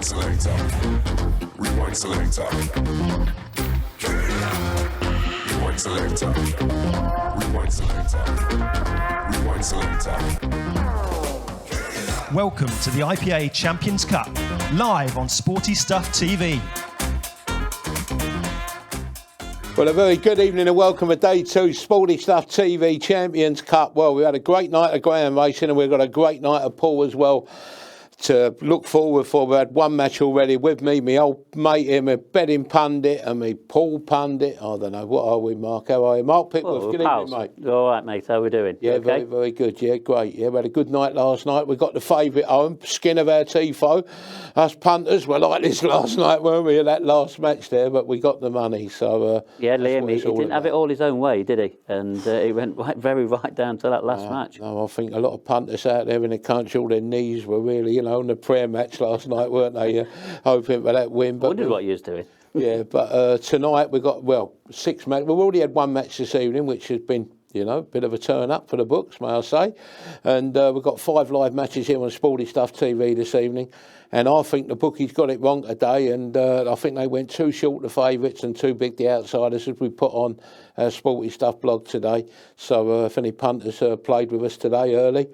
Rewind selector. Rewind selector. Rewind selector. Rewind selector. Rewind selector. Welcome to the IPA Champions Cup, live on Sporty Stuff TV. Well, a very good evening and welcome to Day 2 Sporty Stuff TV Champions Cup. Well, we had a great night of Graham racing and we've got a great night of Paul as well to look forward for. We had one match already with me, my old mate here, my betting pundit and my Paul pundit. I don't know, what are we, Mark? How are you? Mark Pickworth, good evening, mate. All right, mate, how are we doing? Yeah, okay? very, very good. Yeah, great. Yeah, we had a good night last night. We got the favourite home, skin of our tifo. Us punters were like this last night, weren't we, in that last match there, but we got the money, so... yeah, Liam, he didn't have it all his own way, did he? And he went very right down to that last match. No, I think a lot of punters out there in the country, all their knees were really, on the prayer match last night, weren't they? Hoping for that win. But I wondered what you was doing. Yeah, but tonight we've got, 6 matches. We've already had one match this evening, which has been, a bit of a turn up for the books, may I say. And we've got 5 live matches here on Sporty Stuff TV this evening. And I think the bookies got it wrong today. And I think they went too short the favourites and too big the outsiders, as we put on our Sporty Stuff blog today. So if any punters played with us today early,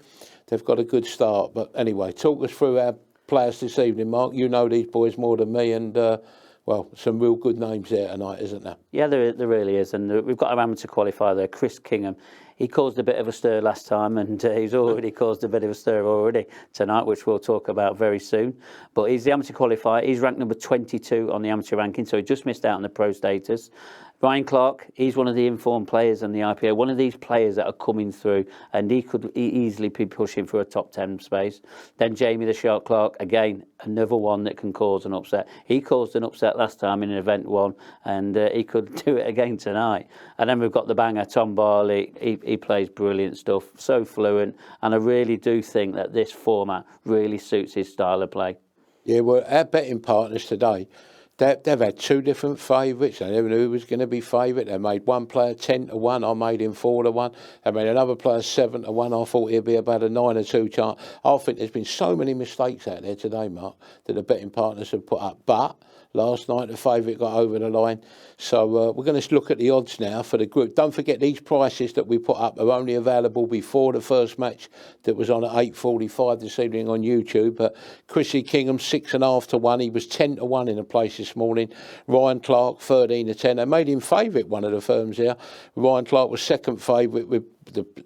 they've got a good start. But anyway, talk us through our players this evening, Mark. You know these boys more than me. And some real good names there tonight, isn't there? Yeah, there really is. And we've got our amateur qualifier there, Chris Kingham. He caused a bit of a stir last time, and he's already caused a bit of a stir already tonight, which we'll talk about very soon. But he's the amateur qualifier. He's ranked number 22 on the amateur ranking, so he just missed out on the pro status. Ryan Clark, he's one of the informed players in the IPA, one of these players that are coming through, and he could easily be pushing for a top 10 space. Then Jamie the Shark Clark, again, another one that can cause an upset. He caused an upset last time in event 1, and he could do it again tonight. And then we've got the banger, Tom Barley. He plays brilliant stuff, so fluent, and I really do think that this format really suits his style of play. Yeah, well, our betting partners today, they've had 2 different favourites. They never knew who was going to be favourite. They made one player 10-1. I made him 4-1. They made another player 7-1. I thought he'd be about a 9-2 chance. I think there's been so many mistakes out there today, Mark, that the betting partners have put up. But last night the favourite got over the line. So we're going to look at the odds now for the group. Don't forget these prices that we put up are only available before the first match that was on at 8:45 this evening on YouTube. But Chrissy Kingham 6.5-1. He was 10-1 in a place this morning. Ryan Clark 13-10. They made him favourite, one of the firms here. Ryan Clark was second favourite with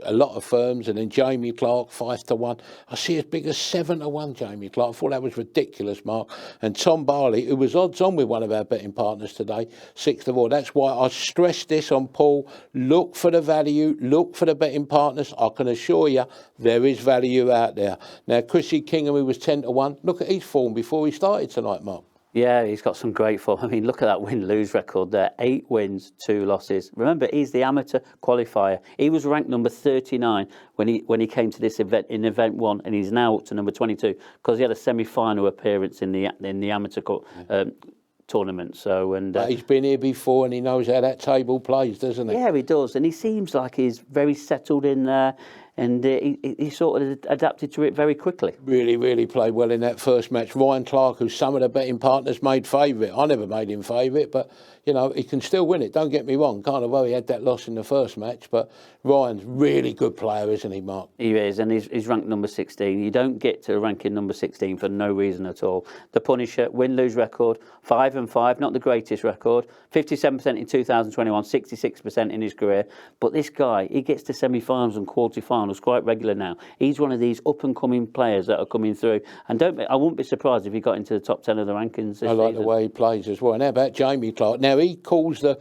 a lot of firms, and then Jamie Clark 5-1. I see as big as 7-1 Jamie Clark. I thought that was ridiculous, Mark. And Tom Barley, who was odds on with one of our betting partners today, 6-4. That's why I stressed this on Paul. Look for the value, look for the betting partners. I can assure you there is value out there. Now Chrissy Kingham, who was 10-1, look at his form before he started tonight, Mark. Yeah, he's got some great form. I mean, look at that win-lose record there. 8 wins, 2 losses. Remember, he's the amateur qualifier. He was ranked number 39 when he came to this event in event 1, and he's now up to number 22 because he had a semi-final appearance in the amateur tournament. So but he's been here before, and he knows how that table plays, doesn't he? Yeah, he does, and he seems like he's very settled in there. And he sort of adapted to it very quickly. Really, really played well in that first match. Ryan Clark, who some of the betting partners made favourite. I never made him favourite, but, he can still win it. Don't get me wrong. Kind of well, he had that loss in the first match, but Ryan's really good player, isn't he, Mark? He is, and he's ranked number 16. You don't get to ranking number 16 for no reason at all. The Punisher, win-lose record, 5-5, not the greatest record. 57% in 2021, 66% in his career. But this guy, he gets to semi-finals and quarter-finals quite regular now. He's one of these up-and-coming players that are coming through. And I wouldn't be surprised if he got into the top 10 of the rankings this I like season. The way he plays as well. And how about Jamie Clark? Now, he calls the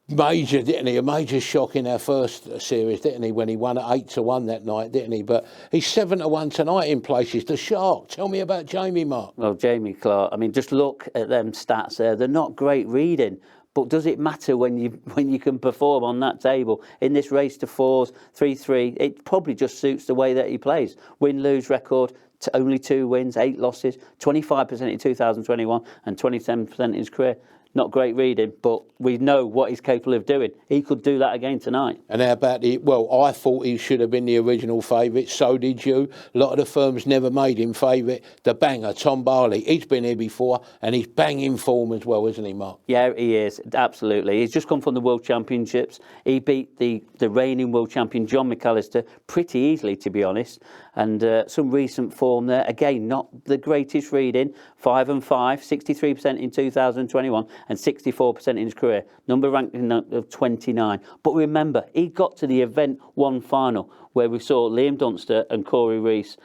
major, didn't he? A major shock in our first series, didn't he? When he won at 8-1 that night, didn't he? But he's 7-1 tonight in places. The Shark. Tell me about Jamie, Mark. Well, Jamie Clark, I mean, just look at them stats there. They're not great reading. But does it matter when you can perform on that table? In this race to 4s, 3-3, it probably just suits the way that he plays. Win-lose record, only 2 wins, 8 losses, 25% in 2021 and 27% in his career. not great reading, but we know what he's capable of doing. He could do that again tonight. And how about I thought he should have been the original favourite, so did you. A lot of the firms never made him favourite. The banger, Tom Barley, he's been here before, and he's banging form as well, isn't he, Mark? Yeah, he is, absolutely. He's just come from the World Championships. He beat the reigning world champion, John McAllister, pretty easily, to be honest. And some recent form there. Again, not the greatest reading. 5 and 5, 63% in 2021 and 64% in his career. Number ranking of 29. But remember, he got to the Event 1 final where we saw Liam Dunster and Corey Rees.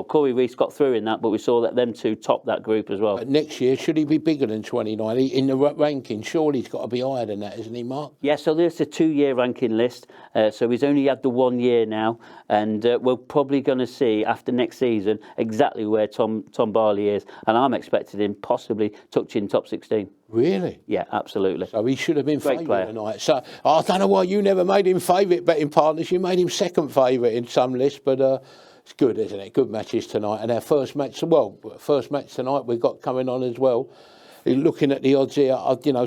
Corey Rees got through in that, but we saw that them two top that group as well. Next year, should he be bigger than 29 in the ranking? Surely he's got to be higher than that, isn't he, Mark? Yeah, so there's a 2-year ranking list. So he's only had the 1 year now, and we're probably going to see after next season exactly where Tom Barley is, and I'm expecting him possibly touching top 16. Really? Yeah, absolutely. So he should have been favourite tonight. So I don't know why you never made him favourite betting partners. You made him second favourite in some lists, but it's good, isn't it? Good matches tonight. And our first match tonight we've got coming on as well. Looking at the odds here,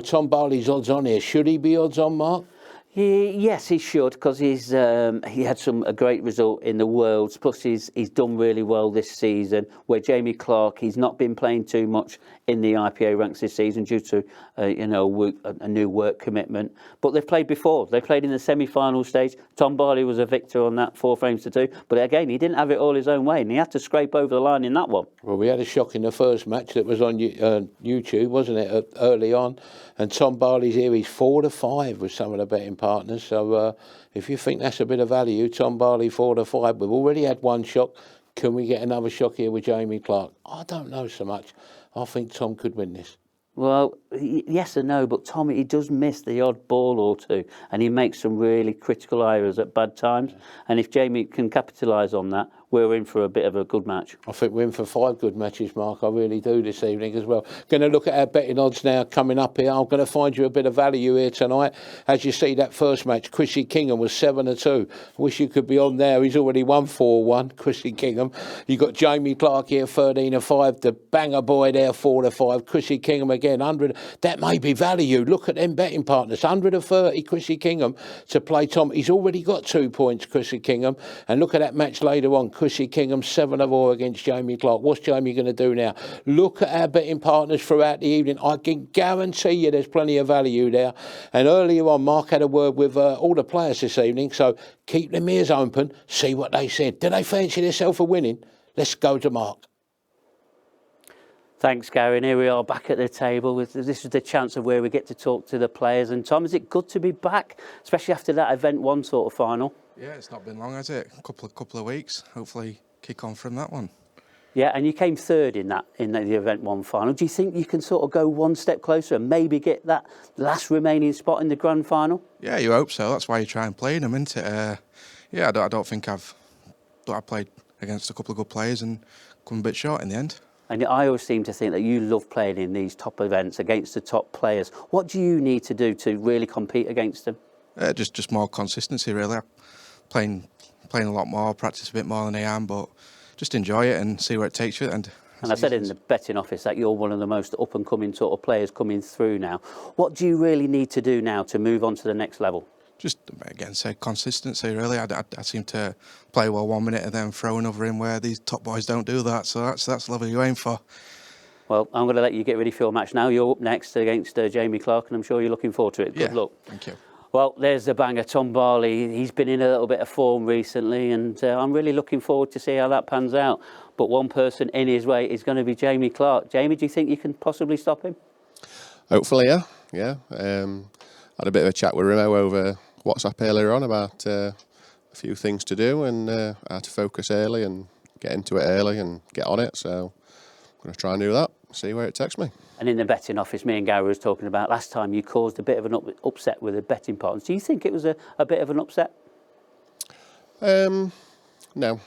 Tom Barley's odds on here. Should he be odds on, Mark? Yes, he should, because he had a great result in the Worlds. Plus, he's done really well this season. Where Jamie Clark, he's not been playing too much in the IPA ranks this season due to a new work commitment. But they've played before. They played in the semi-final stage. Tom Barley was a victor on that 4 frames to 2. But again, he didn't have it all his own way, and he had to scrape over the line in that one. Well, we had a shock in the first match that was on YouTube, wasn't it, early on? And Tom Barley's here, he's 4 to 5 with some of the betting partners. So if you think that's a bit of value, Tom Barley 4 to 5. We've already had one shock. Can we get another shock here with Jamie Clark? I don't know so much. I think Tom could win this. Well, yes and no, but Tom, he does miss the odd ball or two, and he makes some really critical errors at bad times. And if Jamie can capitalise on that, we're in for a bit of a good match. I think we're in for 5 good matches, Mark. I really do this evening as well. Going to look at our betting odds now coming up here. I'm going to find you a bit of value here tonight. As you see, that first match, Chrissy Kingham was 7 to 2. Wish you could be on there. He's already won 4-1, Chrissy Kingham. You got Jamie Clark here, 13 to 5. The banger boy there, 4 to 5. Chrissy Kingham again, 100. That may be value. Look at them betting partners. 130, Chrissy Kingham to play Tom. He's already got 2 points, Chrissy Kingham. And look at that match later on. Chrissy Kingham 7 of 4 against Jamie Clark. What's Jamie going to do now? Look at our betting partners throughout the evening. I can guarantee you there's plenty of value there. And earlier on, Mark had a word with all the players this evening, so keep them ears open, see what they said. Do they fancy themselves for winning? Let's go to Mark. Thanks, Gary. And here we are back at the table. This is the chance of where we get to talk to the players. And Tom, is it good to be back, especially after that Event 1 sort of final? Yeah, it's not been long, has it? A couple of weeks. Hopefully kick on from that one. Yeah, and you came third in the Event 1 final. Do you think you can sort of go one step closer and maybe get that last remaining spot in the grand final? Yeah, you hope so. That's why you try and play them, isn't it? I don't think I played against a couple of good players and come a bit short in the end. And I always seem to think that you love playing in these top events against the top players. What do you need to do to really compete against them? Just more consistency, really. Playing a lot more, practice a bit more than I am, but just enjoy it and see where it takes you. And I said in the betting office that you're one of the most up-and-coming sort of players coming through now. What do you really need to do now to move on to the next level? Just, again, say consistency, really. I seem to play well 1 minute and then throw another in where these top boys don't do that. So that's the level you aim for. Well, I'm going to let you get ready for your match now. You're up next against Jamie Clark, and I'm sure you're looking forward to it. Good luck. Thank you. Well, there's the banger, Tom Barley. He's been in a little bit of form recently, and I'm really looking forward to see how that pans out. But one person in his way is going to be Jamie Clark. Jamie, do you think you can possibly stop him? Hopefully, yeah. Had a bit of a chat with Remo over WhatsApp earlier on about a few things to do and how to focus early and get into it early and get on it. So I'm going to try and do that, see where it takes me. And in the betting office, me and Gary was talking about last time you caused a bit of an upset with the betting partners. Do you think it was a bit of an upset? No,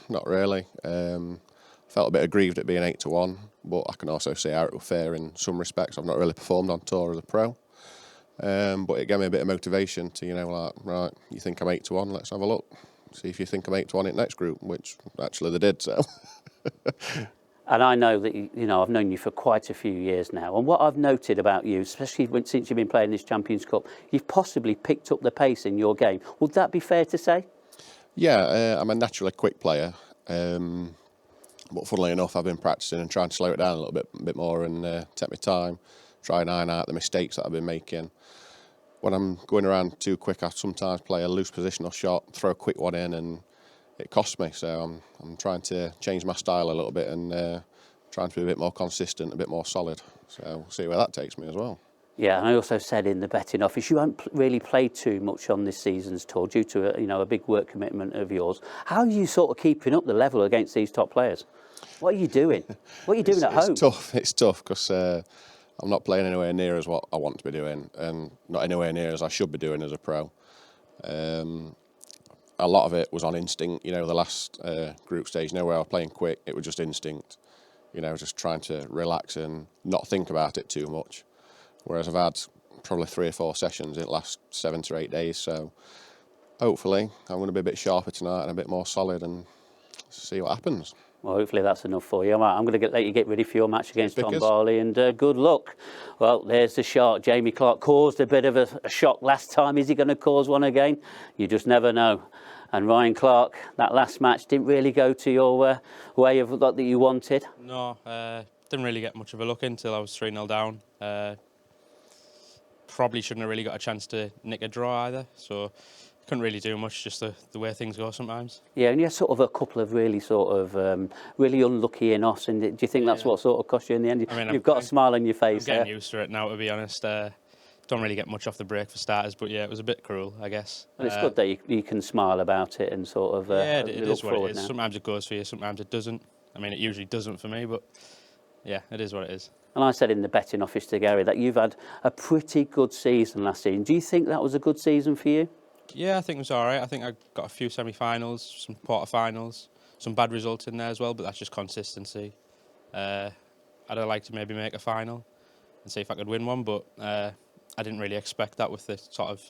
not really. Felt a bit aggrieved at being 8 to 1, but I can also see how it was fair in some respects. I've not really performed on tour as a pro. But it gave me a bit of motivation to, right, you think I'm 8 to 1, let's have a look. See if you think I'm 8 to 1 in the next group, which actually they did, so. And I know that, I've known you for quite a few years now. And what I've noted about you, especially since you've been playing this Champions Cup, you've possibly picked up the pace in your game. Would that be fair to say? Yeah, I'm a naturally quick player. But funnily enough, I've been practicing and trying to slow it down a little bit more and take my time, try and iron out the mistakes that I've been making. When I'm going around too quick, I sometimes play a loose positional shot, throw a quick one in, and it costs me. So I'm trying to change my style a little bit and trying to be a bit more consistent, a bit more solid. So we'll see where that takes me as well. Yeah, and I also said in the betting office, you haven't really played too much on this season's tour due to a big work commitment of yours. How are you sort of keeping up the level against these top players? What are you doing? What are you doing at home? It's tough because I'm not playing anywhere near as what I want to be doing, and not anywhere near as I should be doing as a pro. A lot of it was on instinct. The last group stage, where I was playing quick, it was just instinct. Just trying to relax and not think about it too much. Whereas I've had probably 3 or 4 sessions in the last 7 to 8 days. So hopefully I'm going to be a bit sharper tonight and a bit more solid and see what happens. Well, hopefully that's enough for you. I'm going to let you get ready for your match against Tom Barley, and good luck. Well, there's the shark. Jamie Clark caused a bit of a shock last time. Is he going to cause one again? You just never know. And Ryan Clark, that last match didn't really go to your way of luck that you wanted. No, didn't really get much of a look until I was 3-0 down. Probably shouldn't have really got a chance to nick a draw either. So couldn't really do much, just the way things go sometimes. Yeah, and you had sort of a couple of really really unlucky in-offs, and do you think that's what sort of cost you in the end? I mean, you've got a smile on your face. I'm getting used to it now, to be honest. Don't really get much off the break for starters, but yeah, it was a bit cruel, I guess. And it's good that you can smile about it and sort of it is what it is. Now. Sometimes it goes for you, sometimes it doesn't. I mean, it usually doesn't for me, but yeah, it is what it is. And I said in the betting office to Gary that you've had a pretty good season last season. Do you think that was a good season for you? Yeah, I think it was all right. I think I got a few semi-finals, some quarter-finals, some bad results in there as well, but that's just consistency. I'd have liked to maybe make a final and see if I could win one, but I didn't really expect that with the sort of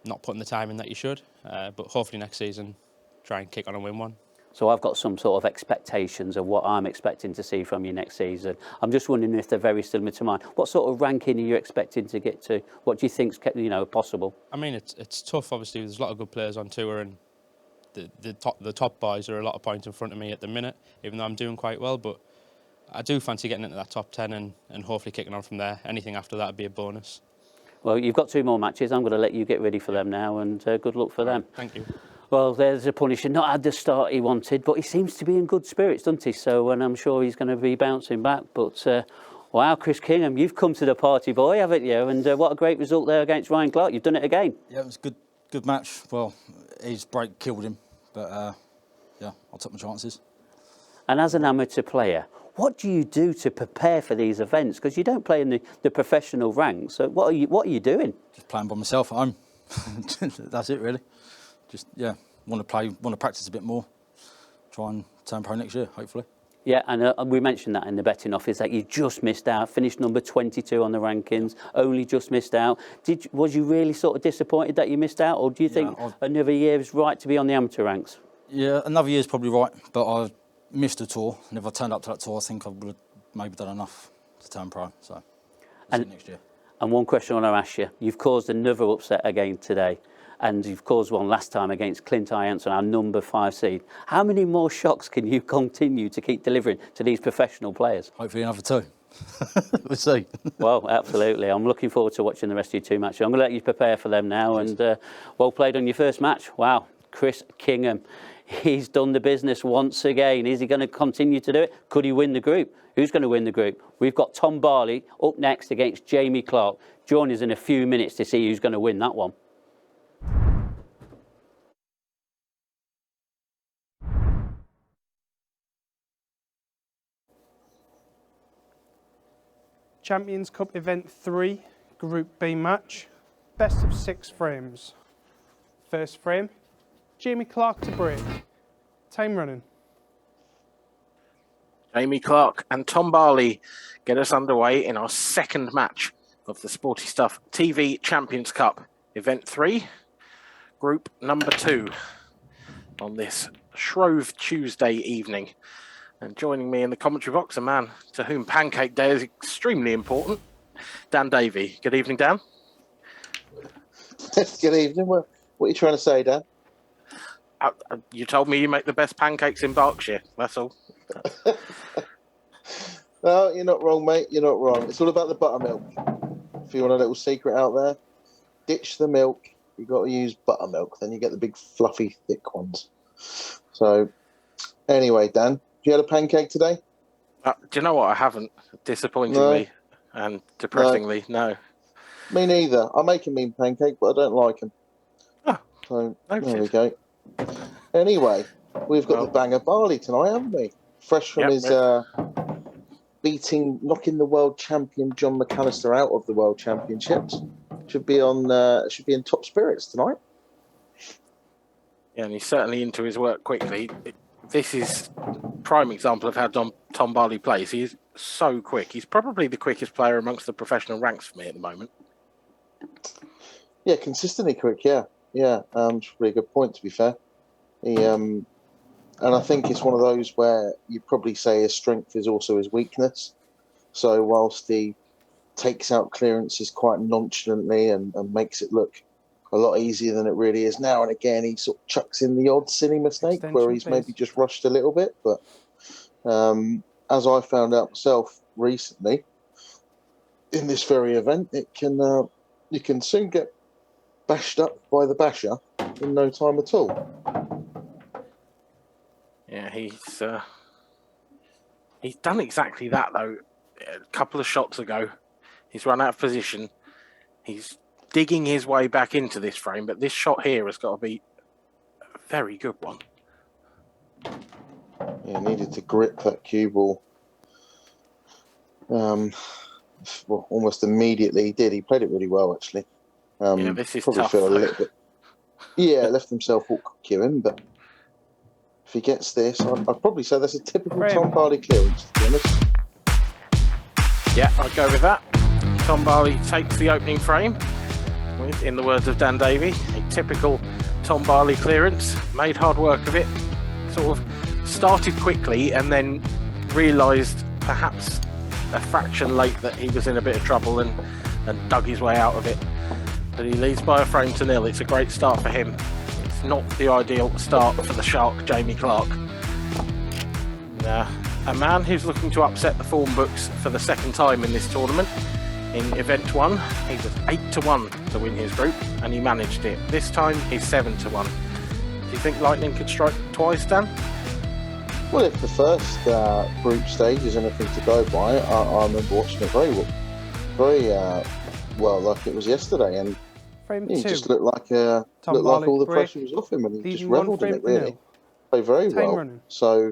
not putting the time in that you should. But hopefully next season, try and kick on and win one. So I've got some sort of expectations of what I'm expecting to see from you next season. I'm just wondering if they're very similar to mine. What sort of ranking are you expecting to get to? What do you think's possible? I mean, it's tough. Obviously, there's a lot of good players on tour, and the top boys are a lot of points in front of me at the minute, even though I'm doing quite well. But I do fancy getting into that top 10 and hopefully kicking on from there. Anything after that would be a bonus. Well, you've got 2 more matches. I'm going to let you get ready for them now, and good luck for them. Thank you. Well, there's a Punisher. Not had the start he wanted, but he seems to be in good spirits, doesn't he? So, and I'm sure he's going to be bouncing back. But, wow, Chris Kingham, you've come to the party, boy, haven't you? And what a great result there against Ryan Clark. You've done it again. Yeah, it was a good match. Well, his break killed him. But, yeah, I'll take my chances. And as an amateur player, what do you do to prepare for these events? Because you don't play in the professional ranks. So what are you doing? Just playing by myself at home. That's it, really. Just, yeah, want to practice a bit more. Try and turn pro next year, hopefully. Yeah, and we mentioned that in the betting office, that you just missed out, finished number 22 on the rankings, only just missed out. Was you really sort of disappointed that you missed out, or do you think another year is right to be on the amateur ranks? Yeah, another year's probably right, but I missed a tour, and if I turned up to that tour, I think I would have maybe done enough to turn pro, so that's it next year. And one question I want to ask you. You've caused another upset again today, and you've caused one last time against Clint Ianson, our number 5 seed. How many more shocks can you continue to keep delivering to these professional players? Hopefully another 2. We'll see. Well, absolutely. I'm looking forward to watching the rest of your 2 matches. I'm going to let you prepare for them now, and well played on your first match. Wow, Chris Kingham. He's done the business once again. Is he going to continue to do it? Could he win the group? Who's going to win the group? We've got Tom Barley up next against Jamie Clark. Join us in a few minutes to see who's going to win that one. Champions Cup Event 3, Group B match, best of 6 frames. First frame, Jamie Clark to break. Time running. Jamie Clark and Tom Barley get us underway in our second match of the Sporty Stuff TV Champions Cup Event 3, Group number 2 on this Shrove Tuesday evening. And joining me in the commentary box, a man to whom Pancake Day is extremely important, Dan Davey. Good evening, Dan. Good evening. What are you trying to say, Dan? You told me you make the best pancakes in Berkshire. That's all. No, you're not wrong, mate. You're not wrong. It's all about the buttermilk. If you want a little secret out there, ditch the milk. You've got to use buttermilk. Then you get the big, fluffy, thick ones. So, anyway, Dan, have you had a pancake today? Do you know what? I haven't. Disappointingly and depressingly, no. Me neither. I make a mean pancake, but I don't like them. Oh, so noted. There we go. Anyway, we've got the banger Barley tonight, haven't we? Fresh from his knocking the world champion John McAllister out of the world championships. Should be in top spirits tonight. Yeah, and he's certainly into his work quickly. This is prime example of how Tom Barley plays. He's so quick. He's probably the quickest player amongst the professional ranks for me at the moment. Yeah, consistently quick. Yeah. It's a really good point, to be fair. And I think it's one of those where you probably say his strength is also his weakness. So whilst he takes out clearances quite nonchalantly and makes it look a lot easier than it really is, now and again he sort of chucks in the odd silly mistake where he's maybe just rushed a little bit. But as I found out myself recently in this very event, you can soon get bashed up by the basher in no time at all. Yeah, he's done exactly that though. A couple of shots ago, he's run out of position. He's digging his way back into this frame, but this shot here has got to be a very good one. Yeah, needed to grip that cue ball. Almost immediately he did. He played it really well, actually. Yeah, this is probably tough. feel a little bit. Yeah, left himself awkward queuing, but if he gets this, I'd probably say that's a typical Tom Barley clearance, to be honest. Yeah, I'd go with that. Tom Barley takes the opening frame with, in the words of Dan Davey, a typical Tom Barley clearance. Made hard work of it. Sort of started quickly and then realised perhaps a fraction late that he was in a bit of trouble and dug his way out of it. But he leads by a frame to nil. It's a great start for him. It's not the ideal start for the Shark, Jamie Clark. A man who's looking to upset the form books for the second time in this tournament. In event 1, he was 8-1 to win his group, and he managed it. This time, he's 7-1. Do you think Lightning could strike twice, Dan? Well, if the first group stage is anything to go by, I remember watching it very well, like it was yesterday, and he just looked like all the pressure was off him, and he just revelled in it. Really, played very well. Running. So,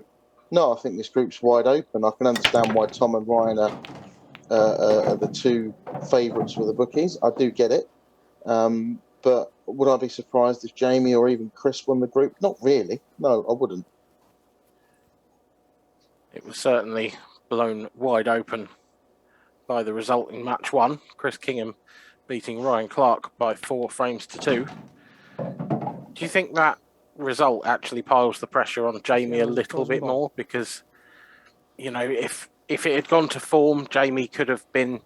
no, I think this group's wide open. I can understand why Tom and Ryan are the two favourites for the bookies. I do get it, but would I be surprised if Jamie or even Chris won the group? Not really. No, I wouldn't. It was certainly blown wide open by the result in match 1. Chris Kingham beating Ryan Clark by 4 frames to 2. Do you think that result actually piles the pressure on Jamie a little bit more? Because, you know, if it had gone to form, Jamie could have been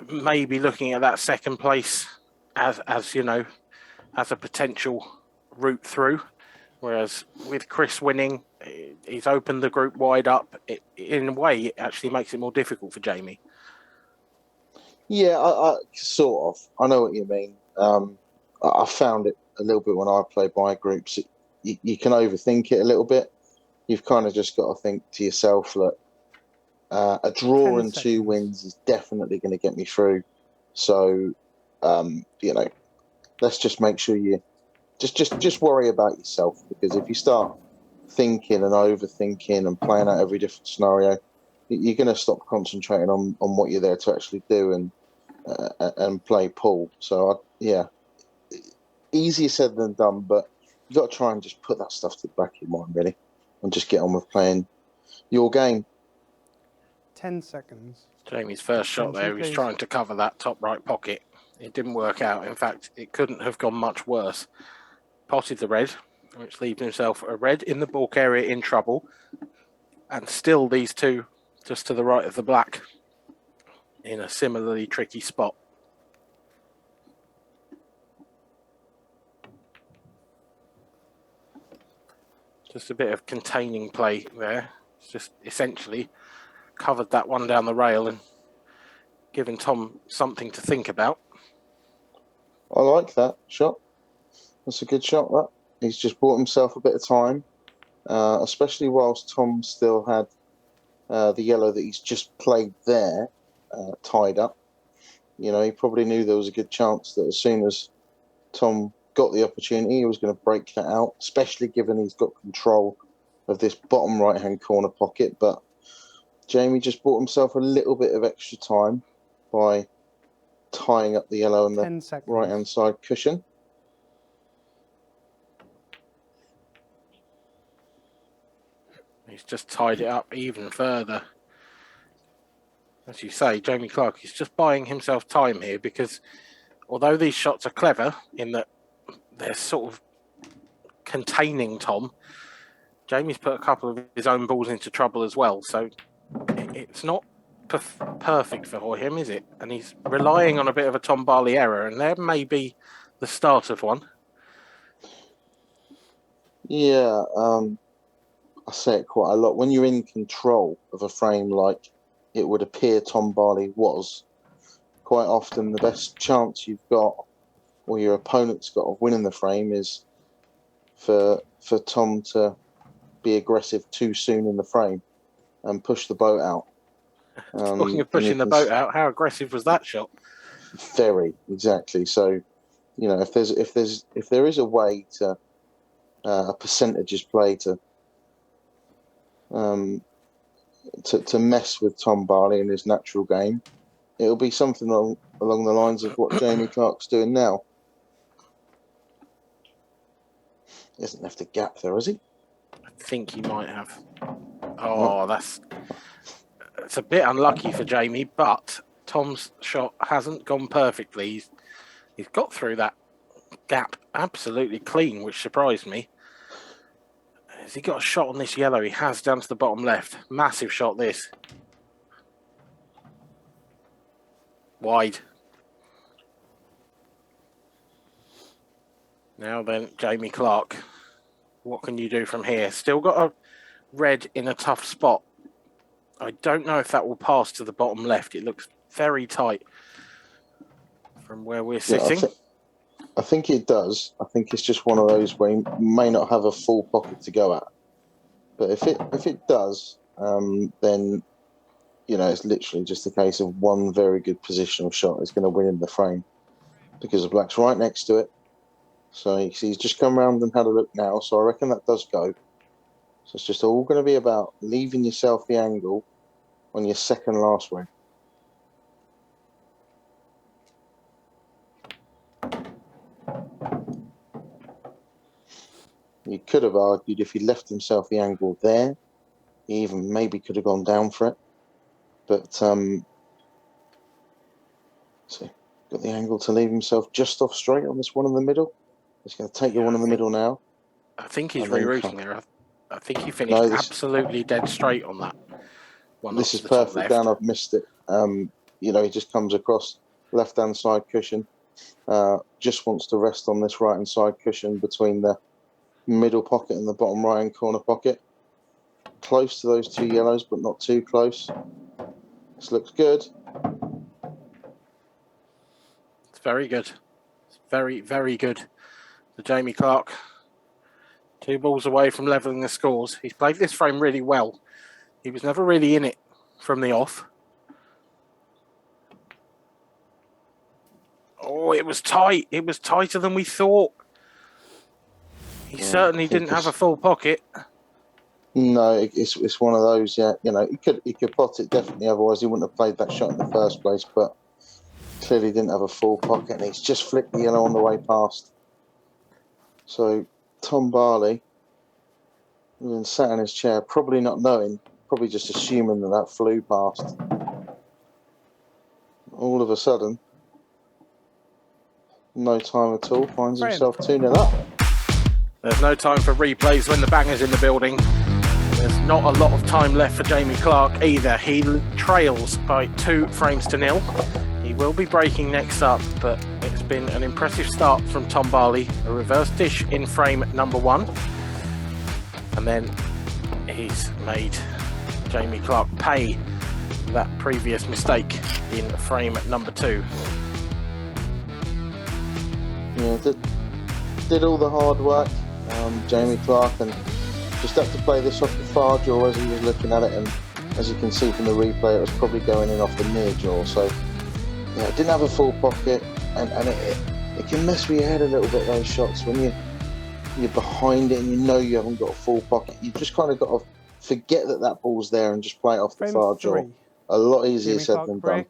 maybe looking at that second place as you know, as a potential route through. Whereas with Chris winning, he's opened the group wide up. In a way, it actually makes it more difficult for Jamie. Yeah, I sort of. I know what you mean. I found it a little bit when I play by groups. You can overthink it a little bit. You've kind of just got to think to yourself, look, a draw and 2 wins is definitely going to get me through. So, you know, let's just make sure you just worry about yourself, because if you start thinking and overthinking and playing out every different scenario, you're going to stop concentrating on what you're there to actually do and play pool. So, yeah, easier said than done, but you've got to try and just put that stuff to the back of your mind, really, and just get on with playing your game. 10 seconds. Jamie's first shot there, he was trying to cover that top right pocket. It didn't work out. In fact, it couldn't have gone much worse. Potted the red, which leaves himself a red in the balk area in trouble. And still these two just to the right of the black in a similarly tricky spot. Just a bit of containing play there. It's just essentially covered that one down the rail and given Tom something to think about. I like that shot. That's a good shot, that. He's just bought himself a bit of time, especially whilst Tom still had the yellow that he's just played there tied up. You know, he probably knew there was a good chance that as soon as Tom got the opportunity, he was going to break that out, especially given he's got control of this bottom right-hand corner pocket. But Jamie just bought himself a little bit of extra time by tying up the yellow on the right-hand side cushion. He's just tied it up even further. As you say, Jamie Clark is just buying himself time here because although these shots are clever in that they're sort of containing Tom, Jamie's put a couple of his own balls into trouble as well. So it's not perfect for him, is it? And he's relying on a bit of a Tom Barley error, and there may be the start of one. Yeah, I say it quite a lot. When you're in control of a frame like it would appear Tom Barley was, quite often the best chance you've got or your opponent's got of winning the frame is for Tom to be aggressive too soon in the frame and push the boat out. Talking of pushing the boat out, how aggressive was that shot? Very, exactly. So, you know, if there is a way to a percentages play to mess with Tom Barley in his natural game, it'll be something along the lines of what Jamie Clark's doing now. He hasn't left a gap there, has he? I think he might have. Oh, it's a bit unlucky for Jamie, but Tom's shot hasn't gone perfectly. He's got through that gap absolutely clean, which surprised me. Has he got a shot on this yellow? He has, down to the bottom left. Massive shot, this. Wide. Now then, Jamie Clark. What can you do from here? Still got a red in a tough spot. I don't know if that will pass to the bottom left. It looks very tight from where we're sitting. Yeah, I think it does. I think it's just one of those where you may not have a full pocket to go at. But if it does, then, you know, it's literally just a case of one very good positional shot is going to win in the frame because the black's right next to it. So he's just come round and had a look now. So I reckon that does go. So it's just all going to be about leaving yourself the angle on your second last ring. You could have argued if he left himself the angle there, he even maybe could have gone down for it. But see, got the angle to leave himself just off straight on this one in the middle. He's going to take the one in the middle now. I think he's rerouting there. I think he finished absolutely dead straight on that one. This is perfect, Dan. I've missed it. You know, he just comes across left-hand side cushion. Just wants to rest on this right-hand side cushion between the middle pocket and the bottom right-hand corner pocket. Close to those two yellows, but not too close. This looks good. It's very good. It's very, very good. The Jamie Clark, 2 balls away from levelling the scores. He's played this frame really well. He was never really in it from the off. Oh, it was tight. It was tighter than we thought. He certainly didn't have a full pocket. No, it's one of those. Yeah, you know, he could pot it definitely. Otherwise, he wouldn't have played that shot in the first place. But clearly, didn't have a full pocket, and he's just flicked the yellow on the way past. So Tom Barley, then sat in his chair, probably not knowing, probably just assuming that flew past. All of a sudden, no time at all, finds himself 2-0 up. There's no time for replays when the banger's in the building. There's not a lot of time left for Jamie Clark either. He trails by 2 frames to 0. He will be breaking next up, but it's been an impressive start from Tom Barley. A reverse dish in frame number 1. And then he's made Jamie Clark pay that previous mistake in frame number 2. Yeah, did all the hard work, Jamie Clark, and just had to play this off the far jaw as he was looking at it, and as you can see from the replay, it was probably going in off the near jaw. So yeah, it didn't have a full pocket, and it can mess with your head a little bit, those shots, when you're behind it and you know you haven't got a full pocket. You just kind of got to forget that ball's there and just play it off the far jaw. A lot easier said than done.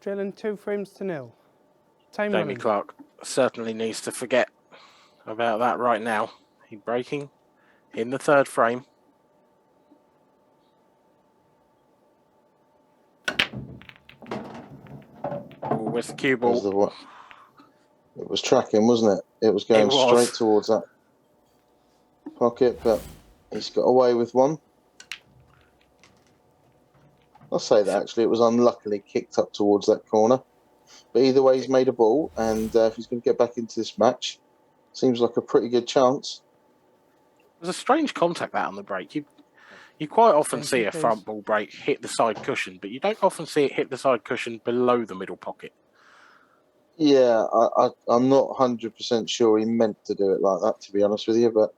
Drilling 2 frames to 0. Jamie Clark certainly needs to forget about that right now. He's breaking in the 3rd frame. Oh, where's the cue ball? It was tracking, wasn't it? It was going straight towards that pocket, but he's got away with one. I'll say that actually, it was unluckily kicked up towards that corner. But either way, he's made a ball, and if he's going to get back into this match, seems like a pretty good chance. There's a strange contact that on the break. You quite often see a front ball break hit the side cushion, but you don't often see it hit the side cushion below the middle pocket. Yeah, I'm not 100% sure he meant to do it like that, to be honest with you, but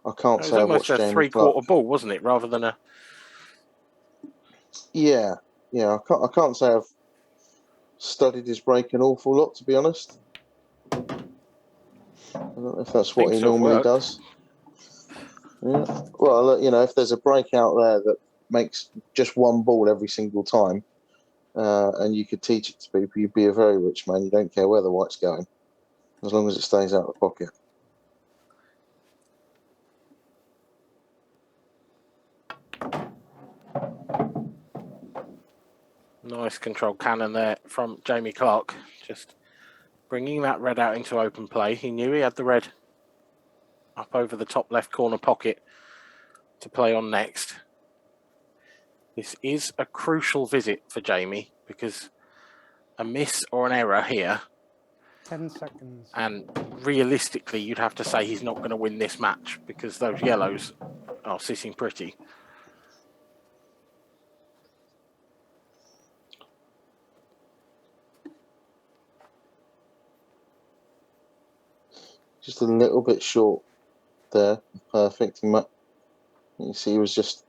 I can't say I watched Jamie Clark. It was almost a 3/4 ball, wasn't it, rather than a... Yeah, I can't say I've studied his break an awful lot, to be honest. I don't know if that's what he normally does. Yeah. Well, you know, if there's a break out there that makes just one ball every single time, and you could teach it to people, you'd be a very rich man. You don't care where the white's going, as long as it stays out of the pocket. Nice controlled cannon there from Jamie Clark. Just bringing that red out into open play. He knew he had the red up over the top left corner pocket to play on next. This is a crucial visit for Jamie, because a miss or an error here, 10 seconds. and realistically you'd have to say he's not going to win this match, because those yellows are sitting pretty. Just a little bit short there. Perfect. You see, he was just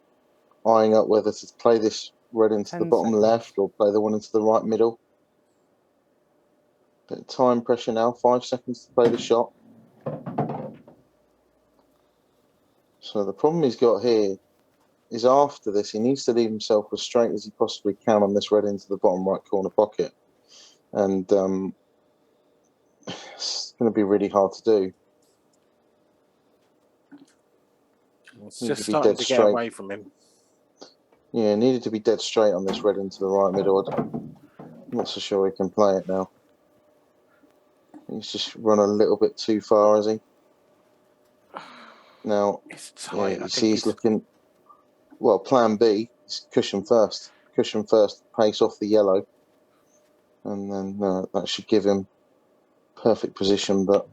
eyeing up whether to play this red into the bottom left or play the one into the right middle. Bit of time pressure now. 5 seconds to play the shot. So the problem he's got here is, after this, he needs to leave himself as straight as he possibly can on this red into the bottom right corner pocket. And it's going to be really hard to do. It's just starting to get away from him. Yeah, needed to be dead straight on this red into the right middle. I'm not so sure he can play it now. He's just run a little bit too far, has he? Now, yeah, you see he's looking... Well, plan B is cushion first. Cushion first, pace off the yellow. And then that should give him perfect position, but...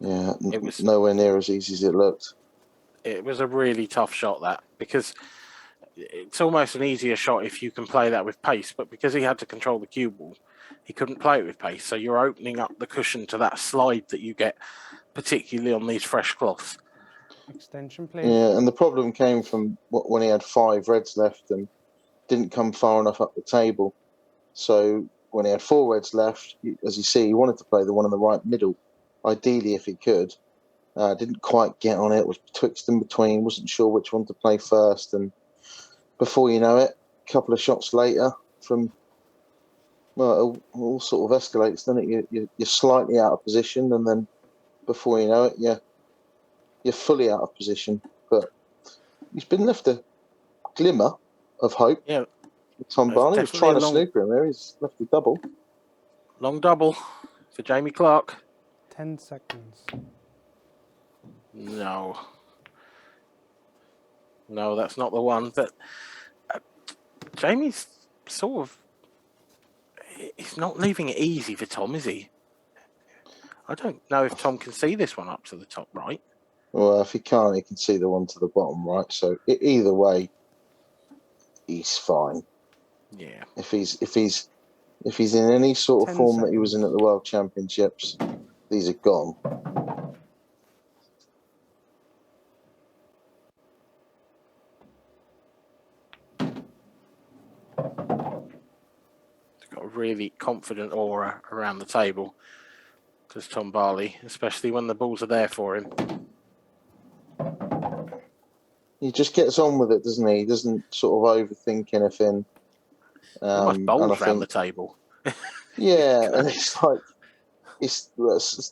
Yeah, it was nowhere near as easy as it looked. It was a really tough shot, that, because it's almost an easier shot if you can play that with pace, but because he had to control the cue ball, he couldn't play it with pace, so you're opening up the cushion to that slide that you get, particularly on these fresh cloths. Extension, please. Yeah, and the problem came from when he had 5 reds left and didn't come far enough up the table. So when he had 4 reds left, as you see, he wanted to play the one in the right middle, ideally if he could. Didn't quite get on it, was betwixt and between, wasn't sure which one to play first, and before you know it, a couple of shots later from, well, it all sort of escalates, doesn't it? You're slightly out of position, and then before you know it, you're fully out of position. But he's been left a glimmer of hope. Yeah, Tom Barley was trying to snooker him there. He's left a double. Long double for Jamie Clark. 10 seconds. No. No, that's not the one. But Jamie's sort of... He's not leaving it easy for Tom, is he? I don't know if Tom can see this one up to the top right. Well, if he can't, he can see the one to the bottom right. So either way, he's fine. Yeah. If he's in any sort of 10 form that he was in at the World Championships, these are gone. He's got a really confident aura around the table. Does Tom Barley, especially when the balls are there for him. He just gets on with it, doesn't he? He doesn't sort of overthink anything. Almost bowls and I around think, the table. yeah, and it's like it's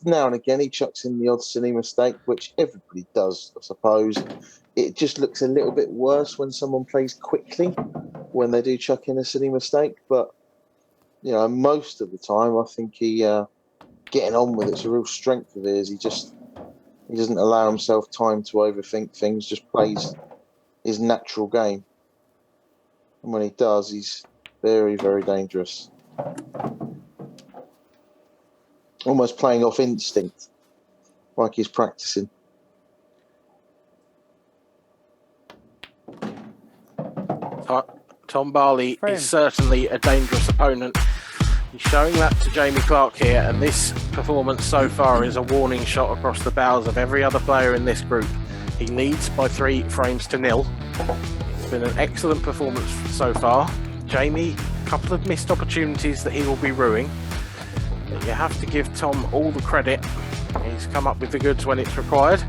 now and again he chucks in the odd silly mistake, which everybody does, I suppose. It just looks a little bit worse when someone plays quickly when they do chuck in a silly mistake. But you know, most of the time, I think he getting on with it's a real strength of his. He doesn't allow himself time to overthink things. Just plays his natural game, and when he does, he's very, very dangerous. Almost playing off instinct, like he's practicing. Tom Barley is certainly a dangerous opponent. He's showing that to Jamie Clark here, and this performance so far is a warning shot across the bows of every other player in this group. He leads by 3 frames to 0. It's been an excellent performance so far. Jamie, a couple of missed opportunities that he will be ruining. But you have to give Tom all the credit. He's come up with the goods when it's required.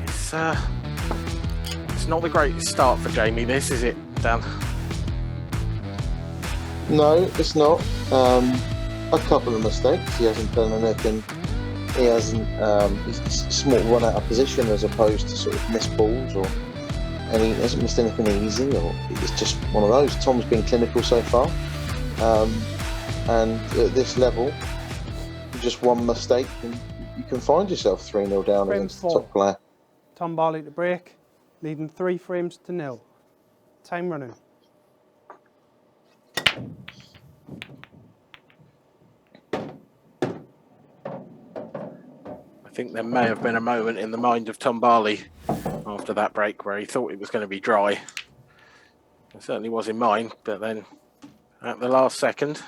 It's not the greatest start for Jamie, this, is it, Dan? No, it's not. A couple of mistakes. He hasn't done anything. He hasn't. He's small run out of position as opposed to sort of missed balls, and he hasn't missed anything easy. Or it's just one of those. Tom's been clinical so far, and at this level, just one mistake and you can find yourself 3-0 down against the top player. Tom Barley to break, leading 3 frames to 0. Time running. I think there may have been a moment in the mind of Tom Barley after that break where he thought it was going to be dry. It certainly was in mine, but then at the last second,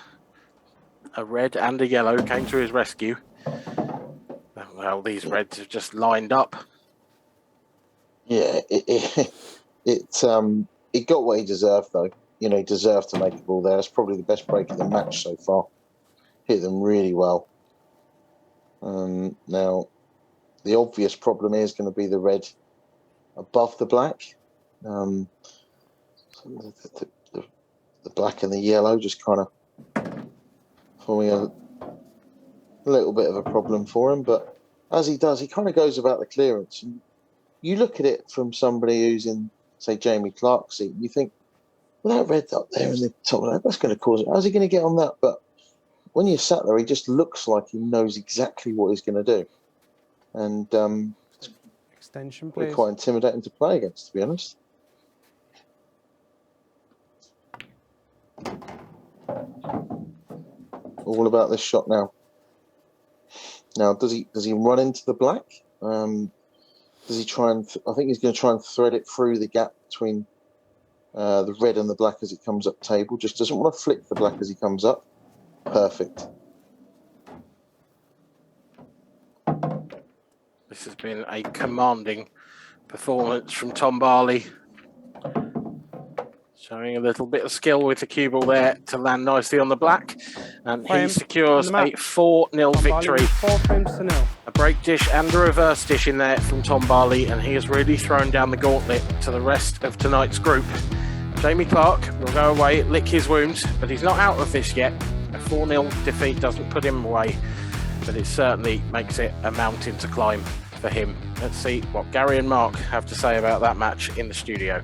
a red and a yellow came to his rescue. Well, these reds have just lined up. Yeah, it got what he deserved, though. You know, he deserved to make the ball there. It's probably the best break of the match so far. Hit them really well. Now, the obvious problem is going to be the red above the black. The black and the yellow just kind of forming a little bit of a problem for him. But as he does, he kind of goes about the clearance. And you look at it from somebody who's in, say, Jamie Clark's seat, and you think, well, that red up there in the top left, that's going to cause it. How's he going to get on that? But when you're sat there, he just looks like he knows exactly what he's going to do. And extension, please. Quite intimidating to play against, to be honest. All about this shot now. Now, does he run into the black? Does he try and? I think he's going to try and thread it through the gap between the red and the black as it comes up table. Just doesn't want to flick the black as he comes up. Perfect. This has been a commanding performance from Tom Barley. Showing a little bit of skill with the cue ball there to land nicely on the black. And he secures a 4-0 victory. 4 frames to 0. A break dish and a reverse dish in there from Tom Barley, and he has really thrown down the gauntlet to the rest of tonight's group. Jamie Clark will go away, lick his wounds, but he's not out of this yet. A 4-0 defeat doesn't put him away, but it certainly makes it a mountain to climb for him. Let's see what Gary and Mark have to say about that match in the studio.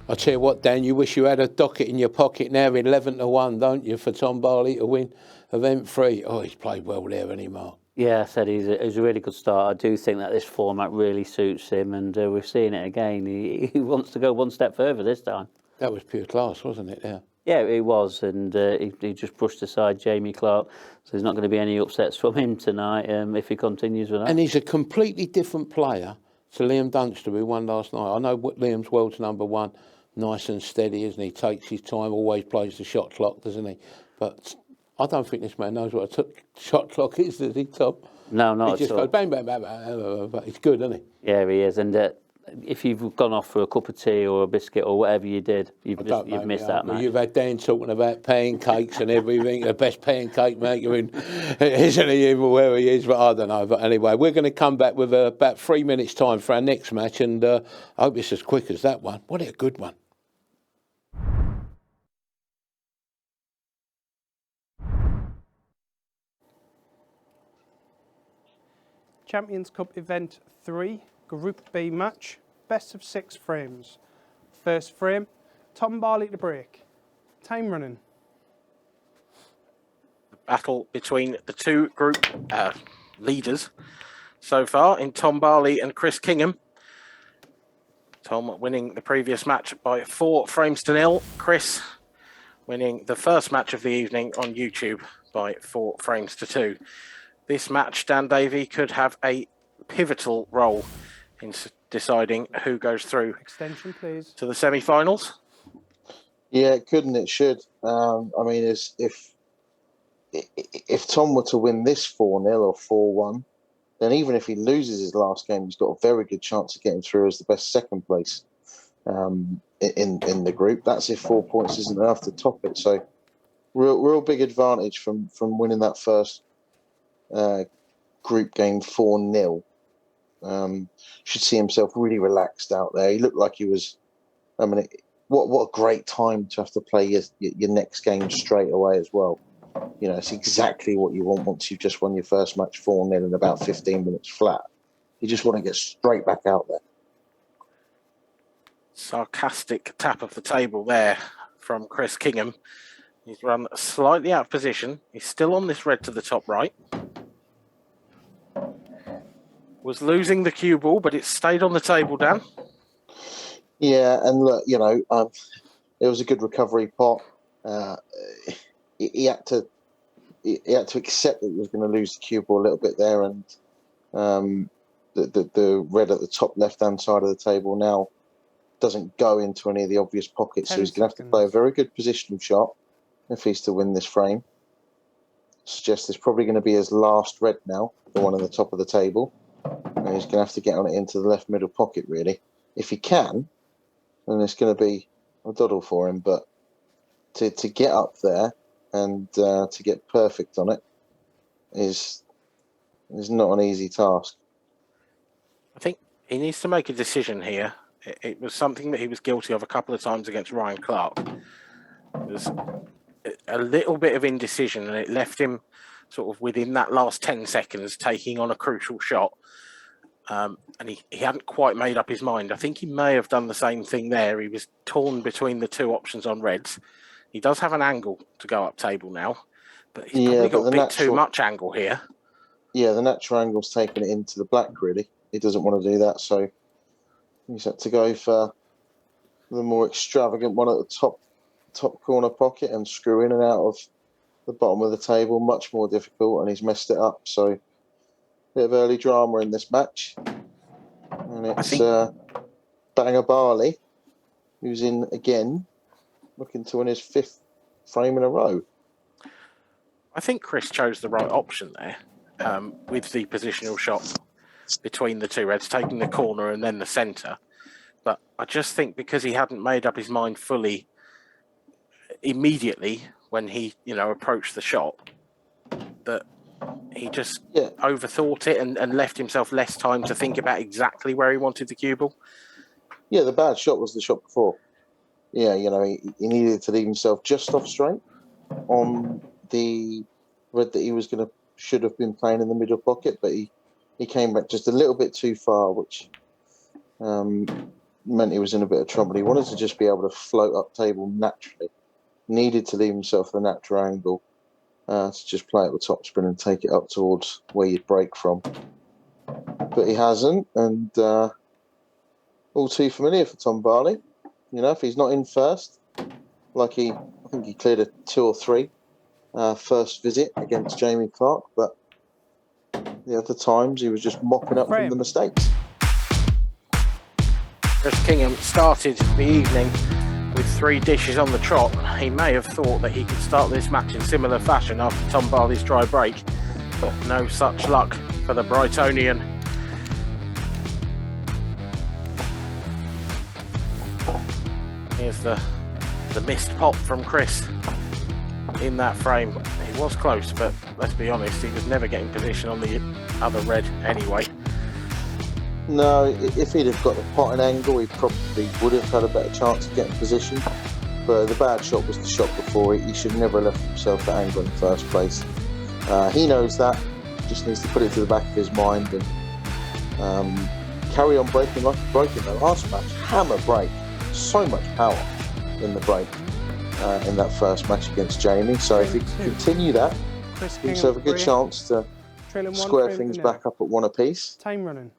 I'll tell you what, Dan, you wish you had a docket in your pocket now, 11-1, don't you, for Tom Barley to win event 3? Oh, he's played well there, hasn't he, Mark? Yeah, I said he's a really good start. I do think that this format really suits him, and we're seeing it again. He wants to go one step further this time. That was pure class, wasn't it? Yeah. Yeah, he was, and he just brushed aside Jamie Clark, so there's not going to be any upsets from him tonight if he continues with that. And he's a completely different player to Liam Dunster, who won last night. I know Liam's world's number one, nice and steady, isn't he? Takes his time, always plays the shot clock, doesn't he? But I don't think this man knows what a shot clock is, does he, Tom? No, not he at just all. goes bang, bang, bang, bang, but he's good, isn't he? Yeah, he is. And if you've gone off for a cup of tea or a biscuit or whatever you did, you've missed that, mate. You've had Dan talking about pancakes and everything, the best pancake maker in, isn't he, even where he is? But I don't know. But anyway, we're going to come back with about 3 minutes' time for our next match, and I hope it's as quick as that one. What a good one. Champions Cup Event 3, Group B match, best of 6 frames. First frame, Tom Barley to break. Time running. The battle between the two group leaders so far in Tom Barley and Chris Kingham. Tom winning the previous match by 4 frames to 0. Chris winning the first match of the evening on YouTube by 4 frames to 2. This match, Dan Davey, could have a pivotal role in deciding who goes through Extension, please. to the semi-finals. Yeah, it could and it should. I mean, if Tom were to win this 4-0 or 4-1, then even if he loses his last game, he's got a very good chance of getting through as the best second place in the group. That's if 4 points isn't enough to top it. So, real big advantage from winning that first group game 4-0. Should see himself really relaxed out there. He looked like he was. I mean, what a great time to have to play your next game straight away as well. You know, it's exactly what you want once you've just won your first match 4-0 in about 15 minutes flat. You just want to get straight back out there. Sarcastic tap of the table there from Chris Kingham. He's run slightly out of position. He's still on this red to the top right. Was losing the cue ball, but it stayed on the table, Dan. Yeah, and look, you know, it was a good recovery pot. He had to accept that he was going to lose the cue ball a little bit there, and the red at the top left-hand side of the table now doesn't go into any of the obvious pockets, so he's going to have to play a very good positional shot if he's to win this frame. Suggest it's probably going to be his last red now, the one on the top of the table. And he's going to have to get on it into the left middle pocket, really. If he can, then it's going to be a doddle for him. But to get up there and to get perfect on it is not an easy task. I think he needs to make a decision here. It was something that he was guilty of a couple of times against Ryan Clark. It was a little bit of indecision, and it left him sort of within that last 10 seconds taking on a crucial shot. And he hadn't quite made up his mind. I think he may have done the same thing there. He was torn between the two options on reds. He does have an angle to go up table now, but he's probably got a bit too much angle here. Yeah, the natural angle's taking it into the black, really. He doesn't want to do that, so he's had to go for the more extravagant one at the top corner pocket and screw in and out of the bottom of the table. Much more difficult, and he's messed it up. So, bit of early drama in this match. And it's Banger Barley, who's in again, looking to win his 5th frame in a row. I think Chris chose the right option there with the positional shot between the two reds, taking the corner and then the centre. But I just think because he hadn't made up his mind fully immediately when he, approached the shot, that he just overthought it and left himself less time to think about exactly where he wanted the cue ball. Yeah, the bad shot was the shot before. Yeah, he needed to leave himself just off straight on the red that he should have been playing in the middle pocket, but he came back just a little bit too far, which meant he was in a bit of trouble. He wanted to just be able to float up table naturally. Needed to leave himself the natural angle to just play it with topspin and take it up towards where you'd break from. But he hasn't, and all too familiar for Tom Barley. You know, if he's not in first, I think he cleared a 2 or 3 first visit against Jamie Clark, but the other times he was just mopping up from the mistakes. Chris Kingham started the evening with 3 dishes on the trot. He may have thought that he could start this match in similar fashion after Tom Barley's dry break, but no such luck for the Brightonian. Here's the missed pop from Chris in that frame. It was close, but let's be honest, he was never getting position on the other red anyway. No, if he'd have got the pot and angle, he probably would have had a better chance of getting position. But the bad shot was the shot before. He should never have left himself that angle in the first place. He knows that. Just needs to put it to the back of his mind and carry on breaking like he broke in the last match. Hammer break. So much power in the break in that first match against Jamie. So if he can continue that, gives himself a good chance to square things back up at 1 apiece. Time running.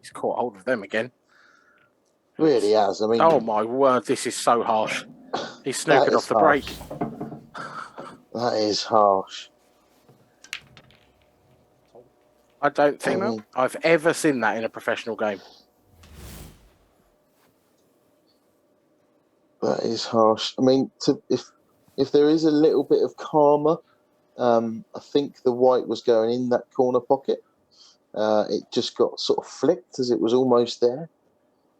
He's caught hold of them again. Really has. I mean, oh my word, this is so harsh. He's snookered off the break. That is harsh. I don't think I've ever seen that in a professional game. That is harsh. I mean, if there is a little bit of karma, I think the white was going in that corner pocket. It just got sort of flicked as it was almost there.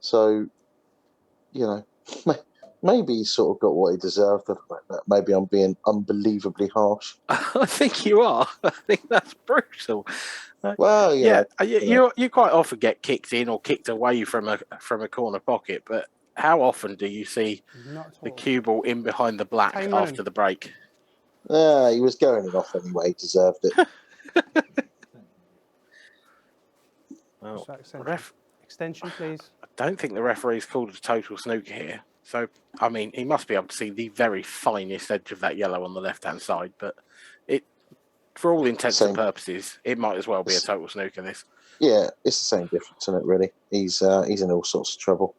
So, you know, maybe he sort of got what he deserved. Maybe I'm being unbelievably harsh. I think you are. I think that's brutal. Well, you quite often get kicked in or kicked away from a corner pocket, but how often do you see the cue ball in behind the black after the break? He was going it off anyway. He deserved it. Well, extension, please. I don't think the referee's called a total snooker here. So, I mean, he must be able to see the very finest edge of that yellow on the left-hand side, but for all intents and purposes, it might as well be a total snooker, this. Yeah, it's the same difference, isn't it, really? He's in all sorts of trouble.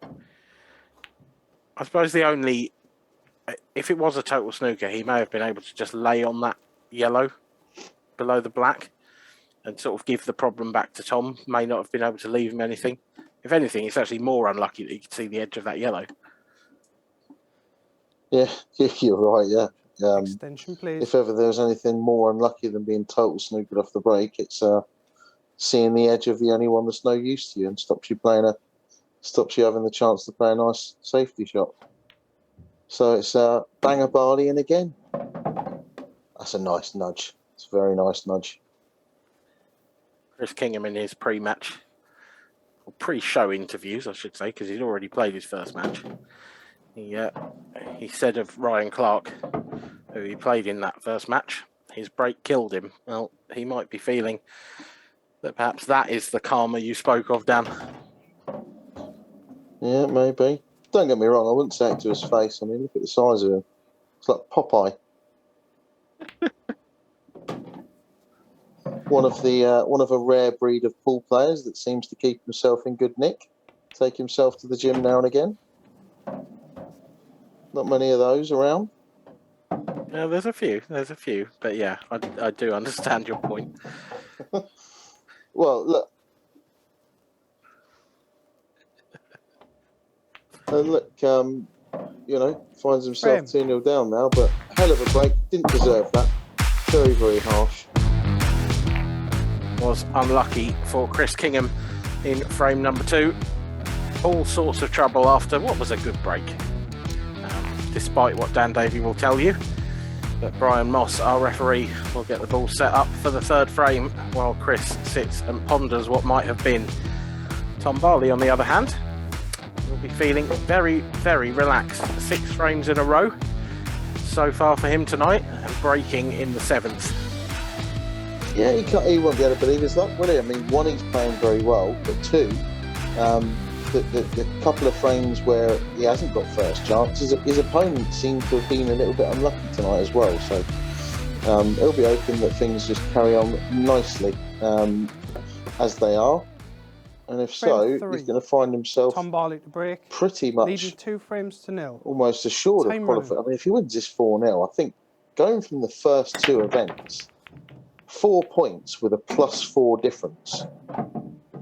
I suppose if it was a total snooker, he may have been able to just lay on that yellow below the black and sort of give the problem back to Tom. May not have been able to leave him anything. If anything, it's actually more unlucky that you could see the edge of that yellow. Yeah, you're right, yeah. Extension, please. If ever there's anything more unlucky than being total snookered off the break, it's seeing the edge of the only one that's no use to you and stops you having the chance to play a nice safety shot. So it's banger Barley in again. That's a nice nudge. It's a very nice nudge. Chris Kingham in his pre-match, or pre-show interviews, I should say, because he'd already played his first match. He said of Ryan Clark, who he played in that first match, his break killed him. Well, he might be feeling that perhaps that is the karma you spoke of, Dan. Yeah, maybe. Don't get me wrong, I wouldn't say it to his face. I mean, look at the size of him. It's like Popeye. One of a rare breed of pool players that seems to keep himself in good nick, take himself to the gym now and again. Not many of those around. No, there's a few, but yeah, I do understand your point. Well, look. And look, finds himself 2-0 down now, but hell of a break. Didn't deserve that. Very, very harsh. Was unlucky for Chris Kingham in frame number 2. All sorts of trouble after what was a good break, despite what Dan Davey will tell you. But Brian Moss, our referee, will get the ball set up for the third frame while Chris sits and ponders what might have been. Tom Barley, on the other hand, will be feeling very, very relaxed. 6 frames in a row so far for him tonight, and breaking in the 7th. Yeah, he won't be able to believe his luck, will he? I mean, 1, he's playing very well, but 2, the couple of frames where he hasn't got first chance, his opponent seemed to have been a little bit unlucky tonight as well. So it'll be hoping that things just carry on nicely as they are. And if so, he's going to find himself Tom Barley to break, pretty much leading 2-0, almost assured of qualifying. I mean, if he wins this 4-0, I think going from the first two events, 4 points with a +4 difference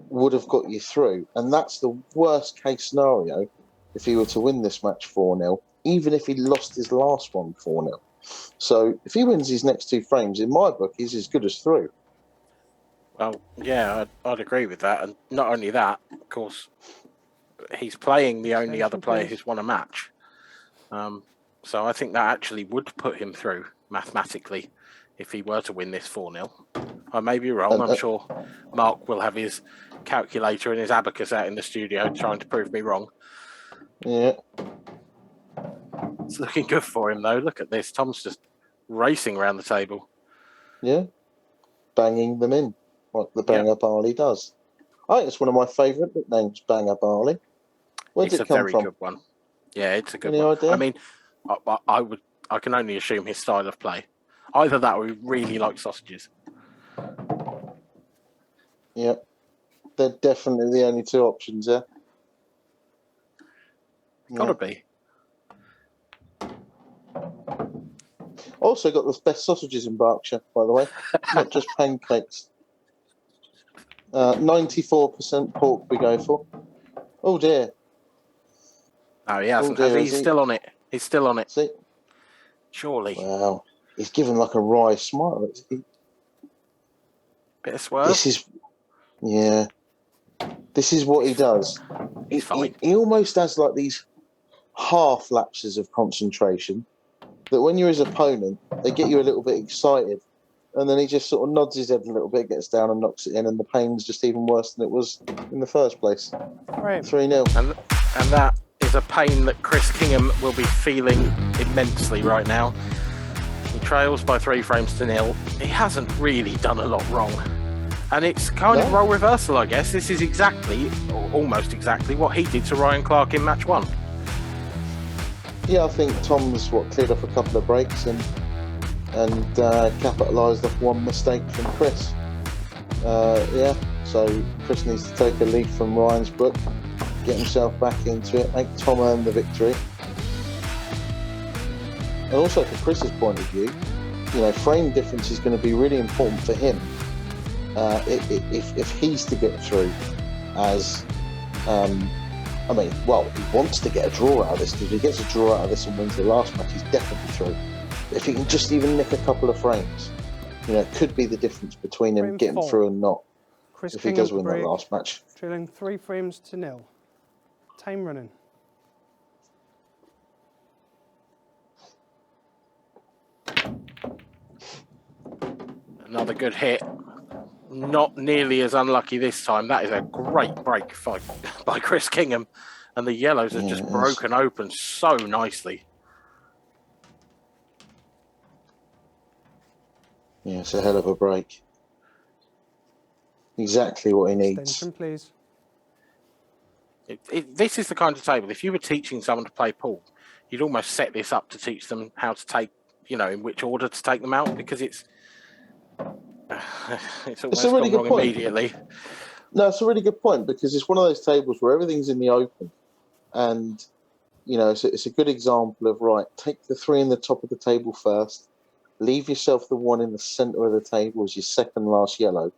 would have got you through. And that's the worst case scenario if he were to win this match 4-0, even if he lost his last one 4-0. So if he wins his next 2 frames, in my book, he's as good as through. Well, yeah, I'd agree with that. And not only that, of course, he's playing the only other player who's won a match. So I think that actually would put him through mathematically if he were to win this 4-0. I may be wrong. I'm sure Mark will have his calculator and his abacus out in the studio trying to prove me wrong. Yeah. It's looking good for him, though. Look at this. Tom's just racing around the table. Yeah. Banging them in, like the Banger Barley does. I think it's one of my favourite nicknames, Banger Barley. Where's it come from? It's a very good one. Yeah, it's a good Any one. idea? I mean, I can only assume his style of play. Either that or he really likes sausages. Yeah. They're definitely the only 2 options there. Gotta be. Also got the best sausages in Berkshire, by the way. Not just pancakes. 94% pork we go for. Oh dear. No, he hasn't. Oh dear, He's still on it. He's still on it. See? Surely. Wow. He's given like a wry smile. Bit of swerve. This is what he does. He's fine. He almost has like these half lapses of concentration that when you're his opponent, they get you a little bit excited. And then he just sort of nods his head a little bit, gets down and knocks it in, and the pain's just even worse than it was in the first place. 3-0. And that is a pain that Chris Kingham will be feeling immensely right now. He trails by 3 frames to 0. He hasn't really done a lot wrong. And it's kind of role reversal, I guess. This is exactly, or almost exactly, what he did to Ryan Clark in match 1. Yeah, I think Tom's cleared off a couple of breaks and capitalised off one mistake from Chris. So Chris needs to take a leaf from Ryan's book, get himself back into it, make Tom earn the victory. And also from Chris's point of view, frame difference is going to be really important for him if he's to get through as... he wants to get a draw out of this, because if he gets a draw out of this and wins the last match, he's definitely through. If he can just even nick a couple of frames, it could be the difference between him getting through and not. Chris if he does win that last match. Trailing 3 frames to 0. Time running. Another good hit. Not nearly as unlucky this time. That is a great break by Chris Kingham. And the yellows have just broken open so nicely. Yeah, it's a hell of a break. Exactly what he needs. Extension, please. This is the kind of table, if you were teaching someone to play pool, you'd almost set this up to teach them how to take, in which order to take them out, because it's almost a really gone good wrong point. Immediately. No, it's a really good point, because it's one of those tables where everything's in the open, and it's a good example of take the 3 in the top of the table first, leave yourself the 1 in the centre of the table as your second last yellow,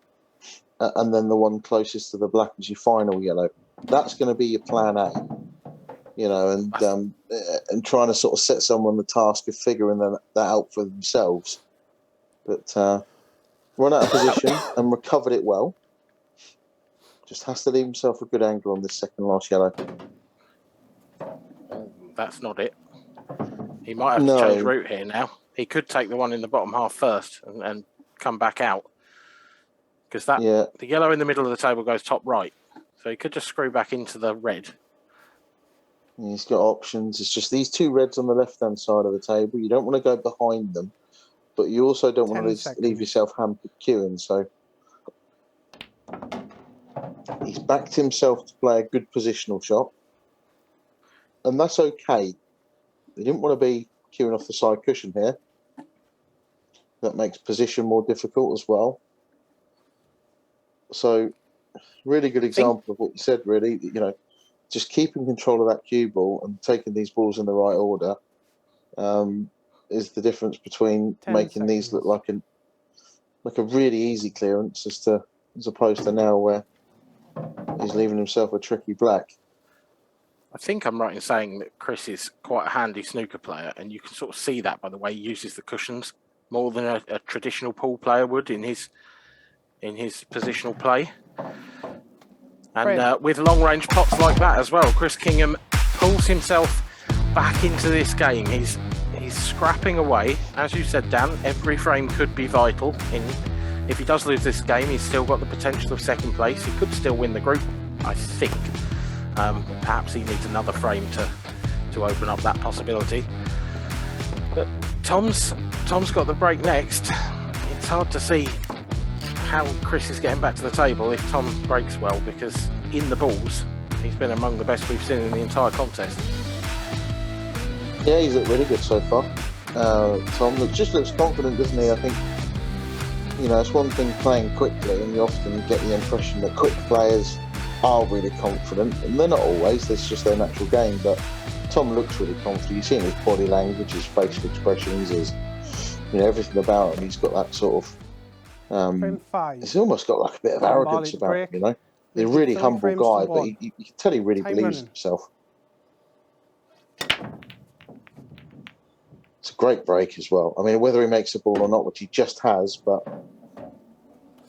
and then the one closest to the black as your final yellow. That's going to be your plan A, and trying to sort of set someone the task of figuring that out for themselves. But run out of position and recovered it well. Just has to leave himself a good angle on this second last yellow. That's not it. He might have to change route here now. He could take the 1 in the bottom half first and come back out. Because the yellow in the middle of the table goes top right. So he could just screw back into the red. He's got options. It's just these 2 reds on the left-hand side of the table. You don't want to go behind them, but you also don't want to leave yourself hampered queuing. So He's backed himself to play a good positional shot, and that's okay. He didn't want to be queuing off the side cushion here. That makes position more difficult as well. So, really good example of what you said, really. Just keeping control of that cue ball and taking these balls in the right order is the difference between making these look like a really easy clearance as opposed to now where he's leaving himself a tricky black. I think I'm right in saying that Chris is quite a handy snooker player, and you can sort of see that by the way he uses the cushions more than a traditional pool player would in his positional play. And with long-range pots like that as well, Chris Kingham pulls himself back into this game. He's scrapping away. As you said, Dan, every frame could be vital. If he does lose this game, he's still got the potential of second place. He could still win the group, I think. Perhaps he needs another frame to open up that possibility. But Tom's got the break next. It's hard to see how Chris is getting back to the table if Tom breaks well, because in the balls he's been among the best we've seen in the entire contest. Yeah, he's looked really good so far. Tom just looks confident, doesn't he? I think it's one thing playing quickly, and you often get the impression that quick players are really confident, and they're not always. That's just their natural game. But Tom looks really confident. You see in his body language, his facial expressions, his everything about him. He's got that sort of. He's almost got like a bit of arrogance about him, He's a really humble guy, but you can tell he really believes in himself. It's a great break as well. I mean, whether he makes a ball or not, which he just has, but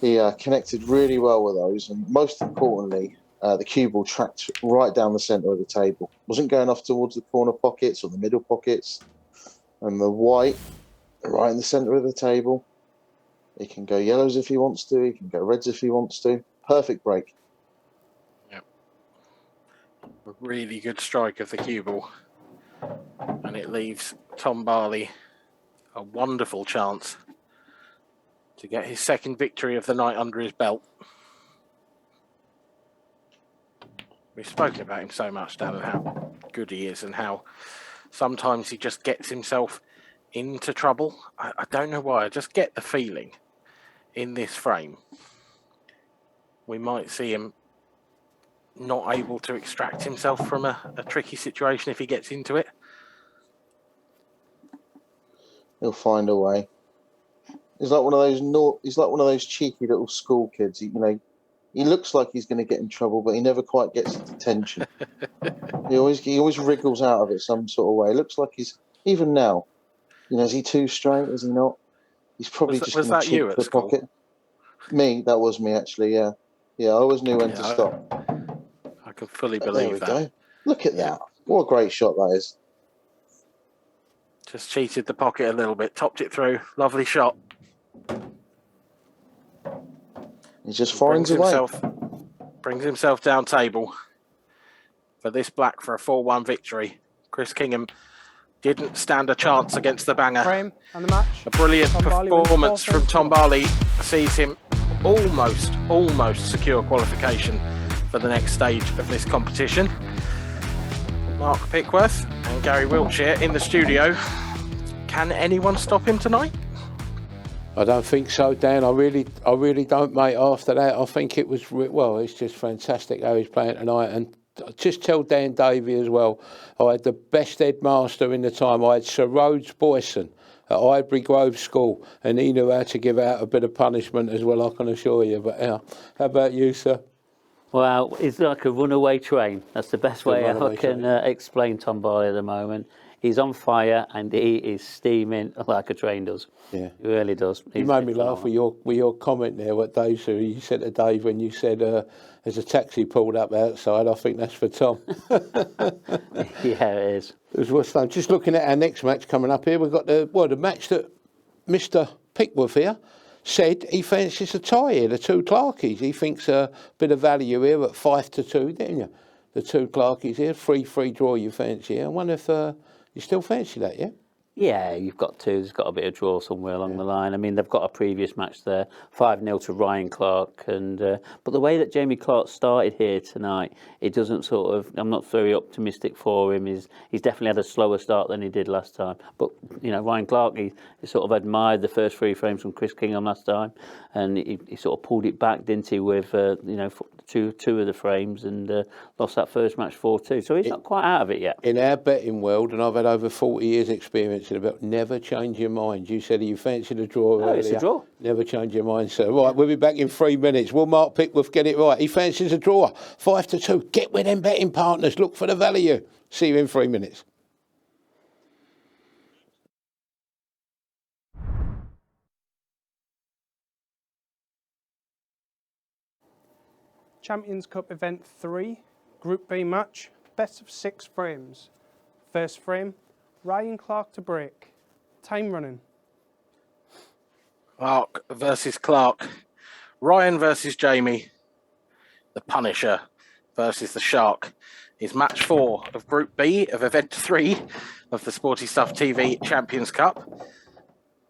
he connected really well with those, and most importantly, the cue ball tracked right down the centre of the table. Wasn't going off towards the corner pockets or the middle pockets, and the white right in the centre of the table. He can go yellows if he wants to. He can go reds if he wants to. Perfect break. Yep. A really good strike of the cue ball. And it leaves Tom Barley a wonderful chance to get his second victory of the night under his belt. We've spoken about him so much, Dan, and how good he is, and how sometimes he just gets himself into trouble. I don't know why. I just get the feeling in this frame we might see him not able to extract himself from a tricky situation if he gets into it. He'll find a way. He's like one of those cheeky little school kids. He looks like he's going to get in trouble, but he never quite gets into tension. he always wriggles out of it some sort of way. It looks like he's, even now, is he too straight? Is he not? He's probably just going to cheat the pocket. Me, that was me actually. Yeah, I always knew when to stop. I can fully believe that. Go. Look at that! What a great shot that is. Just cheated the pocket a little bit, topped it through. Lovely shot. He just finds a way. Brings himself down table for this black for a 4-1 victory. Chris Kingham didn't stand a chance against the banger. Frame and the match. A brilliant performance from Tom Barley sees him almost secure qualification for the next stage of this competition. Mark Pickworth and Gary Wiltshire in the studio. Can anyone stop him tonight? I don't think so, Dan. I really don't, mate. After that, I think it was it's just fantastic how he's playing tonight. And just tell Dan Davey as well, I had the best headmaster in the time. I had Sir Rhodes Boyson at Highbury Grove School, and he knew how to give out a bit of punishment as well, I can assure you. But how about you, sir? Well, he's like a runaway train. That's the best way I can explain Tom Barley at the moment. He's on fire and he is steaming like a train does. Yeah, he really does. You made me laugh with your comment there. What Dave said, you said to Dave when you said there's a taxi pulled up outside. I think that's for Tom. Yeah, it is. Just looking at our next match coming up here, we've got the match that Mr. Pickworth here said he fancies a tie here, the two Clarkies. He thinks a bit of value here at 5-2, didn't you? The two Clarkies here, 3-3 draw you fancy here. I wonder if you still fancy that, yeah? Yeah, you've got to. There's got to be a draw somewhere along the line. I mean, they've got a previous match there, 5-0 to Ryan Clark, and but the way that Jamie Clark started here tonight, it doesn't sort of. I'm not very optimistic for him. He's definitely had a slower start than he did last time. But Ryan Clark, he sort of admired the first 3 frames from Chris Kingham last time, and he sort of pulled it back, didn't he, with two of the frames, and lost that first match 4-2. So he's not quite out of it yet. In our betting world, and I've had over 40 years' experience in about, never change your mind. You said you fancied a draw earlier. It's a draw. Never change your mind, sir. Right, we'll be back in 3 minutes. Will Mark Pickworth get it right? He fancies a draw. 5-2. Get with them betting partners. Look for the value. See you in 3 minutes. Champions Cup Event 3, Group B match, best of 6 frames. First frame, Ryan Clark to break. Time running. Clark versus Clark. Ryan versus Jamie. The Punisher versus the Shark is match 4 of Group B of Event 3 of the Sporty Stuff TV Champions Cup.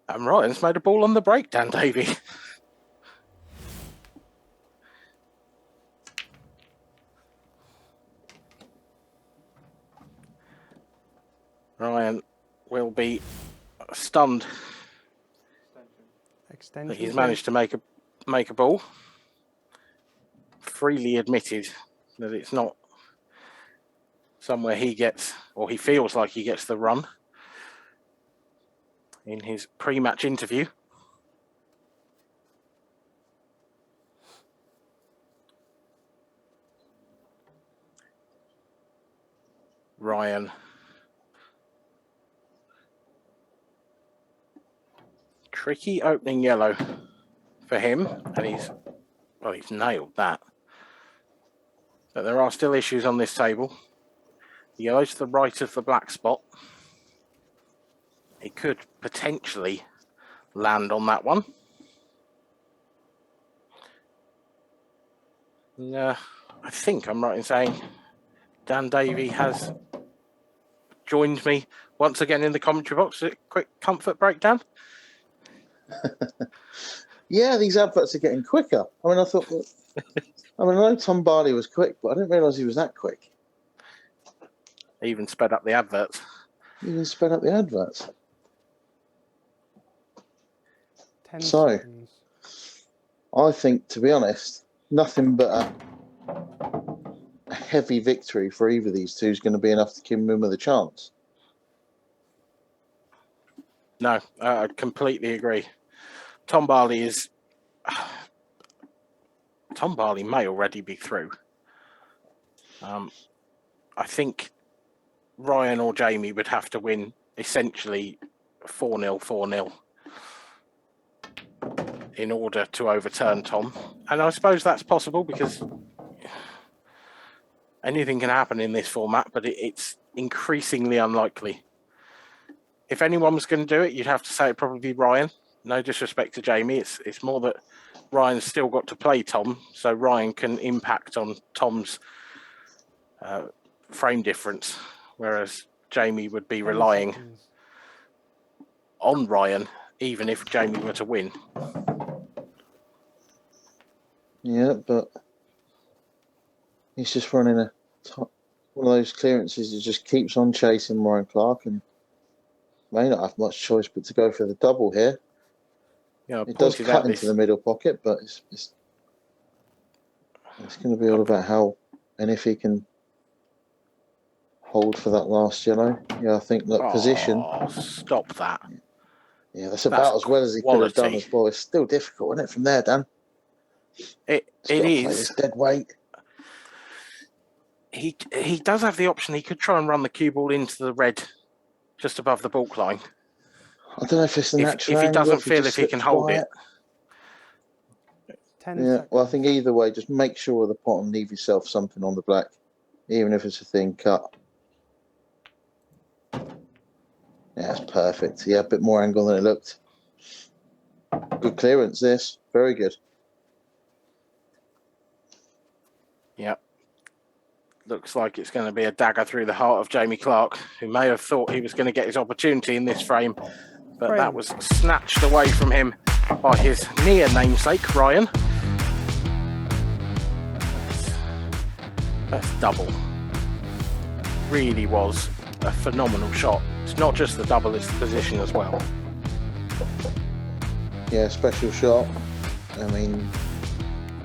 And Ryan's made a ball on the break, Dan Davey. Ryan will be stunned that he's managed to make a ball. Freely admitted that it's not somewhere he gets, or he feels like he gets the run in his pre-match interview. Ryan tricky opening yellow for him, and he's nailed that. But there are still issues on this table. The yellow to the right of the black spot. He could potentially land on that one. I think I'm right in saying Dan Davey has joined me once again in the commentary box. A quick comfort breakdown. Yeah, these adverts are getting quicker. I mean, I know Tom Barley was quick, but I didn't realise he was that quick. Even sped up the adverts. Even sped up the adverts. 10 So, seconds. I think, to be honest, nothing but a heavy victory for either of these two is going to be enough to give him with a chance. No, I completely agree. Tom Barley may already be through. I think Ryan or Jamie would have to win essentially 4-0, 4-0 in order to overturn Tom. And I suppose that's possible because anything can happen in this format, but it's increasingly unlikely. If anyone was going to do it, you'd have to say it'd probably be Ryan. No disrespect to Jamie. It's more that Ryan's still got to play Tom, so Ryan can impact on Tom's frame difference, whereas Jamie would be relying on Ryan, even if Jamie were to win. Yeah, but he's just running one of those clearances that just keeps on chasing Ryan Clark and may not have much choice but to go for the double here. Yeah, it does cut into the middle pocket, but it's going to be all about how and if he can hold for that last yellow. Yeah, I think that position. Stop that. Yeah, that's about as well as he could have done as well. It's still difficult, isn't it, from there, Dan? It is. This dead weight. He does have the option. He could try and run the cue ball into the red just above the baulk line. I don't know if it's the natural if he angle, doesn't feel if he can hold it. 10 yeah, seconds. well, I think either way, just make sure at the bottom, leave yourself something on the black, even if it's a thin cut. Yeah, it's perfect. Yeah, a bit more angle than it looked. Good clearance, this. Very good. Yeah. looks like it's going to be a dagger through the heart of Jamie Clark, who may have thought he was going to get his opportunity in this frame, but that was snatched away from him by his near namesake, Ryan. That's double. Really was a phenomenal shot. It's not just the double, it's the position as well. Yeah, special shot. I mean,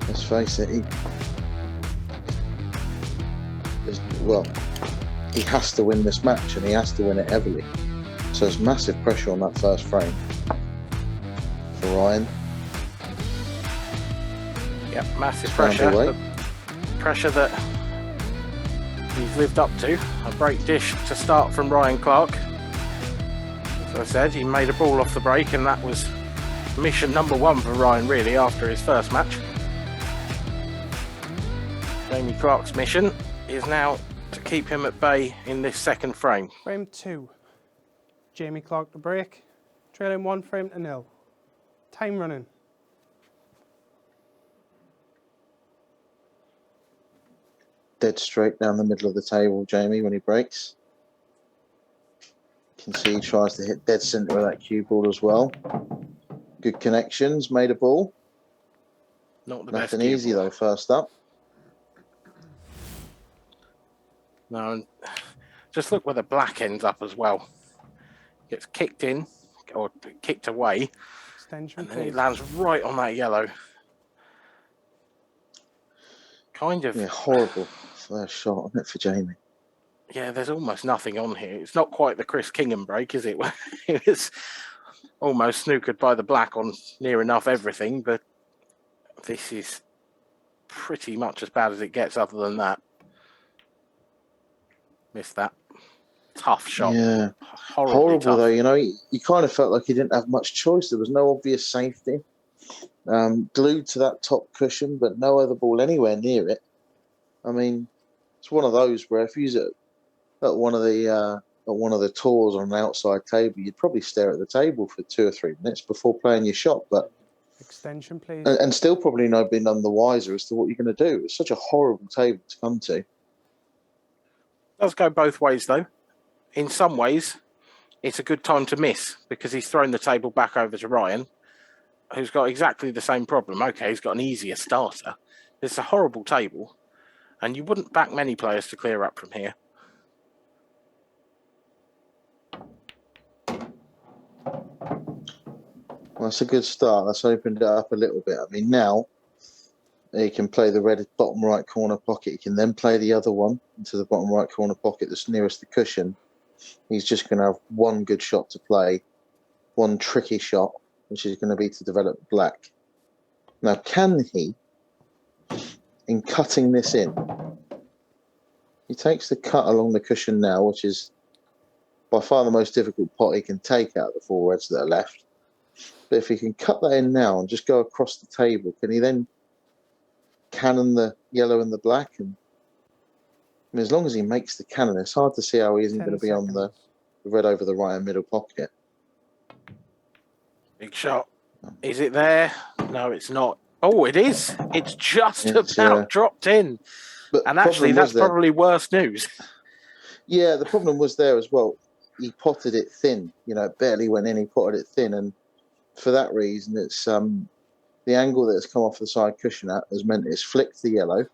let's face it, he has to win this match, and he has to win it heavily. So there's massive pressure on that first frame for Ryan. Yep, massive pressure. But pressure that he's lived up to. A break dish to start from Ryan Clark. As I said, he made a ball off the break, and that was mission number one for Ryan, really, after his first match. Jamie Clark's mission is now to keep him at bay in this second frame. Frame 2. Jamie Clark to break. Trailing 1 frame to 0. Time running. Dead straight down the middle of the table, Jamie, when he breaks. You can see he tries to hit dead centre of that cue ball as well. Good connections, made a ball. Not the Nothing best easy though, first up. No, and just look where the black ends up as well. Gets kicked in, or kicked away, Extension, and then it please. lands right on that yellow. Kind of. Yeah, horrible first shot on it for Jamie. Yeah, there's almost nothing on here. It's not quite the Chris Kingham break, is it? It was almost snookered by the black on near enough everything, but this is pretty much as bad as it gets other than that. Missed that. Tough shot. Yeah. Horribly tough. Though, you know, you kind of felt like he didn't have much choice. There was no obvious safety. Glued to that top cushion, but no other ball anywhere near it. I mean, it's one of those where if he's at one of the tours on an outside table, you'd probably stare at the table for 2 or 3 minutes before playing your shot, but Extension, please. and still probably be none the wiser as to what you're going to do. It's such a horrible table to come to. Does go both ways though. In some ways, it's a good time to miss because he's thrown the table back over to Ryan, who's got exactly the same problem. Okay, he's got an easier starter. It's a horrible table, and you wouldn't back many players to clear up from here. Well, that's a good start. That's opened it up a little bit. I mean, now he can play the red bottom right corner pocket. He can then play the other one into the bottom right corner pocket that's nearest the cushion. He's just going to have one good shot to play, one tricky shot, which is going to be to develop black. Now, can he, in cutting this in, he takes the cut along the cushion now, which is by far the most difficult pot he can take out of the 4 reds that are left. But if he can cut that in now and just go across the table, can he then cannon the yellow and the black? And I mean, as long as he makes the cannon, it's hard to see how he isn't going to be on the red over the right and middle pocket. Big shot. Is it there? No, it's not. Oh, it is. It's just about dropped in. But and actually, that's probably worse news. Yeah, the problem was there as well. He potted it thin. You know, it barely went in. He potted it thin. And for that reason, it's the angle that has come off the side cushion has meant it's flicked the yellow,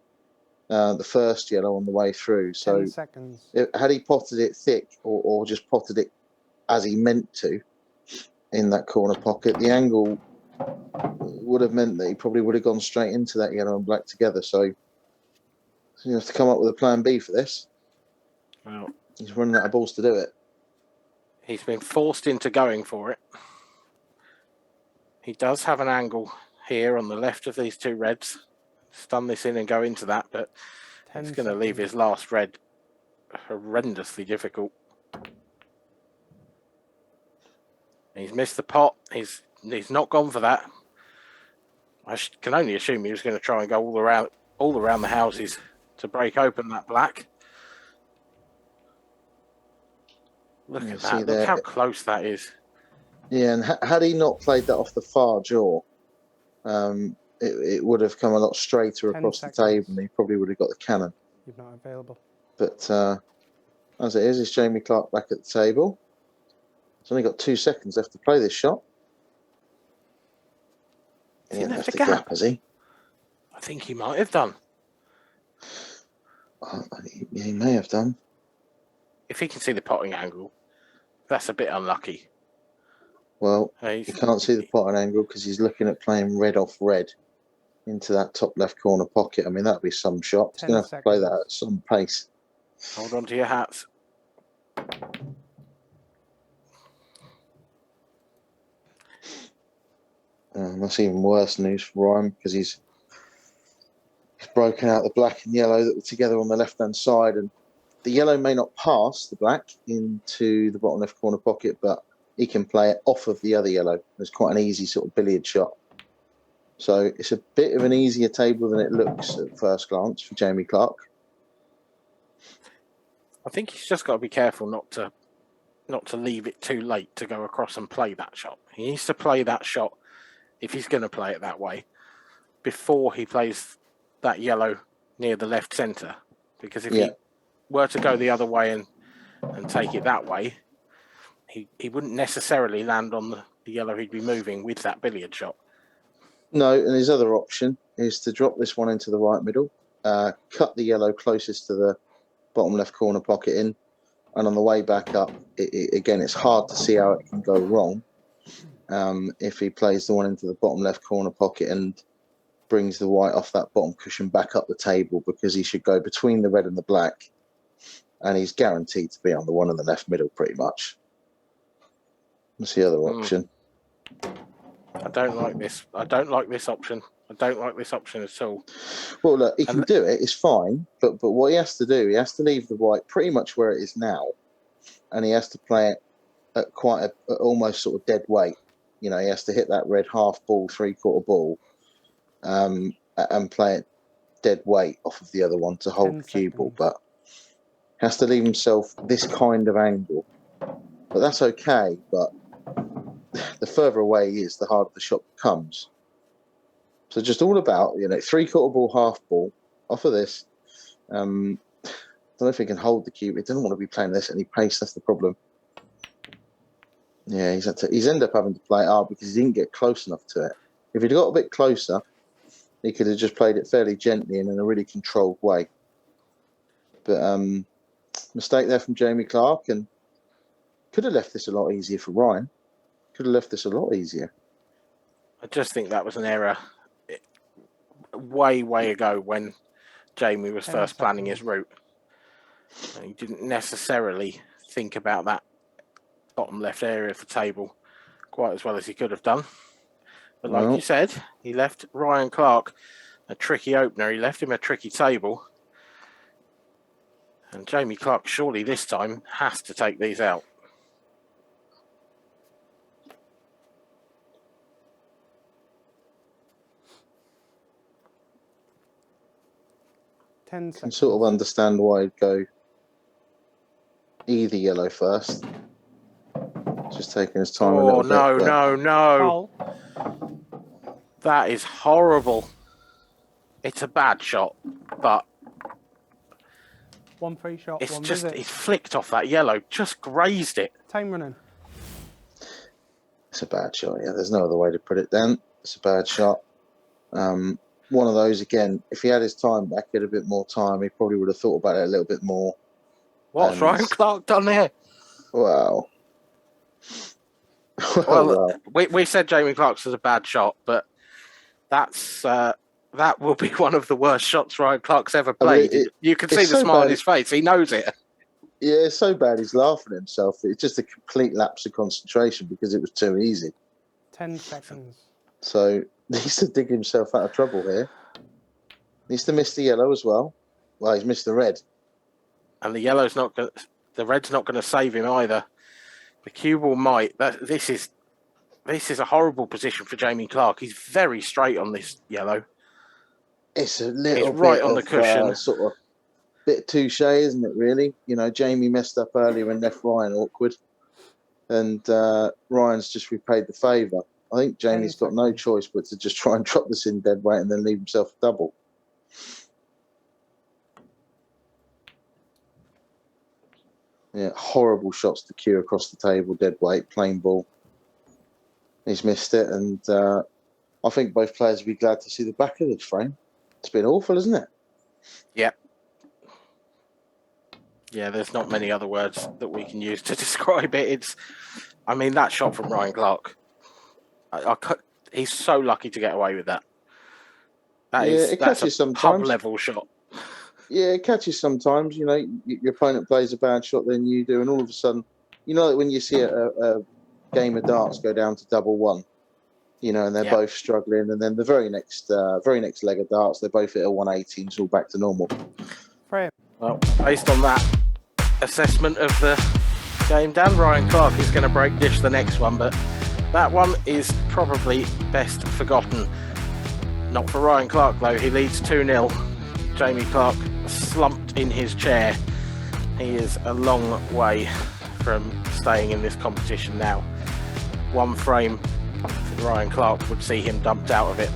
the first yellow on the way through. So 10 seconds. Had he potted it thick or just potted it as he meant to in that corner pocket, the angle would have meant that he probably would have gone straight into that yellow and black together. So you have to come up with a plan B for this. Well, he's running out of balls to do it. He's been forced into going for it. He does have an angle here on the left of these 2 reds. Stun this in and go into that, but it's going to leave his last red horrendously difficult. He's missed the pot. He's not gone for that. I can only assume he was going to try and go all around the houses to break open that black. Look at that. Look how close that is. Yeah, and had he not played that off the far jaw, it would have come a lot straighter across the table, and he probably would have got the cannon. You're not available. But as it is, it's Jamie Clark back at the table. He's only got 2 seconds left to play this shot. Has He he hasn't left left a a gap? gap, has he? I think he might have done. He may have done. If he can see the potting angle, that's a bit unlucky. Well, He's- he can't see the potting angle because he's looking at playing red off red into that top left corner pocket. I mean, that'd be some shot. He's 10 going to have to play that seconds. at some pace. Hold on to your hats. That's even worse news for Ryan because he's broken out the black and yellow that were together on the left-hand side, and the yellow may not pass the black into the bottom left corner pocket, but he can play it off of the other yellow. It's quite an easy sort of billiard shot. So it's a bit of an easier table than it looks at first glance for Jamie Clark. I think he's just got to be careful not to leave it too late to go across and play that shot. He needs to play that shot, if he's going to play it that way, before he plays that yellow near the left centre. Because if he were to go the other way and take it that way, he wouldn't necessarily land on the yellow he'd be moving with that billiard shot. No, and his other option is to drop this one into the right middle, cut the yellow closest to the bottom left corner pocket in, and on the way back up, again, it's hard to see how it can go wrong if he plays the one into the bottom left corner pocket and brings the white off that bottom cushion back up the table, because he should go between the red and the black, and he's guaranteed to be on the one in the left middle pretty much. What's the other option? I don't like this. I don't like this option. I don't like this option at all. Well, look, he can do it. It's fine. But what he has to do, he has to leave the white pretty much where it is now, and he has to play it at quite a almost sort of dead weight. You know, he has to hit that red half ball, 3/4 ball, and play it dead weight off of the other one to hold the cue ball. But has to leave himself this kind of angle. But that's okay. But the further away he is, the harder the shot becomes. So just all about, 3/4 ball, half ball off of this. I don't know if he can hold the cue. He doesn't want to be playing this at any pace. That's the problem. Yeah, he's ended up having to play it hard because he didn't get close enough to it. If he'd got a bit closer, he could have just played it fairly gently and in a really controlled way. But mistake there from Jamie Clark, and could have left this a lot easier for Ryan. Could have left this a lot easier. I just think that was an error way ago when Jamie was first planning his route. And he didn't necessarily think about that bottom left area of the table quite as well as he could have done. But like you said, he left Ryan Clark a tricky opener. He left him a tricky table. And Jamie Clark surely this time has to take these out. Can sort of understand why he'd go either yellow first. Just taking his time a little bit. No. That is horrible. It's a bad shot, but 1 free shot. it's one just visit. he's flicked off that yellow, just grazed it. Time running. It's a bad shot. Yeah, there's no other way to put it down. It's a bad shot. One of those, again, if he had his time back, he had a bit more time, he probably would have thought about it a little bit more. What's Ryan Clark done there? Wow. Well, we said Jamie Clark's was a bad shot, but that's that will be one of the worst shots Ryan Clark's ever played. You can see the smile on his face. He knows it. Yeah, it's so bad he's laughing at himself. It's just a complete lapse of concentration because it was too easy. 10 seconds. So he needs to dig himself out of trouble here. Needs to miss the yellow as well. Well, he's missed the red. And the yellow's not going. The red's not going to save him either. The cue ball might. This is a horrible position for Jamie Clark. He's very straight on this yellow. It's a little bit right on the cushion. Sort of bit touche, isn't it? Really, Jamie messed up earlier and left Ryan awkward, and Ryan's just repaid the favour. I think Jamie's got no choice but to just try and drop this in dead weight and then leave himself a double. Yeah, horrible shots to cue across the table, dead weight, plain ball. He's missed it, and I think both players will be glad to see the back of this frame. It's been awful, isn't it? Yep. Yeah, there's not many other words that we can use to describe it. I mean, that shot from Ryan Clark, he's so lucky to get away with that. That's a sometimes. pub level shot. Yeah, it catches sometimes. You know, your opponent plays a bad shot than you do, and all of a sudden, you know, when you see a game of darts go down to 1-1, you know, and they're both struggling, and then the very next leg of darts, they both hit a 180 and it's all back to normal. Frame. Well, based on that assessment of the game, Dan, Ryan Clark is going to break dish the next one, but that one is probably best forgotten. Not for Ryan Clark, though. He leads 2-0. Jamie Clark slumped in his chair. He is a long way from staying in this competition now. One frame for Ryan Clark would see him dumped out of it.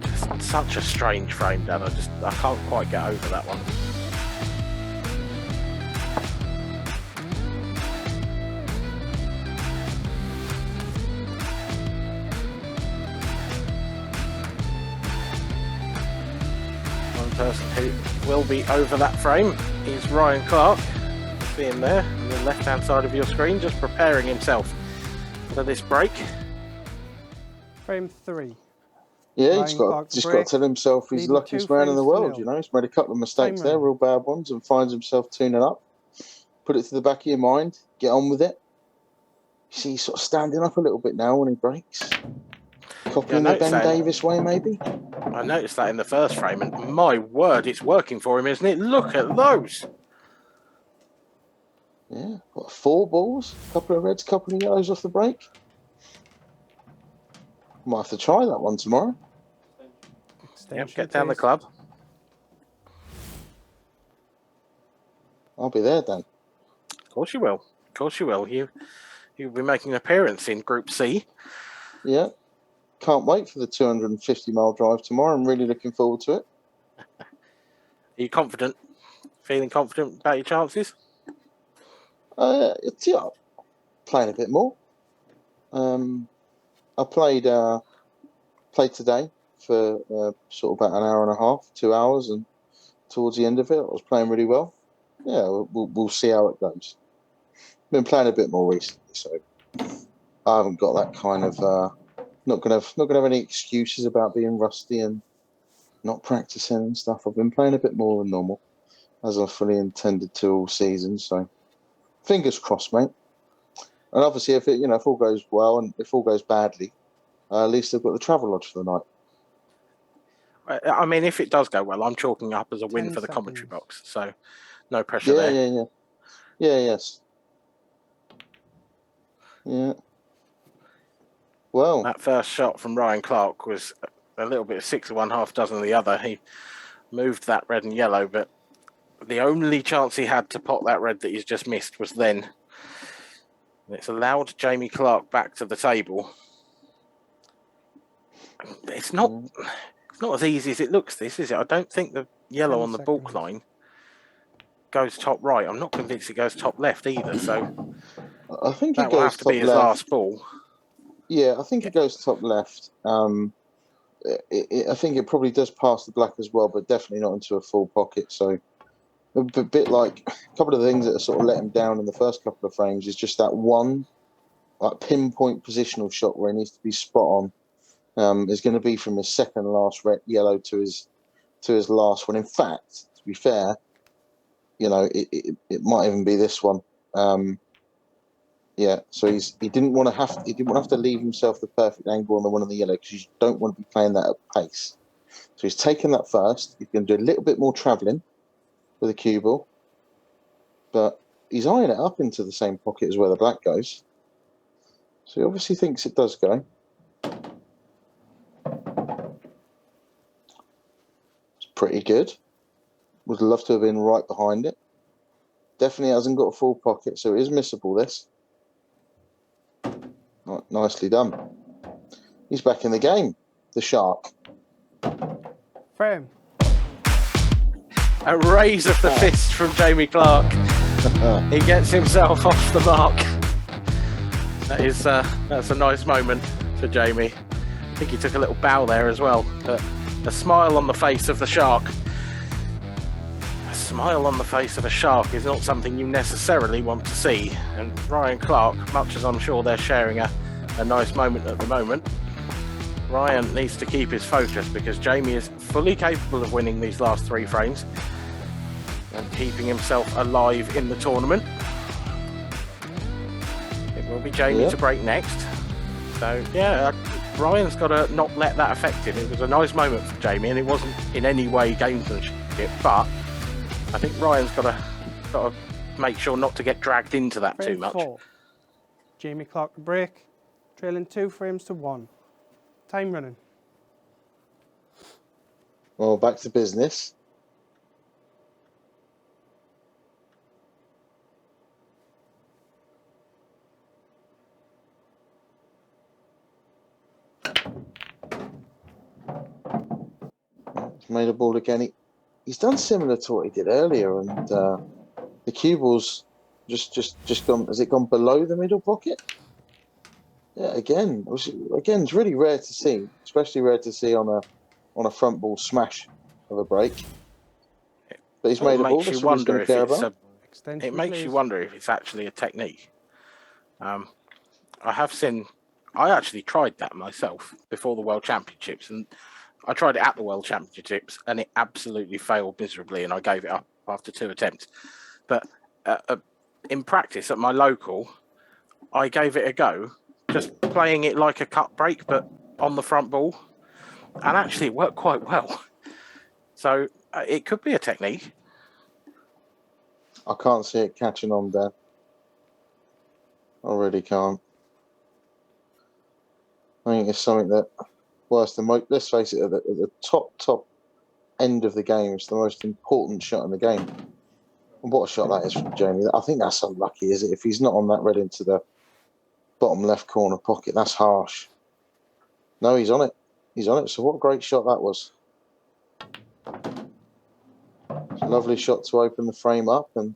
Just such a strange frame, Dan. I can't quite get over that one. Person who will be over that frame is Ryan Clark. See him there on the left hand side of your screen, just preparing himself for this break. Frame 3. Yeah, he's got to tell himself he's the luckiest man in the world. You know, he's made a couple of mistakes there, real bad ones, and finds himself tuning up. Put it to the back of your mind, get on with it. You see, he's sort of standing up a little bit now when he breaks. Copying the Ben Davis way, maybe. I noticed that in the first frame, and my word, it's working for him, isn't it? Look at those. Yeah, what, 4 balls, a couple of reds, couple of yellows off the break. Might have to try that one tomorrow. Yep, get down the club. I'll be there, Dan. Of course you will. Of course you will. You'll be making an appearance in Group C. Yeah. Can't wait for the 250-mile drive tomorrow. I'm really looking forward to it. Are you confident? Feeling confident about your chances? Yeah, playing a bit more. I played today for sort of about an hour and a half, 2 hours, and towards the end of it, I was playing really well. Yeah, we'll see how it goes. Been playing a bit more recently, so I haven't got that kind of. Not gonna have any excuses about being rusty and not practicing and stuff. I've been playing a bit more than normal, as I fully intended to all season. So, fingers crossed, mate. And obviously, if all goes well and if all goes badly, at least I've got the travel lodge for the night. I mean, if it does go well, I'm chalking up as a win for the commentary box. So, no pressure there. Yeah. Yes. Yeah. Well, that first shot from Ryan Clark was a little bit of 6 of one, half dozen of the other. He moved that red and yellow, but the only chance he had to pot that red that he's just missed was then. It's allowed Jamie Clark back to the table. It's not as easy as it looks, this, is it? I don't think the yellow on the balk line goes top right. I'm not convinced it goes top left either, so I think that will have to be his last ball. Yeah, I think it goes top left. I think it probably does pass the black as well, but definitely not into a full pocket. So a bit like a couple of the things that sort of let him down in the first couple of frames is just that one like pinpoint positional shot where he needs to be spot on. Is going to be from his second last red yellow to his last one. In fact, to be fair, you know, it might even be this one. Yeah, so he didn't want to have to leave himself the perfect angle on the one on the yellow because you don't want to be playing that at pace. So he's taken that first. He's going to do a little bit more travelling with a cue ball, but he's eyeing it up into the same pocket as where the black goes. So he obviously thinks it does go. It's pretty good. Would love to have been right behind it. Definitely hasn't got a full pocket, so it is missable, this. Nicely done. He's back in the game, the shark. Frame. A raise of the fist from Jamie Clark. He gets himself off the mark. That's a nice moment for Jamie. I think he took a little bow there as well. But a smile on the face of the shark. A smile on the face of a shark is not something you necessarily want to see. And Ryan Clark, much as I'm sure they're sharing a nice moment at the moment, Ryan needs to keep his focus because Jamie is fully capable of winning these last 3 frames and keeping himself alive in the tournament. It will be Jamie to break next. So, yeah, Ryan's got to not let that affect him. It was a nice moment for Jamie and it wasn't in any way gamesmanship, but I think Ryan's got to make sure not to get dragged into that too much. 4. Jamie Clark to break, trailing 2 frames to 1. Time running. Well, back to business. He's made a ball again. He's done similar to what he did earlier, and the cue ball's just gone. Has it gone below the middle pocket? Yeah, again, it's really rare to see, especially rare to see on a front ball smash of a break. But he's made a ball. That's what he's going to care about. It makes you wonder if it's actually a technique. I actually tried that myself before the World Championships, and I tried it at the World Championships, and it absolutely failed miserably, and I gave it up after 2 attempts. But in practice at my local, I gave it a go, just playing it like a cut break, but on the front ball, and actually it worked quite well. So it could be a technique. I can't see it catching on, Dan. I really can't. I think it's something that, let's face it, at the top end of the game, it's the most important shot in the game. And what a shot that is from Jamie. I think that's unlucky, is it? If he's not on that red into the bottom left corner pocket, that's harsh. No, he's on it. He's on it. So what a great shot that was. It's a lovely shot to open the frame up, and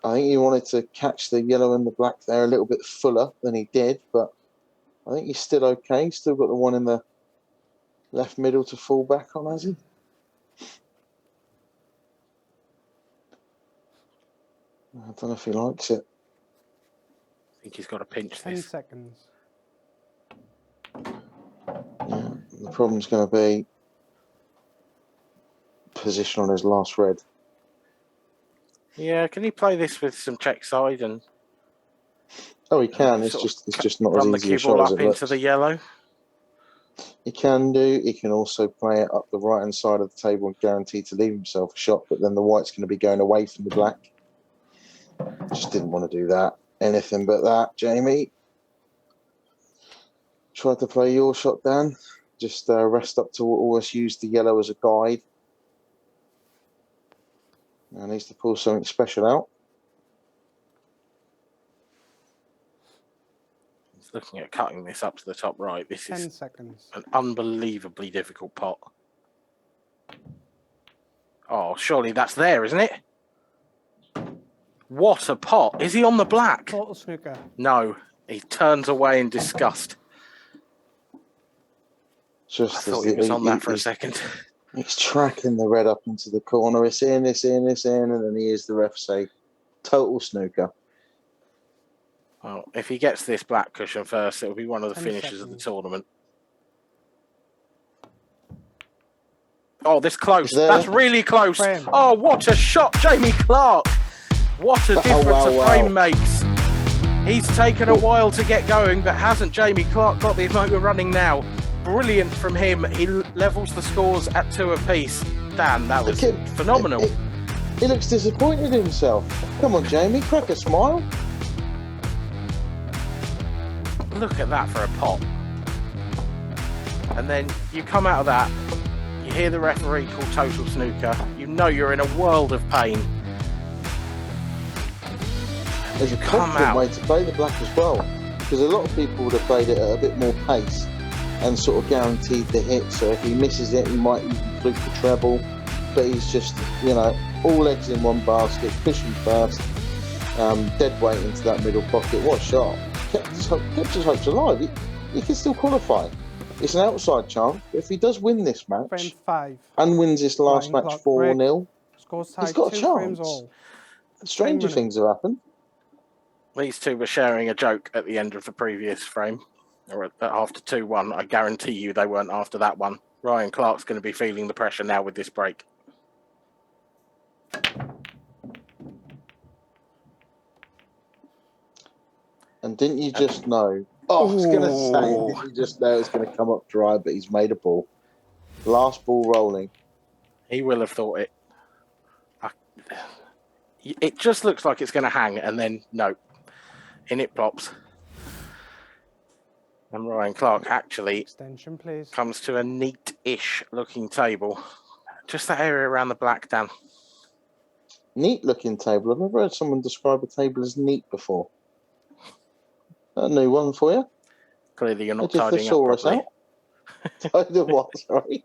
I think he wanted to catch the yellow and the black there a little bit fuller than he did, but I think he's still okay. He's still got the one in the left middle to fall back on, has he? I don't know if he likes it. I think he's got to pinch 10 this. seconds. Yeah, the problem's going to be position on his last red. Yeah, can he play this with some check side and? Oh, he can. It's just not as run the easy cue a shot ball as up it into looks. the yellow. He can do. He can also play it up the right hand side of the table and guarantee to leave himself a shot. But then the white's going to be going away from the black. Just didn't want to do that. Anything but that, Jamie. Tried to play your shot, Dan. Just rest up to always use the yellow as a guide. Now needs to pull something special out. He's looking at cutting this up to the top right. This 10 is seconds. an unbelievably difficult pot. Oh, surely that's there, isn't it? What a pot. Is he on the black? Total snooker. No, he turns away in disgust. I thought he was on that for a second. He's tracking the red up into the corner. It's in, and then he hears the ref say, total snooker. Well, if he gets this black cushion first, it'll be one of the 10 finishes of the seconds. tournament. Oh, this close. That's really close. Frame. Oh, what a shot, Jamie Clark. What a difference a frame makes. He's taken a while to get going, but hasn't Jamie Clark got the motor running now? Brilliant from him. He levels the scores at 2 apiece. Dan, that was phenomenal. He looks disappointed in himself. Come on, Jamie, crack a smile. Look at that for a pop. And then you come out of that, you hear the referee call total snooker, you know you're in a world of pain. There's a confident way to play the black as well, because a lot of people would have played it at a bit more pace and sort of guaranteed the hit. So if he misses it, he might even fluke the treble. but he's just, all eggs in one basket, pushing first, dead weight into that middle pocket. What a shot. Kept his hopes alive. He can still qualify. It's an outside chance. If he does win this Frame match 5. and wins this last Ryan match Clark 4-0, Scores he's tied got a 2 frames chance. all. Stranger running. things have happened. These two were sharing a joke at the end of the previous frame, or after 2-1. I guarantee you they weren't after that one. Ryan Clark's going to be feeling the pressure now with this break. And didn't you just know? Oh, I was going to say, didn't you just know it's going to come up dry, but he's made a ball. Last ball rolling. He will have thought it. It just looks like it's going to hang, and then no. In it plops. And Ryan Clark actually Extension, please. comes to a neat-ish looking table. Just that area around the black, Dan. Neat looking table. I've never heard someone describe a table as neat before. A new one for you. Clearly you're not Just tidying up thesaurus properly. out. Tidy what, sorry?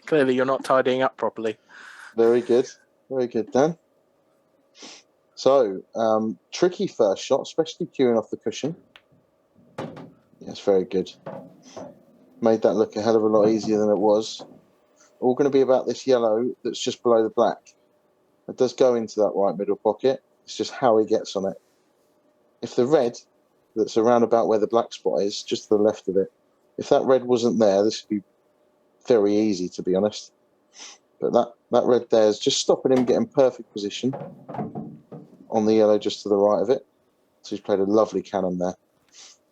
Clearly you're not tidying up properly. Very good. Very good, Dan. So, tricky first shot, especially queuing off the cushion. Yes, very good. Made that look a hell of a lot easier than it was. All going to be about this yellow that's just below the black. It does go into that right middle pocket. It's just how he gets on it. If the red that's around about where the black spot is, just to the left of it, if that red wasn't there, this would be very easy, to be honest. But that red there is just stopping him getting perfect position on the yellow just to the right of it. So he's played a lovely cannon there.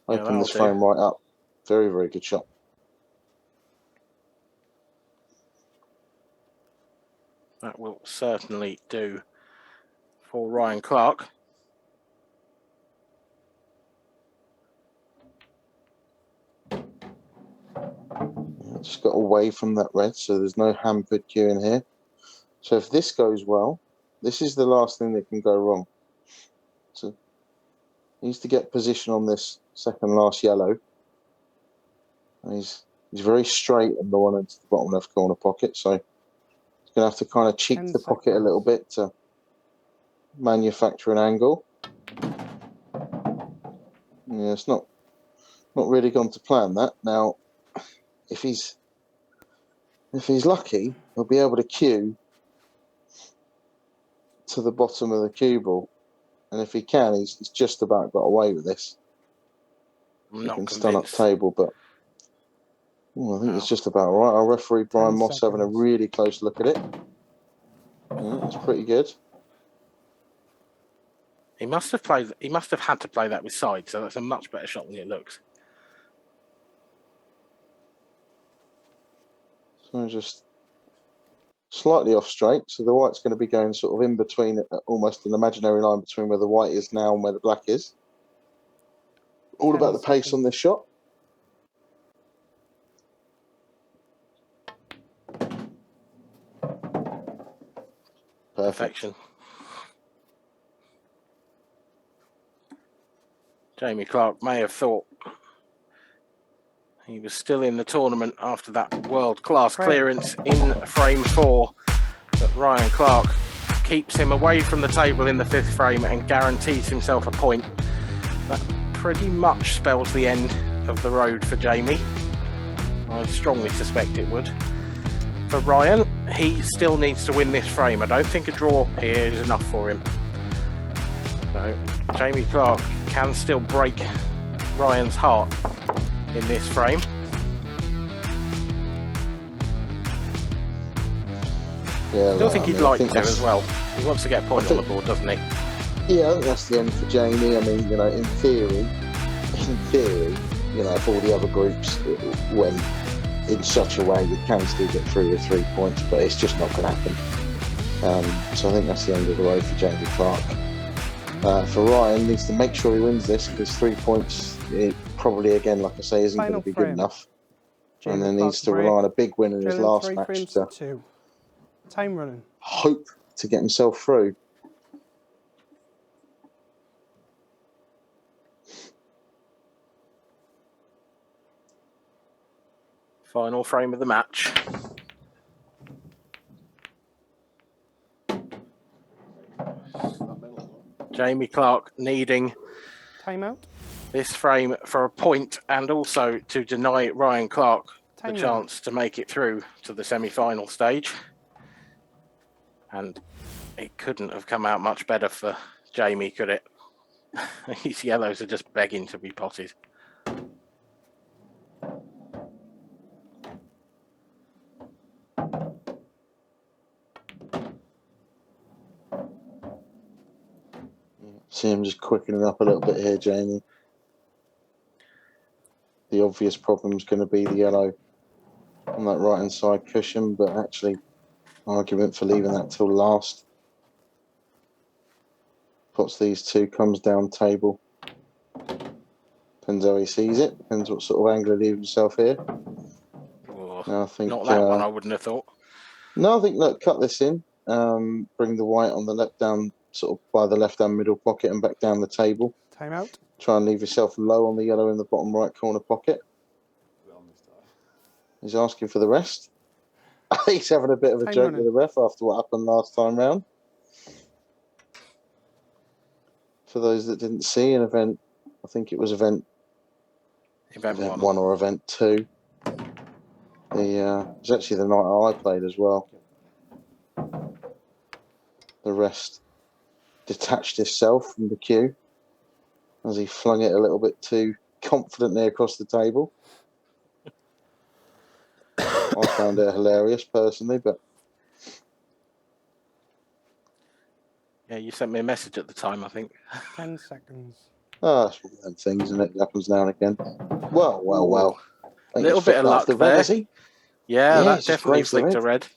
Open this frame right up. Very, very good shot. That will certainly do for Ryan Clark. Just got away from that red, so there's no hampered queuing here. So if this goes well, this is the last thing that can go wrong. So he needs to get position on this second last yellow. And he's very straight on the one into the bottom left corner pocket, so he's going to have to kind of cheek the pocket a little bit to manufacture an angle. Yeah, it's not really gone to plan that. Now, if he's lucky, he'll be able to cue to the bottom of the cue ball, and if he can, he's just about got away with this. I'm not convinced. Stun up table, but I think it's just about right. Our referee Brian Moss having a really close look at it. Yeah, that's pretty good. He must have had to play that with side, so that's a much better shot than it looks. So just slightly off straight. So the white's going to be going sort of in between, almost an imaginary line between where the white is now and where the black is. All about the pace on this shot. Perfection. Jamie Clark may have thought he was still in the tournament after that world-class clearance in frame 4, but Ryan Clark keeps him away from the table in the 5th frame and guarantees himself a point. That pretty much spells the end of the road for Jamie. I strongly suspect it would. For Ryan, he still needs to win this frame. I don't think a draw here is enough for him. So Jamie Clark can still break Ryan's heart in this frame. Yeah, Still think he'd like to as well. He wants to get a point on the board, doesn't he? Yeah, I think that's the end for Jamie. I mean, in theory, if all the other groups went in such a way, you can still get through with 3 points, but it's just not going to happen. So I think that's the end of the road for Jamie Clark. For Ryan, needs to make sure he wins this, because 3 points, it probably, again, like I say, isn't going to be good enough. And then needs to rely on a big win in his last match to time running. Hope to get himself through. Final frame of the match. Jamie Clark needing Timeout. this frame for a point and also to deny Ryan Clark the Timeout. chance to make it through to the semi-final stage. And it couldn't have come out much better for Jamie, could it? His yellows are just begging to be potted. See him just quickening up a little bit here, Jamie. The obvious problem is going to be the yellow on that right-hand side cushion, but actually, argument for leaving that till last. Puts these two, comes down table. Depends how he sees it. Depends what sort of angle he leaves himself here. Oh, Now, I think, not that one, I wouldn't have thought. No, I think, look, cut this in. Bring the white on the left down, sort of by the left-hand middle pocket and back down the table. Timeout. Try and leave yourself low on the yellow in the bottom right corner pocket. He's asking for the rest. He's having a bit of a joke with the ref after what happened last time round. For those that didn't see, an event, I think it was event one or event 2. It was actually the night I played as well. The rest detached himself from the queue as he flung it a little bit too confidently across the table. I found it hilarious personally, but yeah, you sent me a message at the time, I think. 10 seconds. that's one of them things, and it happens now and again. Well. A little bit of luck there. Has he? Yeah, that it's just definitely grazed the flicked a red.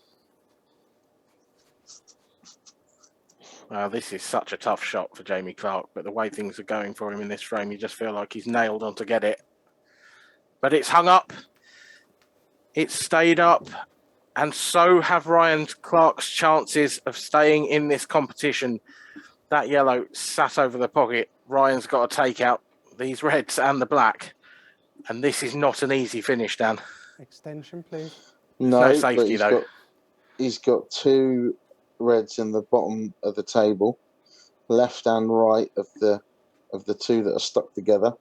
Wow, this is such a tough shot for Jamie Clark, but the way things are going for him in this frame, you just feel like he's nailed on to get it. But it's hung up. It's stayed up. And so have Ryan Clark's chances of staying in this competition. That yellow sat over the pocket. Ryan's got to take out these reds and the black. And this is not an easy finish, Dan. Extension, please. No safety, though. He's got 2 reds in the bottom of the table, left and right of the 2 that are stuck together,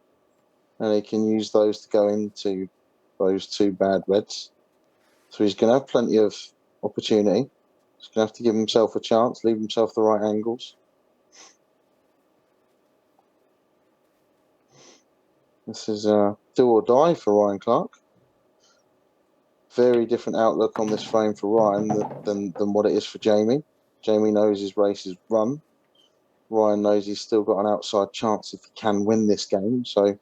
and he can use those to go into those 2 bad reds. So he's going to have plenty of opportunity. He's going to have to give himself a chance, leave himself the right angles. This is do or die for Ryan Clark. Very different outlook on this frame for Ryan than what it is for Jamie. Jamie knows his race is run. Ryan knows he's still got an outside chance if he can win this game. So,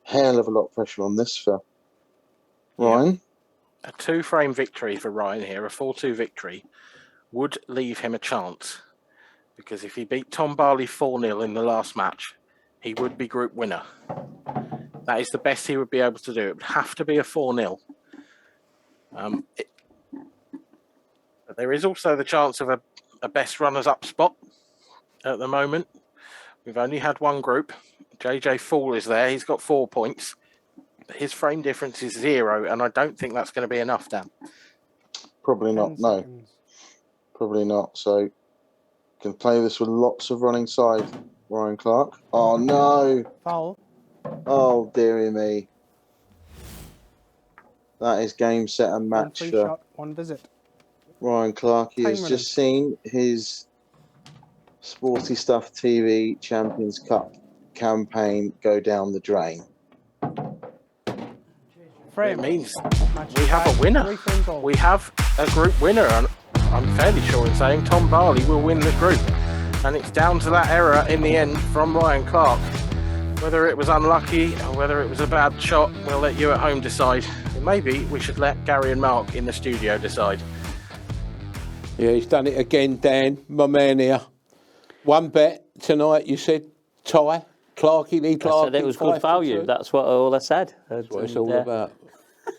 hell of a lot of pressure on this for Ryan. A 2-frame victory for Ryan here, a 4-2 victory, would leave him a chance. Because if he beat Tom Barley 4-0 in the last match, he would be group winner. That is the best he would be able to do. It would have to be a 4-0. But there is also the chance of a best runners-up spot at the moment. We've only had one group. JJ Fall is there. He's got 4 points. His frame difference is 0, and I don't think that's going to be enough, Dan. Probably not, no. Probably not. So, can play this with lots of running side, Ryan Clark. Oh, no. Foul. Oh, dearie me. That is game, set, and match One free for shot, 1 visit. Ryan Clark. He has just seen his Sporty Stuff TV Champions Cup campaign go down the drain. It means we have a winner. We have a group winner, and I'm fairly sure in saying Tom Barley will win the group. And it's down to that error in the end from Ryan Clark. Whether it was unlucky or whether it was a bad shot, we'll let you at home decide. Or maybe we should let Gary and Mark in the studio decide. Yeah, he's done it again, Dan, my man here. 1 bet tonight, you said, tie. Clarky, Lee Clark. I said it was good value. That's what all I said. That's what it's all about.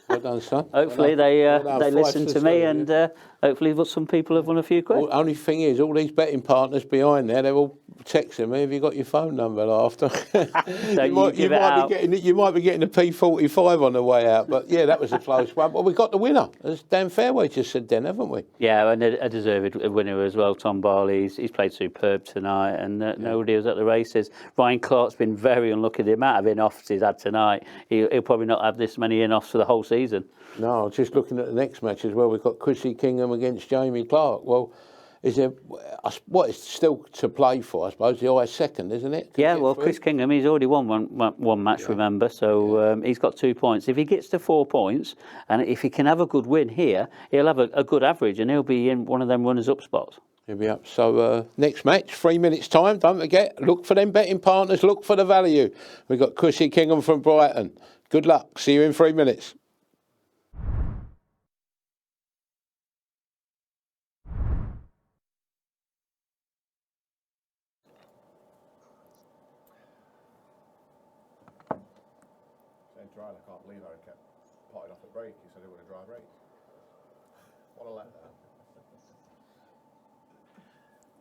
Well done, son. Hopefully they listen to me, and hopefully some people have won a few quid. Only thing is, all these betting partners behind there, they're all texting me, have you got your phone number after? Don't give it out. You might be getting a P45 on the way out. But yeah, that was a close one. But we got the winner, as Dan Fairway just said then, haven't we? Yeah, and a deserved winner as well. Tom Barley, he's played superb tonight, and nobody was at the races. Ryan Clark's been very unlucky. The amount of in-offs he's had tonight, he'll probably not have this many in-offs for the whole season. No, just looking at the next match as well, we've got Chrissy Kingham against Jamie Clark. Well, is there what is still to play for? I suppose the high second, isn't it? Yeah, well, Chris Kingham, he's already won one match, remember, so he's got 2 points. If he gets to 4 points, and if he can have a good win here, he'll have a good average, and he'll be in one of them runners-up spots. He'll be up. So next match, 3 minutes time. Don't forget, look for them betting partners. Look for the value. We've got Chrissy Kingham from Brighton. Good luck. See you in 3 minutes. I can't believe Aaron kept potting off at break. He said he would have dry break. What a letdown.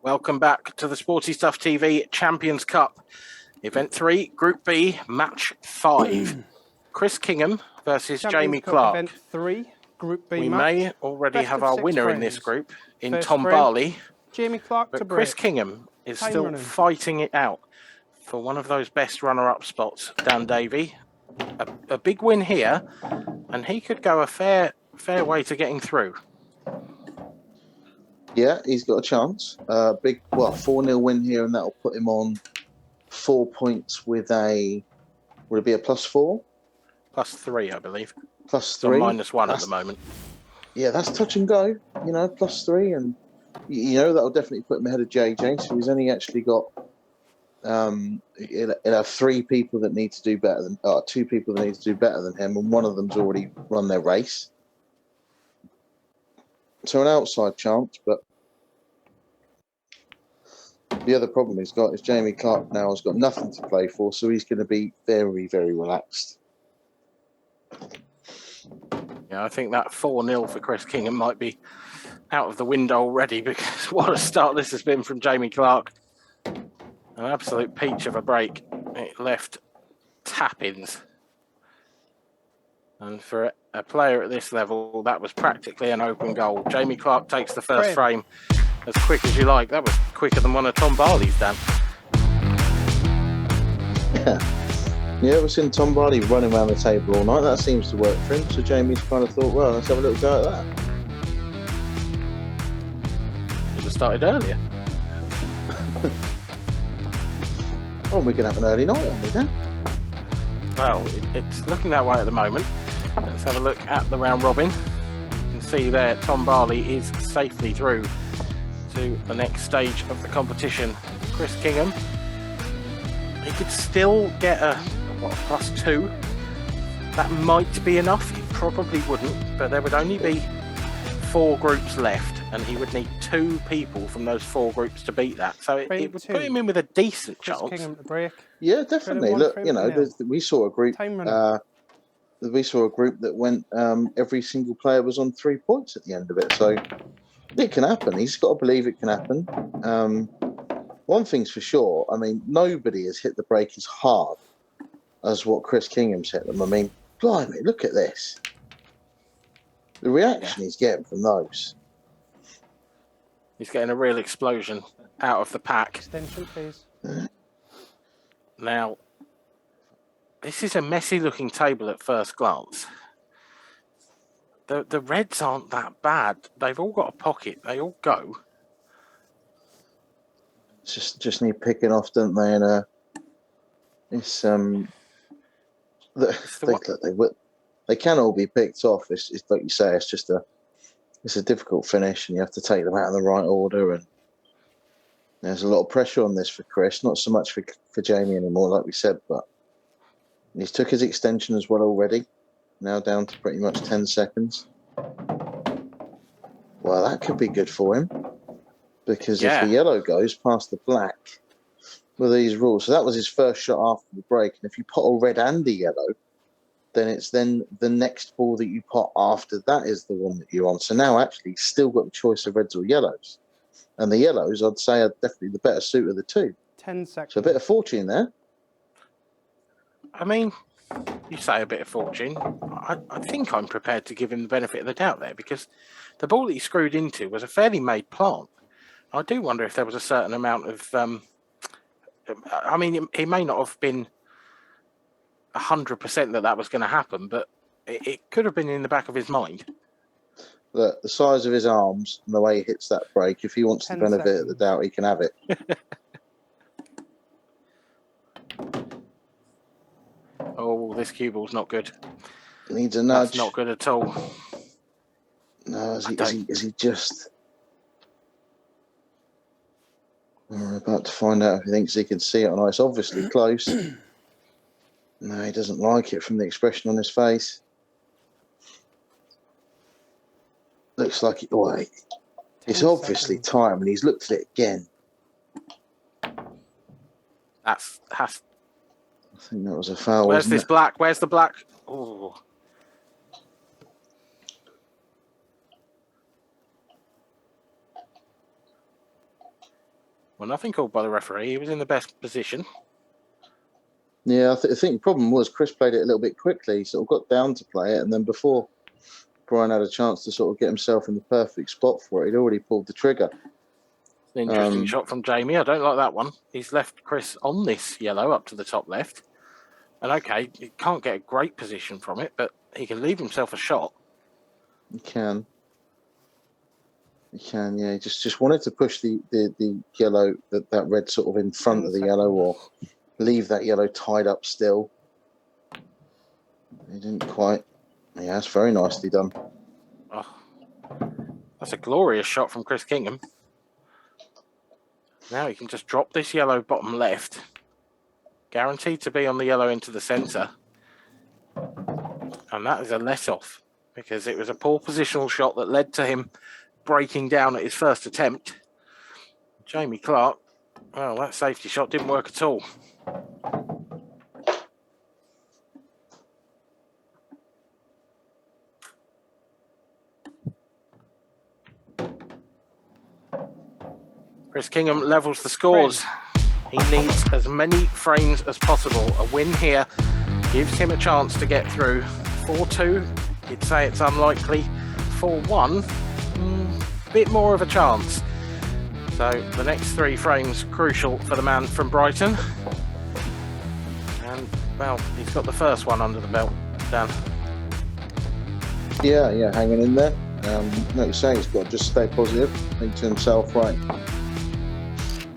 Welcome back to the Sporty Stuff TV Champions Cup. Event 3, Group B, Match 5. Chris Kingham versus Champions Jamie Cup Clark. Event 3, Group B We match. may already Best have of our 6 winner in frames. this group, in First Tom frame, Barley. Jamie Clark to But break. Chris Kingham is Time still running. fighting it out for one of those best runner-up spots. Dan Davey, a big win here, and he could go a fair way to getting through. Yeah, he's got a chance. Big, 4-0 win here, and that'll put him on 4 points with would it be a +4? +3, I believe. +3. So -1 at the moment. Yeah, that's touch and go, +3. And, that'll definitely put him ahead of JJ. So he's only actually got, he'll have 3 people that need to do better than, 2 people that need to do better than him. And one of them's already run their race. So an outside chance, but the other problem he's got is Jamie Clark now has got nothing to play for, so he's going to be very, very relaxed. Yeah, I think that 4-0 for Chris Kingham might be out of the window already, because what a start this has been from Jamie Clark. An absolute peach of a break. It left tap-ins. And for a player at this level, that was practically an open goal. Jamie Clark takes the first frame as quick as you like. That was quicker than one of Tom Barley's, Dan. You ever seen Tom Barley running around the table all night? That seems to work for him. So Jamie's kind of thought, well, let's have a little go at that. Should have started earlier. Oh, we can have an early night, aren't we, Dan? Well, it's looking that way at the moment. Let's have a look at the round robin. You can see there Tom Barley is safely through to the next stage of the competition. Chris Kingham, he could still get a +2. That might be enough. It probably wouldn't, but there would only be 4 groups left, and he would need 2 people from those 4 groups to beat that. So it would put him in with a decent Chris chance. Kingham to break. Yeah, definitely. Look, we saw a group. We saw a group that went. Every single player was on 3 points at the end of it, so it can happen. He's got to believe it can happen. One thing's for sure. I mean, nobody has hit the break as hard as what Chris Kingham's hit them. I mean, blimey, look at this. The reaction he's getting from those. He's getting a real explosion out of the pack. Extension, please. Now, this is a messy looking table at first glance. The reds aren't that bad. They've all got a pocket. They all go. Just need picking off, don't they? And it's they can all be picked off. It's like you say. It's a difficult finish, and you have to take them out in the right order. And there's a lot of pressure on this for Chris. Not so much for Jamie anymore, like we said, but he's took his extension as well already. Now down to pretty much 10 seconds. Well, that could be good for him, because if the yellow goes past the black with these rules, so that was his first shot after the break. And if you put a red and a yellow, then it's then the next ball that you pot after that is the one that you're on. So now actually he's still got the choice of reds or yellows. And the yellows, I'd say, are definitely the better suit of the 2. 10 seconds. So a bit of fortune there. I mean, you say a bit of fortune. I think I'm prepared to give him the benefit of the doubt there, because the ball that he screwed into was a fairly made plant. I do wonder if there was a certain amount of... I mean, it may not have been 100% that was going to happen, but it could have been in the back of his mind. Look, the size of his arms and the way he hits that break, if he wants the 10 benefit of the doubt, he can have it. Oh, this cue ball's not good. Needs a nudge. That's not good at all. No, is he just... We're about to find out if he thinks he can see it or not. It's obviously close. No, he doesn't like it from the expression on his face. Looks like it. Oh, it's obviously time, and he's looked at it again. That's I think that was a foul. Where's this it? black? Where's the black? Oh. Well, nothing called by the referee. He was in the best position. Yeah, I think the problem was Chris played it a little bit quickly. He sort of got down to play it, and then before Brian had a chance to sort of get himself in the perfect spot for it, he'd already pulled the trigger. An interesting shot from Jamie. I don't like that one. He's left Chris on this yellow up to the top left. And okay, he can't get a great position from it, but he can leave himself a shot. He can. He can, yeah. He just wanted to push the yellow, that red sort of in front of the yellow, or leave that yellow tied up still. He didn't quite. Yeah, that's very nicely done. Oh, that's a glorious shot from Chris Kingham. Now he can just drop this yellow bottom left. Guaranteed to be on the yellow into the centre. And that is a let-off, because it was a poor positional shot that led to him breaking down at his first attempt. Jamie Clark, well, that safety shot didn't work at all. Chris Kingham levels the scores. He needs as many frames as possible. A win here gives him a chance to get through. 4-2, you'd say it's unlikely. 4-1, a bit more of a chance. So the next 3 frames crucial for the man from Brighton. And, well, he's got the first one under the belt. Dan. Yeah, hanging in there. Like you say, he's got to just stay positive. Think to himself, right,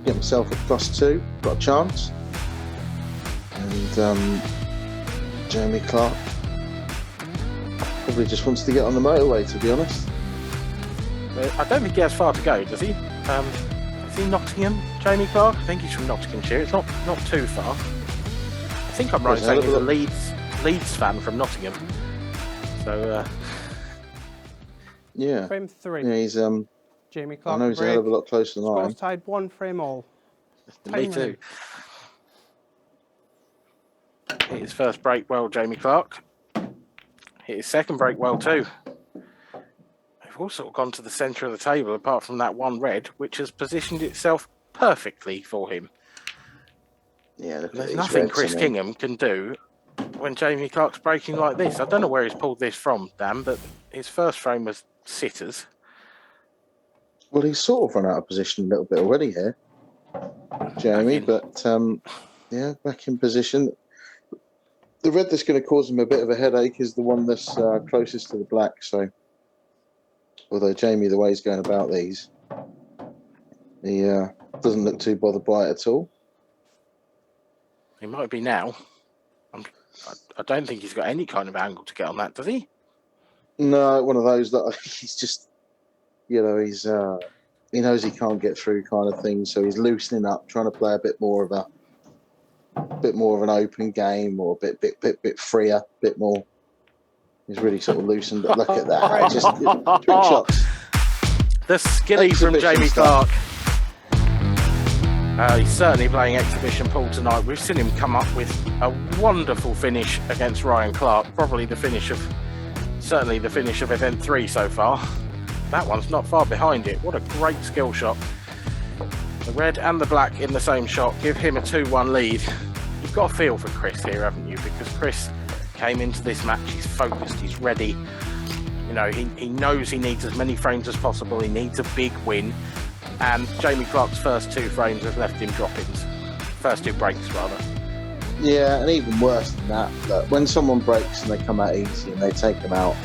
get himself a +2, got a chance. And Jamie Clark probably just wants to get on the motorway, to be honest. I don't think he has far to go, does he? Is he Nottingham, Jamie Clark? I think he's from Nottinghamshire. It's not too far. I think I'm right in saying he's a Leeds fan from Nottingham. So, yeah. Frame 3. Yeah, he's Jamie Clark. I know he's a hell of a lot closer than I am. Scores tied 1 frame all. Me too. Hit his first break well, Jamie Clark. Hit his second break well too. They've all sort of gone to the centre of the table, apart from that one red, which has positioned itself perfectly for him. Yeah, there's nothing Chris Kingham can do when Jamie Clark's breaking like this. I don't know where he's pulled this from, Dan, but his first frame was sitters. Well, he's sort of run out of position a little bit already here, Jamie, but yeah, back in position. The red that's going to cause him a bit of a headache is the one that's closest to the black. So, although Jamie, the way he's going about these, he doesn't look too bothered by it at all. He might be now. I don't think he's got any kind of angle to get on that, does he? No, one of those that he's just, he's he knows he can't get through kind of thing, so he's loosening up, trying to play a bit more of an open game, or a bit freer, a bit more. He's really sort of loosened. Look at that! Just trick shots. The skilly from Jamie Clark. He's certainly playing exhibition pool tonight. We've seen him come up with a wonderful finish against Ryan Clark. Probably certainly the finish of event 3 so far. That one's not far behind it. What a great skill shot. The red and the black in the same shot give him a 2-1 lead. You've got a feel for Chris here, haven't you? Because Chris came into this match, he's focused, he's ready. You know, he knows he needs as many frames as possible, he needs a big win. And Jamie Clark's first 2 frames have left him droppings. First 2 breaks, rather. Yeah, and even worse than that, look, when someone breaks and they come out easy and they take them out,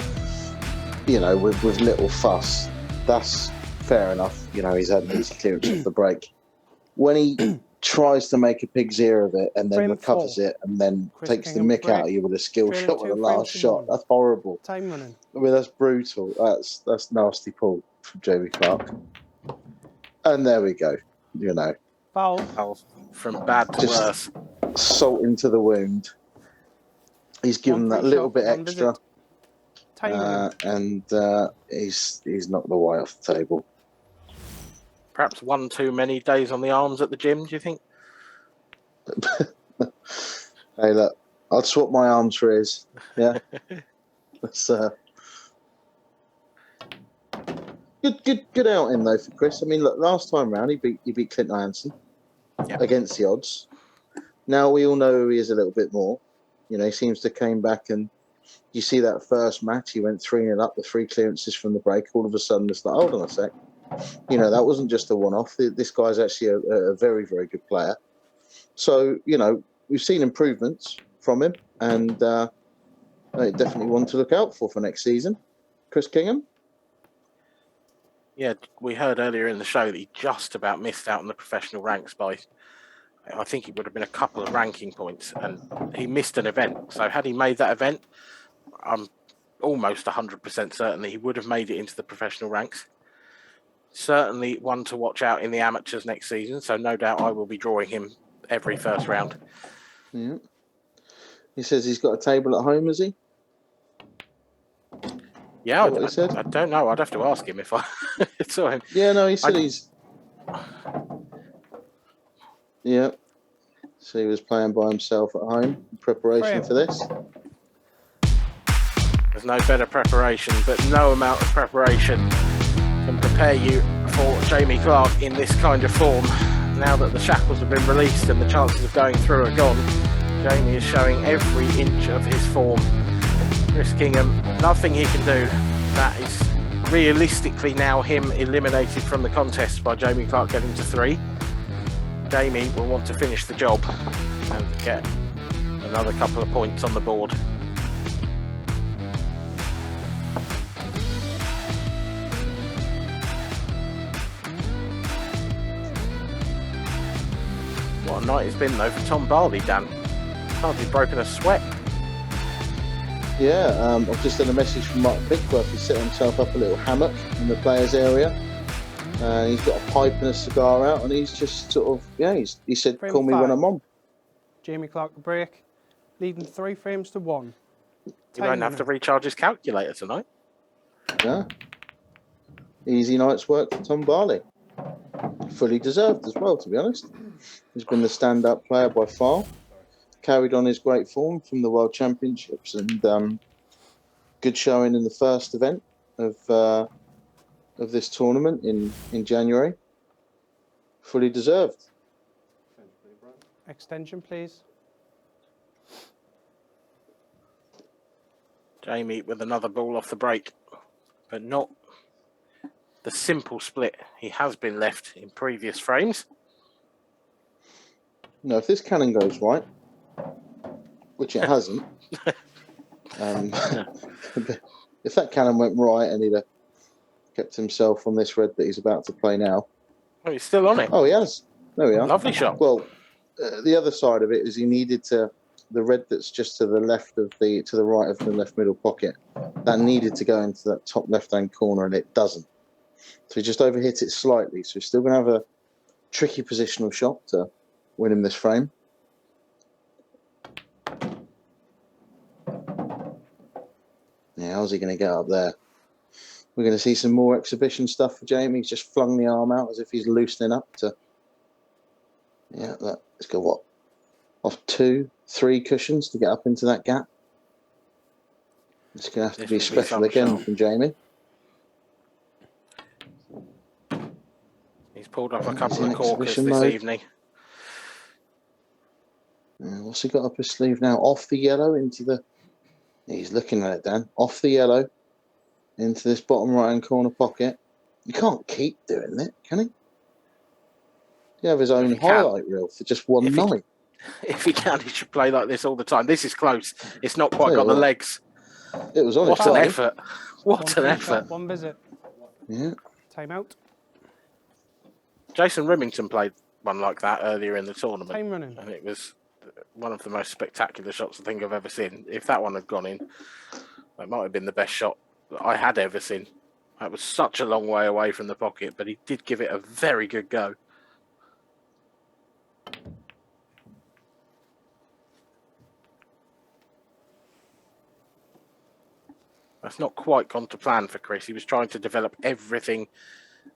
you know, with little fuss, that's fair enough. You know, he's had an easy clearance of the break. When he tries to make a pig's ear of it and then recovers it and then takes the mick out of you with a skill shot with the last shot, that's horrible. Time running. I mean, that's brutal. That's nasty pull from Jamie Clark. And there we go. You know, foul from bad to worse. Salt into the wound. He's given that little bit extra, and he's knocked the white off the table. Perhaps 1 too many days on the arms at the gym, do you think? Hey, look, I'd swap my arms for his. Yeah, that's good outing though for Chris. I mean, look, last time round he beat Clint Hansen against the odds. Now we all know who he is a little bit more. You know, he seems to came back, and you see that first match, he went 3-0 up with 3 clearances from the break. All of a sudden, it's like, hold on a sec. You know, that wasn't just a one-off. This guy's actually a very, very good player. So, you know, we've seen improvements from him, and definitely one to look out for next season. Chris Kingham? Yeah, we heard earlier in the show that he just about missed out on the professional ranks by, I think it would have been a couple of ranking points, and he missed an event. So had he made that event, I'm almost 100% certain that he would have made it into the professional ranks. Certainly one to watch out in the amateurs next season, so no doubt I will be drawing him every first round. Yeah. He says he's got a table at home, has he? Yeah, I don't know. I'd have to ask him if I saw him. Yeah, no, he said he's... Yeah. So he was playing by himself at home in preparation for this. There's no better preparation, but no amount of preparation can prepare you for Jamie Clark in this kind of form. Now that the shackles have been released and the chances of going through are gone, Jamie is showing every inch of his form. Chris Kingham, nothing he can do. That is realistically now him eliminated from the contest by Jamie Clark getting to 3. Jamie will want to finish the job and get another couple of points on the board. What a night it's been though for Tom Barley, Dan. Hardly broken a sweat. Yeah, I've just had a message from Mark Pickworth. He's set himself up a little hammock in the players' area. He's got a pipe and a cigar out, and he's just sort of, he said, call me when I'm on. Jamie Clark break, leading 3 frames to 1. He won't have to recharge his calculator tonight. Yeah. Easy night's work for Tom Barley. Fully deserved as well, to be honest. He's been the stand-up player by far. Carried on his great form from the World Championships, and good showing in the first event of this tournament in January. Fully deserved. Extension, please. Jamie with another ball off the break, but not the simple split he has been left in previous frames. No, if this cannon goes right, which it hasn't, if that cannon went right and he'd have kept himself on this red that he's about to play now. Oh, he's still on it. Oh, he has. There we are. Lovely shot. Well, the other side of it is he needed to, the red that's just to the left of to the right of the left middle pocket, that needed to go into that top left-hand corner, and it doesn't. So he just overhit it slightly. So he's still going to have a tricky positional shot to win him this frame. Yeah, how's he going to get up there? We're going to see some more exhibition stuff for Jamie. He's just flung the arm out as if he's loosening up to... Yeah, let's go what? Off 2, 3 cushions to get up into that gap. It's going to have to be special again from Jamie. He's pulled up a He's couple in of corkers exhibition this mode. evening. What's he got up his sleeve now? Off the yellow into the... He's looking at it, Dan. Off the yellow into this bottom right-hand corner pocket. You can't keep doing it, can he? You have his own he can. highlight reel for just one night. If he can, he should play like this all the time. This is close. It's not quite Tell got you the what, legs. It was on What his an day. effort. What an effort. One visit. Yeah. Time out. Jason Remington played one like that earlier in the tournament. Time running. And it was one of the most spectacular shots I think I've ever seen. If that one had gone in, that might have been the best shot that I had ever seen. That was such a long way away from the pocket, but he did give it a very good go. That's not quite gone to plan for Chris. He was trying to develop everything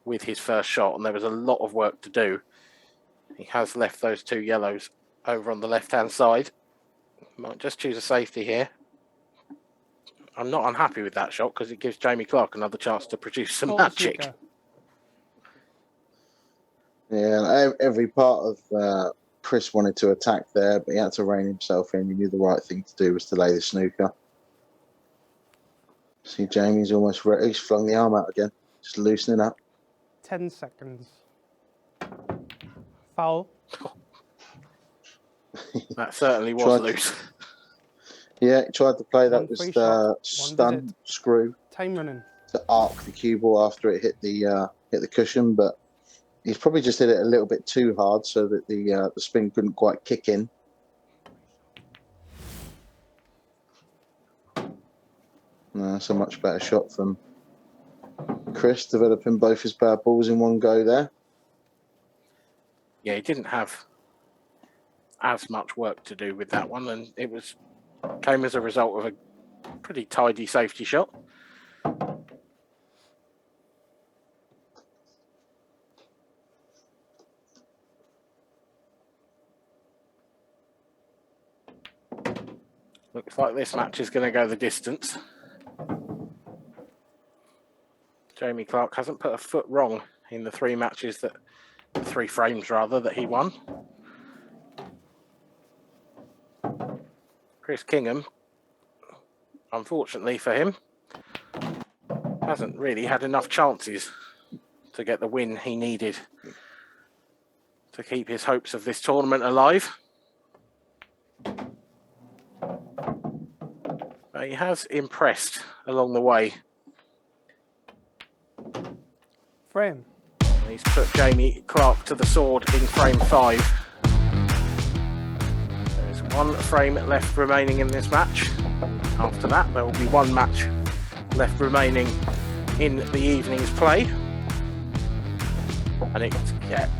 with his first shot, and there was a lot of work to do. He has left those two yellows over on the left-hand side. Might just choose a safety here. I'm not unhappy with that shot because it gives Jamie Clark another chance to produce some magic. Yeah, every part of Chris wanted to attack there, but he had to rein himself in. He knew the right thing to do was to lay the snooker. See, Jamie's almost ready. He's flung the arm out again, just loosening up. 10 seconds. Foul. That certainly was loose. Yeah, he tried to play that with shot, stun screw Time running. to arc the cue ball after it hit the cushion, but he's probably just hit it a little bit too hard so that the spin couldn't quite kick in. No, that's a much better shot from Chris, developing both his bad balls in one go there. Yeah, he didn't have as much work to do with that one, and it came as a result of a pretty tidy safety shot. Looks like this match is going to go the distance. Jamie Clark hasn't put a foot wrong in the three frames that he won. Chris Kingham, unfortunately for him, hasn't really had enough chances to get the win he needed to keep his hopes of this tournament alive. But he has impressed along the way. Frame. He's put Jamie Clark to the sword in frame 5. There's one frame left remaining in this match. After that, there will be one match left remaining in the evening's play. And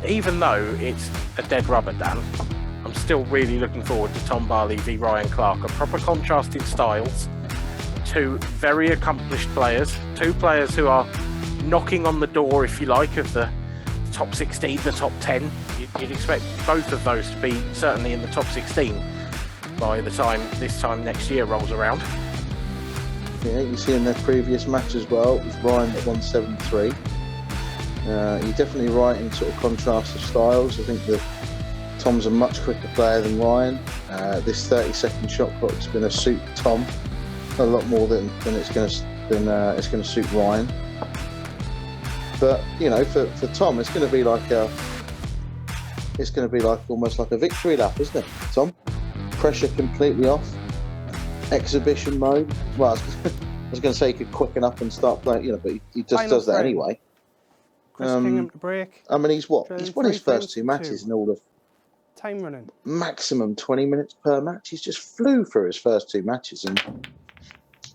even though it's a dead rubber, Dan, I'm still really looking forward to Tom Barley v Ryan Clark. A proper contrast in styles. Two very accomplished players. Two players who are knocking on the door, if you like, of the top 16, the top 10. You'd expect both of those to be certainly in the top 16 by the time this time next year rolls around. Yeah, you see in their previous match as well, it was Ryan that won 7-3. You're definitely right in sort of contrast of styles. I think that Tom's a much quicker player than Ryan. This 30-second shot clock is going to suit Tom a lot more than it's going to suit Ryan. But you know, for Tom, it's going to be like almost like a victory lap, isn't it, Tom? Pressure completely off, exhibition mode. Well, I was going to say he could quicken up and start playing, but he just Final does that frame. anyway. Chris Kingham to break. I mean, he's won his Three first frames two to matches in all of Time running. maximum 20 minutes per match. He's just flew through his first two matches, and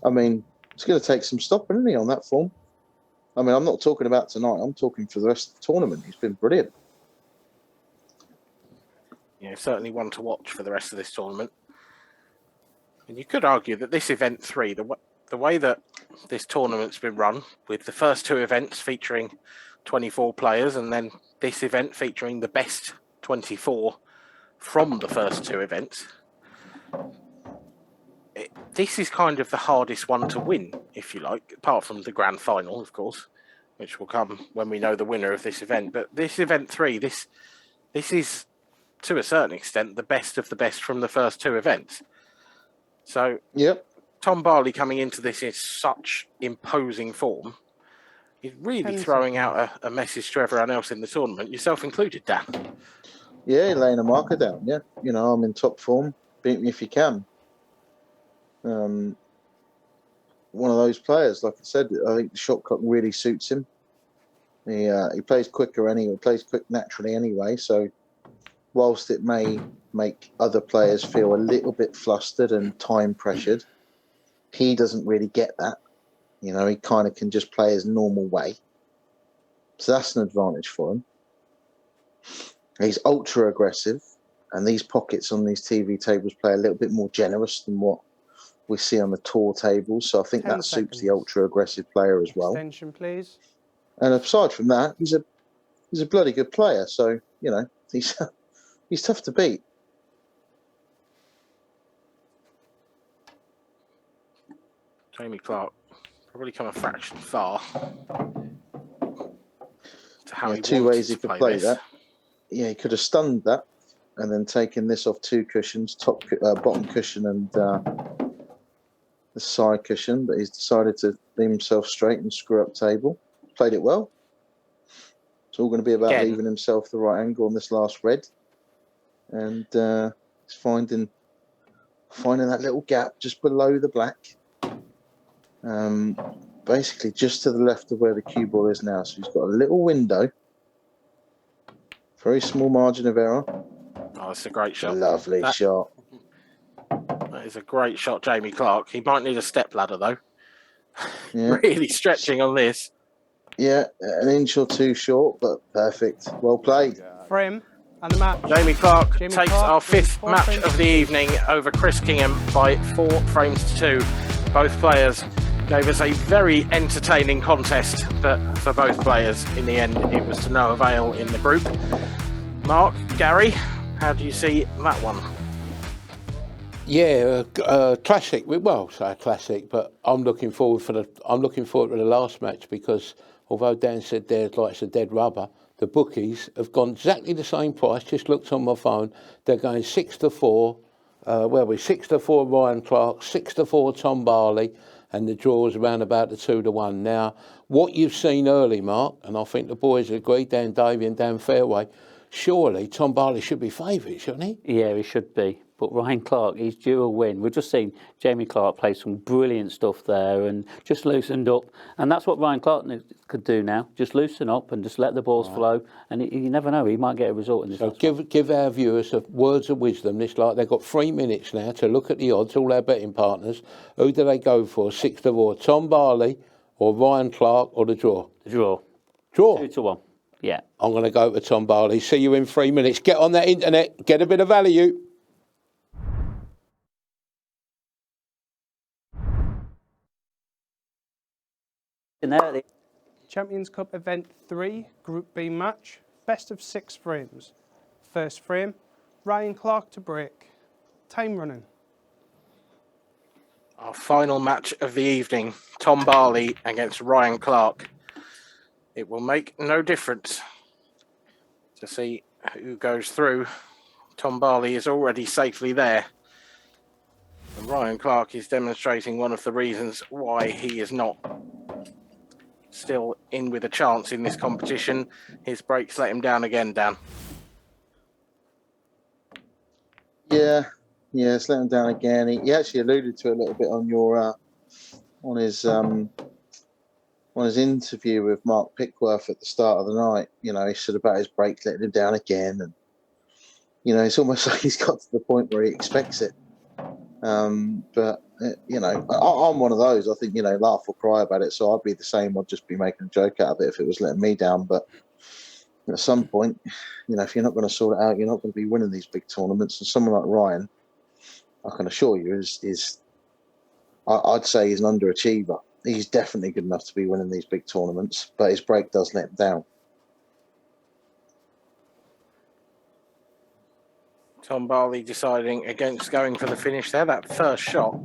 I mean, it's going to take some stopping, isn't he, on that form? I mean, I'm not talking about tonight. I'm talking for the rest of the tournament. He's been brilliant. Yeah, certainly one to watch for the rest of this tournament. And you could argue that this event 3, the way that this tournament's been run, with the first two events featuring 24 players, and then this event featuring the best 24 from the first two events, this is kind of the hardest one to win, if you like, apart from the grand final, of course. which will come when we know the winner of this event. But this event 3, this is, to a certain extent, the best of the best from the first 2 events. So, Yep. Tom Barley coming into this in such imposing form, he's really 10 throwing out a message to everyone else in the tournament, yourself included, Dan. Yeah, laying a marker down. Yeah, I'm in top form. Beat me if you can. One of those players, like I said, I think the shot clock really suits him. He plays quicker anyway. Plays quick naturally anyway. So, whilst it may make other players feel a little bit flustered and time pressured, he doesn't really get that. He kind of can just play his normal way. So that's an advantage for him. He's ultra aggressive, and these pockets on these TV tables play a little bit more generous than what we see on the tour tables. So I think 10 that suits the seconds. ultra aggressive player as well. Extension, please. And aside from that, he's a bloody good player. So he's tough to beat. Jamie Clark probably come a fraction far to how he 2 wanted ways he to could play this. that. Yeah, he could have stunned that and then taken this off 2 cushions, bottom cushion and the side cushion, but he's decided to leave himself straight and screw up table. Played it well. It's all going to be about Again. leaving himself the right angle on this last red, and he's finding that little gap just below the black, basically just to the left of where the cue ball is now. So he's got a little window, very small margin of error. Oh, it's a great shot. Lovely shot. That is a great shot, Jamie Clark. He might need a step ladder, though. Yeah. Really stretching on this. Yeah, an inch or 2 short, but perfect. Well played. Frame and the match. Jamie Clark Jamie takes Clark our wins 5th 4 match frames of to the 2. evening over Chris Kingham by 4 frames to 2. Both players gave us a very entertaining contest, but for both players, in the end, it was to no avail in the group. Mark, Gary, how do you see that one? Yeah, classic. Well, say classic, but I'm looking forward to the last match because although Dan said there's like it's a dead rubber, the bookies have gone exactly the same price. Just looked on my phone. They're going 6-4. Where are we? 6-4 Ryan Clark, 6-4 Tom Barley, and the draw is around about the 2-1. Now, what you've seen early, Mark, and I think the boys agree, Dan Davey and Dan Fairway, surely Tom Barley should be favourite, shouldn't he? Yeah, he should be. But Ryan Clark, he's due a win. We've just seen Jamie Clark play some brilliant stuff there and just loosened up. And that's what Ryan Clark could do now. Just loosen up and just let the balls flow. And you never know, he might get a result in this. So give our viewers words of wisdom. They've got 3 minutes now to look at the odds, all our betting partners. Who do they go for? 6-4, Tom Barley or Ryan Clark or the draw? The draw. Draw? 2-1. Yeah. I'm going to go to Tom Barley. See you in 3 minutes. Get on that internet. Get a bit of value. Champions Cup Event 3, Group B match, best of 6 frames. First frame, Ryan Clark to break. Time running. Our final match of the evening, Tom Barley against Ryan Clark. It will make no difference to see who goes through. Tom Barley is already safely there. And Ryan Clark is demonstrating one of the reasons why he is not still in with a chance in this competition. His breaks let him down again, Dan. Yeah, it's let him down again. He actually alluded to a little bit on your on his interview with Mark Pickworth at the start of the night. He said about his break letting him down again, and it's almost like he's got to the point where he expects it. But I'm one of those. I think laugh or cry about it. So I'd be the same. I'd just be making a joke out of it if it was letting me down. But at some point, if you're not going to sort it out, you're not going to be winning these big tournaments. And someone like Ryan, I can assure you, I'd say he's an underachiever. He's definitely good enough to be winning these big tournaments, but his break does let him down. Tom Barley deciding against going for the finish there. That first shot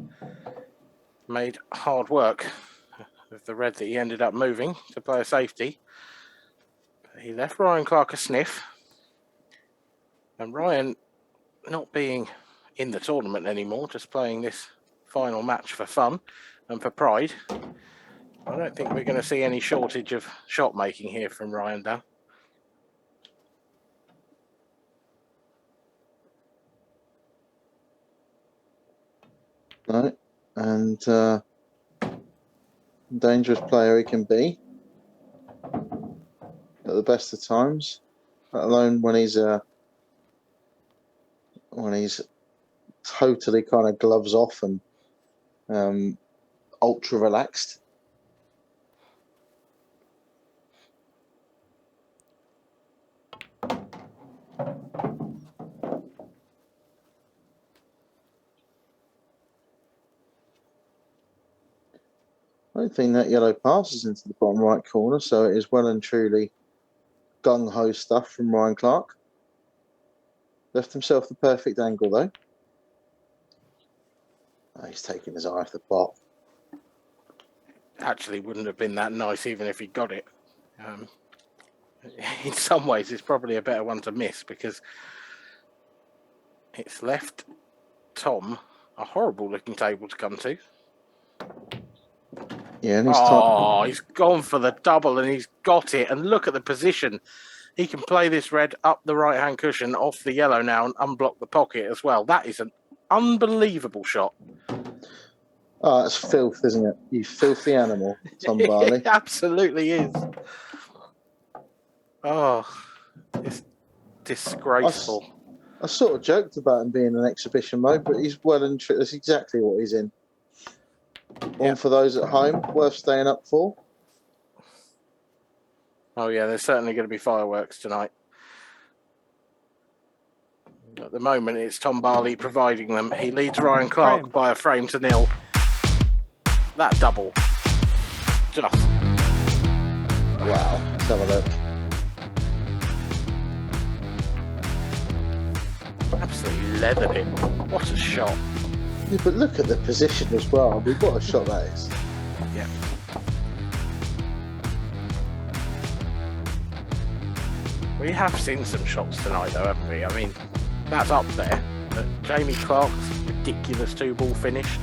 made hard work of with the red that he ended up moving to play a safety. But he left Ryan Clark a sniff. And Ryan, not being in the tournament anymore, just playing this final match for fun and for pride, I don't think we're going to see any shortage of shot making here from Ryan Dan. No, and dangerous player he can be at the best of times, let alone when he's totally kind of gloves off and ultra relaxed. I don't think that yellow passes into the bottom right corner, so it is well and truly gung-ho stuff from Ryan Clark. Left himself the perfect angle, though. Oh, he's taking his eye off the pot. Actually wouldn't have been that nice even if he got it. In some ways, it's probably a better one to miss because it's left Tom a horrible looking table to come to. Yeah, and he's gone for the double and he's got it. And look at the position. He can play this red up the right-hand cushion off the yellow now and unblock the pocket as well. That is an unbelievable shot. Oh, it's filth, isn't it? You filthy animal, Tom Barley. It absolutely is. Oh, it's disgraceful. I sort of joked about him being in exhibition mode, but he's well and true. That's exactly what he's in. One for those at home, worth staying up for. Oh, yeah, there's certainly going to be fireworks tonight. At the moment, it's Tom Barley providing them. He leads Ryan Clark by a frame to nil. That double. Just. Wow. Let's have a look. Absolutely leathered it. What a shot. Yeah, but look at the position as well. I mean, what a shot that is. Yeah. We have seen some shots tonight, though, haven't we? I mean, that's up there. But Jamie Clark's ridiculous 2-ball finish.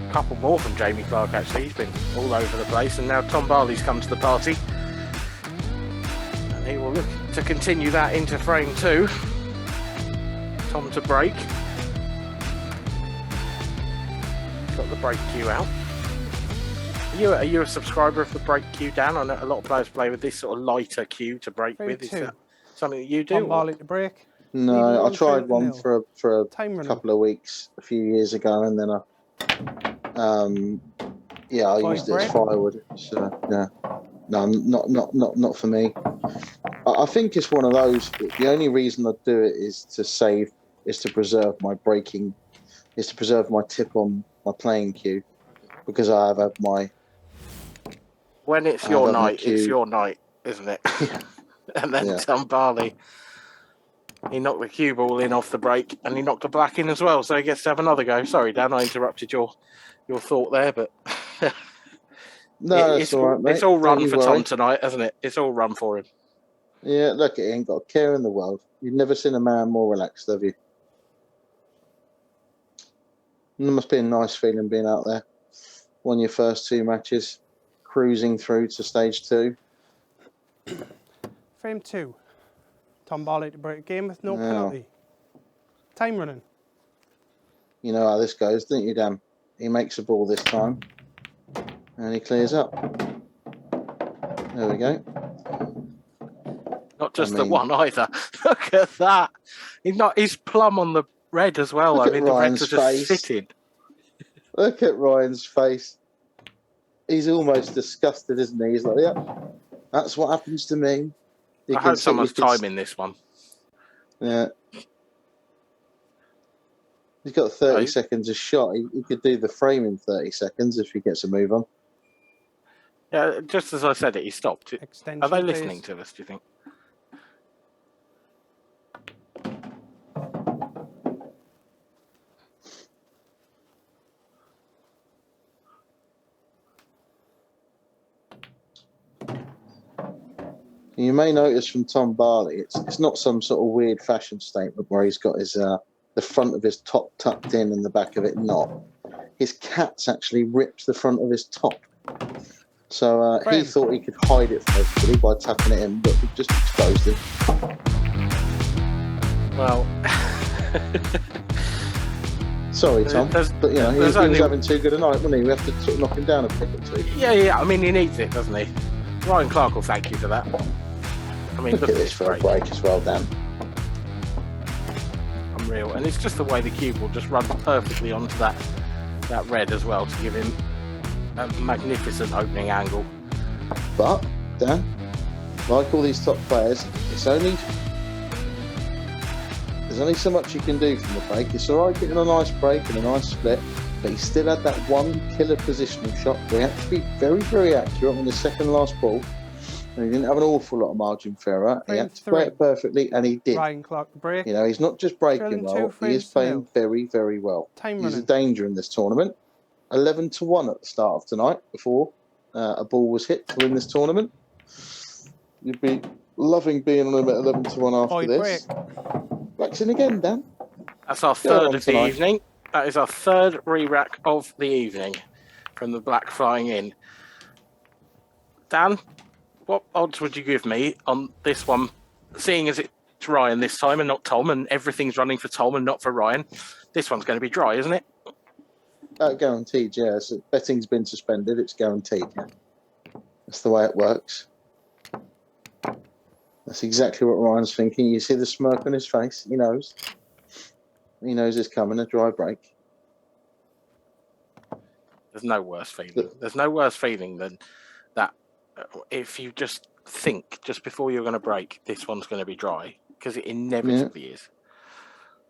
A couple more from Jamie Clark, actually. He's been all over the place. And now Tom Barley's come to the party. And he will look to continue that into frame 2. Tom to break. Got the break cue out. Are you a subscriber of the break cue, Dan? I know a lot of players play with this sort of lighter cue to break with. Is that something that you do? Tom Barley to break. No, I tried one for a couple of weeks a few years ago, and then I used it as firewood. So yeah, no, not for me. I think it's one of those. The only reason I do it is to preserve my breaking, is to preserve my tip on my playing cue, because I have had my. When it's your night, it's your night, isn't it? And then Tom Barley, he knocked the cue ball in off the break, and he knocked the black in as well, so he gets to have another go. Sorry, Dan, I interrupted your thought there, but no, it's all right, mate. It's all run Don't for worry. Tom tonight, hasn't it? It's all run for him. Yeah, look, he ain't got a care in the world. You've never seen a man more relaxed, have you? It must be a nice feeling being out there. Won your first 2 matches, cruising through to stage 2. Frame 2. Tom Barley to break game with no penalty. Time running. You know how this goes, don't you, Dan? He makes a ball this time, and he clears up. There we go. Not just the one either. Look at that. He's plumb on the red as well. I mean, the reds are just sitting. Look at Ryan's face. He's almost disgusted, isn't he? He's like, yeah, that's what happens to me. I hope someone's timing this one. Yeah. He's got 30 seconds a shot. He could do the frame in 30 seconds if he gets a move on. Yeah, just as I said it, he stopped. Are they listening to us, do you think? You may notice from Tom Barley, it's not some sort of weird fashion statement where he's got his the front of his top tucked in and the back of it not. His cat's actually ripped the front of his top. So he thought he could hide it from everybody by tucking it in, but we just exposed him. Well, sorry, Tom, but you know he was having too good a night, wasn't he? We have to sort of knock him down a bit or two. Yeah. I mean, he needs it, doesn't he? Ryan Clark will thank you for that. I mean, look at this for a break as well, Dan. Unreal, and it's just the way the cube will just run perfectly onto that red as well to give him a magnificent opening angle. But Dan, like all these top players, there's only so much you can do from the break. It's all right getting a nice break and a nice split, but he still had that one killer positional shot where he had to be very, very accurate on the second last ball, and he didn't have an awful lot of margin for error. He had to play it perfectly, and he did. Ryan Clark, the break. You know, he's not just breaking well, he is playing very, very well. He's a danger in this tournament. 11-1 at the start of tonight before a ball was hit to win this tournament. You'd be loving being on him at 11-1 after this. Blacks in again, Dan. That's our third of the evening. That is our third re-rack of the evening from the black flying in. Dan, what odds would you give me on this one, seeing as it's Ryan this time and not Tom, and everything's running for Tom and not for Ryan? This one's going to be dry, isn't it? Guaranteed, yeah. So betting's been suspended, it's guaranteed, yeah. That's the way it works. That's exactly what Ryan's thinking. You see the smirk on his face. He knows. He knows it's coming, a dry break. There's no worse feeling. There's no worse feeling than that if you just think, just before you're going to break, this one's going to be dry, because it inevitably is.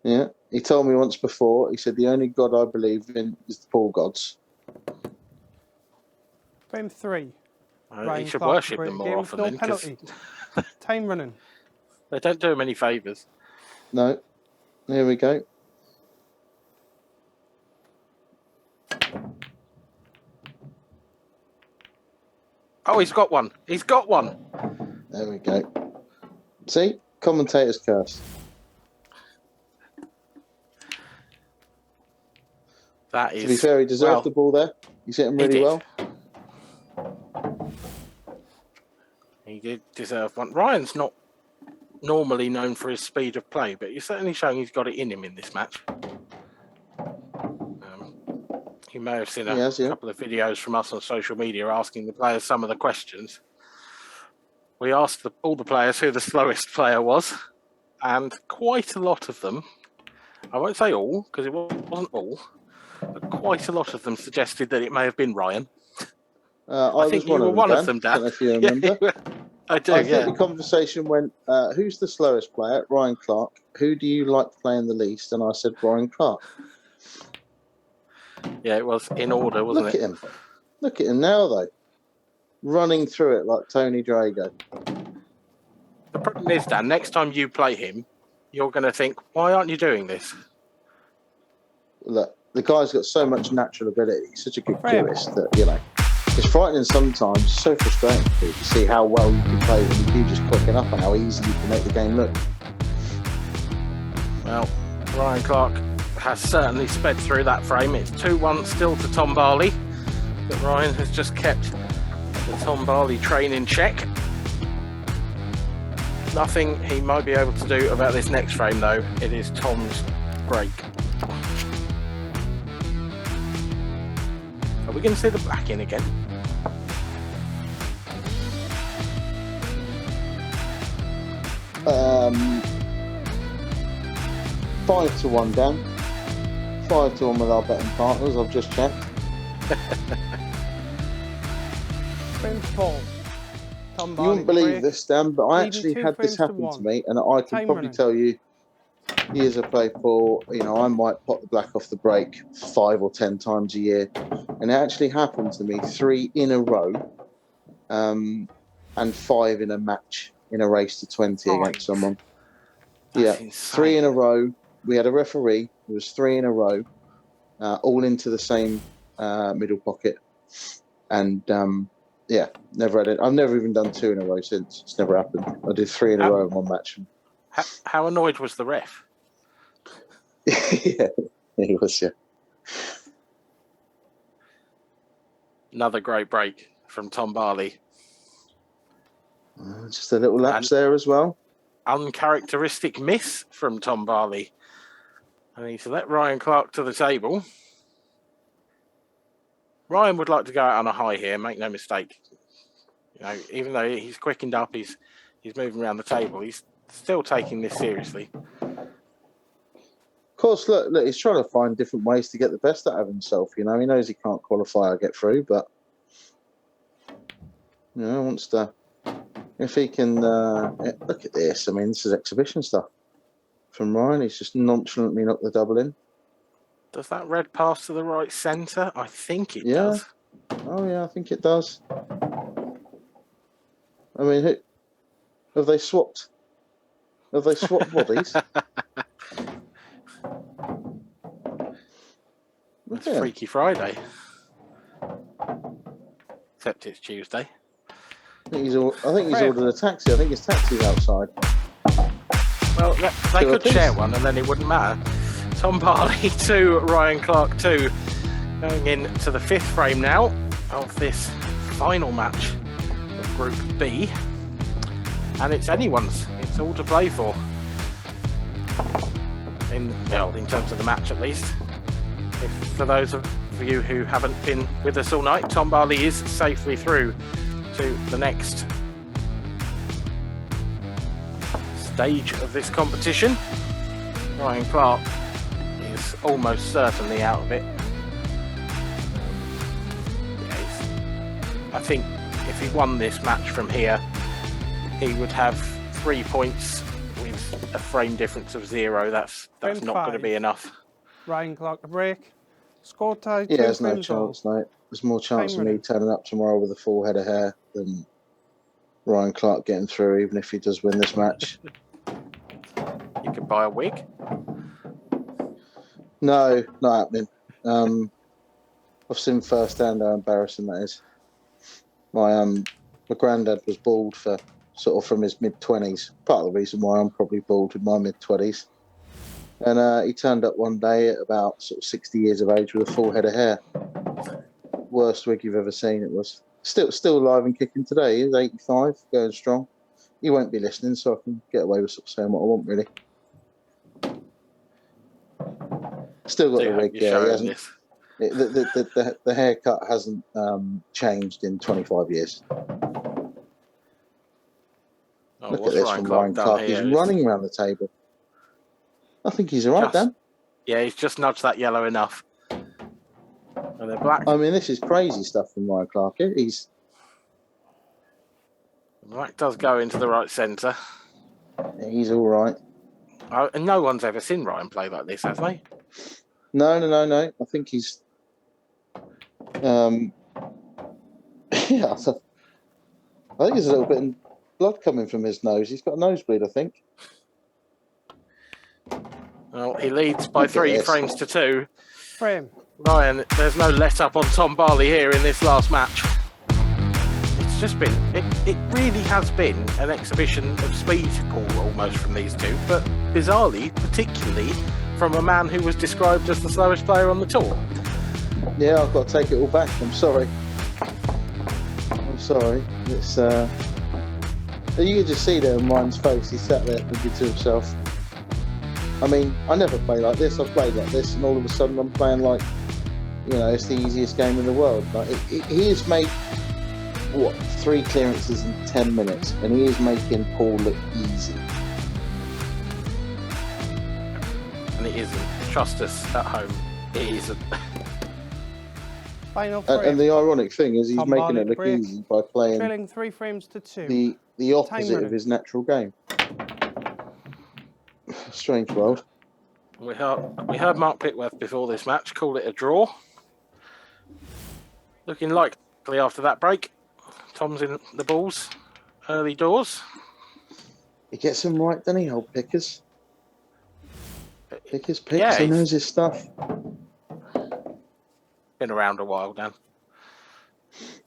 Yeah. He told me once before, he said, the only God I believe in is the pool gods. Frame 3. You should worship them more often then. Penalty. Time running. They don't do him any favours. No. Here we go. Oh, he's got one. He's got one. There we go. See? Commentator's curse. That is... To be fair, he deserved the ball there. He's hit him really well. He did deserve one. Ryan's not normally known for his speed of play, but he's certainly showing he's got it in him in this match. You may have seen a couple of videos from us on social media asking the players some of the questions. We asked all the players who the slowest player was, and quite a lot of them, I won't say all, because it wasn't all, but quite a lot of them suggested that it may have been Ryan. I think you were one of them, Dan. I don't know if you remember. I do, I think the conversation went, who's the slowest player? Ryan Clark. Who do you like playing the least? And I said, Ryan Clark. Yeah, it was in order, wasn't it? Look at him now, though. Running through it like Tony Drago. The problem is, Dan, next time you play him, you're going to think, why aren't you doing this? Look, the guy's got so much natural ability. He's such a good curist that, you know, it's frightening sometimes, so frustrating to see how well you can play when you do just clicking up and how easy you can make the game look. Well, Ryan Clark has certainly sped through that frame. It's 2-1 still to Tom Barley, but Ryan has just kept the Tom Barley train in check. Nothing he might be able to do about this next frame, though. It is Tom's break. Are we going to see the black in again? Um, 5-1, Dan. 5-1 with our betting partners. I've just checked. You wouldn't believe this, Dan, but I actually had this happen to me, and I can probably tell you, years I play for, you know, I might pot the black off the break 5 or 10 times a year, and it actually happened to me 3 in a row, and 5 in a match in a race to 20 against someone. That's insane. 3 in a row. We had a referee. It was 3 in a row, all into the same middle pocket, and Yeah, never had it. I've never even done 2 in a row since. It's never happened. I did 3 in a row in one match. How annoyed was the ref? Yeah, he was. Yeah. Another great break from Tom Barley. Just a little lapse there as well. Uncharacteristic miss from Tom Barley. I need to let Ryan Clark to the table. Ryan would like to go out on a high here, make no mistake. You know, even though he's quickened up, he's moving around the table, he's still taking this seriously. Of course, look, he's trying to find different ways to get the best out of himself. You know, he knows he can't qualify or get through, but you know, wants to. If he can look at this, I mean, this is exhibition stuff from Ryan. He's just nonchalantly knocked the double in. Does that red pass to the right centre? I think it does. Oh yeah, I think it does. I mean, have they swapped? Have they swapped bodies? It's Freaky Friday. Except it's Tuesday. I think he's ordered a taxi. I think his taxi's outside. Well, they could share one and then it wouldn't matter. Tom Barley 2, Ryan Clark 2. Going into the 5th frame now of this final match of Group B. And it's anyone's. It's all to play for. In terms of the match at least. For those of you who haven't been with us all night, Tom Barley is safely through to the next stage of this competition. Ryan Clark is almost certainly out of it. I think if he won this match from here, he would have 3 points with a frame difference of 0. That's not going to be enough. Ryan Clark to break. Score tie. Yeah, there's no chance, mate. There's more chance of me turning up tomorrow with a full head of hair than Ryan Clark getting through, even if he does win this match. You could buy a wig. No, not happening. I've seen firsthand how embarrassing that is. My granddad was bald for from his mid-20s. Part of the reason why I'm probably bald in my mid-20s. And he turned up one day at about 60 years of age with a full head of hair. Worst wig you've ever seen. It was still alive and kicking today. He's 85, going strong. He won't be listening, so I can get away with saying what I want, really. Still got the wig. Yeah, he hasn't. The haircut hasn't changed in 25 years. Look at this from Ryan Clark. He's running around the table. I think he's all right, Dan. Yeah, he's just nudged that yellow enough. And they're black. I mean, this is crazy stuff from Ryan Clark. He's... Black does go into the right centre. Yeah, he's all right. And no one's ever seen Ryan play like this, have they? No. I think he's... yeah, I think there's a little bit of blood coming from his nose. He's got a nosebleed, I think. Well, he leads by 3 frames to 2. Frame. Ryan, there's no let up on Tom Barley here in this last match. It's just been, it really has been an exhibition of speed almost from these two, but bizarrely, particularly from a man who was described as the slowest player on the tour. Yeah, I've got to take it all back. I'm sorry. It's you can just see there in Ryan's face. He sat there thinking to himself, I mean, I never play like this. I've played like this, and all of a sudden I'm playing like, it's the easiest game in the world. Like he has made 3 clearances in 10 minutes, and he is making Paul look easy. And it isn't. Trust us at home. It isn't. Final frame. And the ironic thing is, he's making it look easy by playing trailing 3 frames to 2. The opposite of his natural game. Strange world. We heard Mark Pickworth before this match call it a draw. Looking likely after that break. Tom's in the balls early doors. He gets him right, doesn't he, old Pickers? Pickers picks, yeah, he knows his stuff. Been around a while, Dan.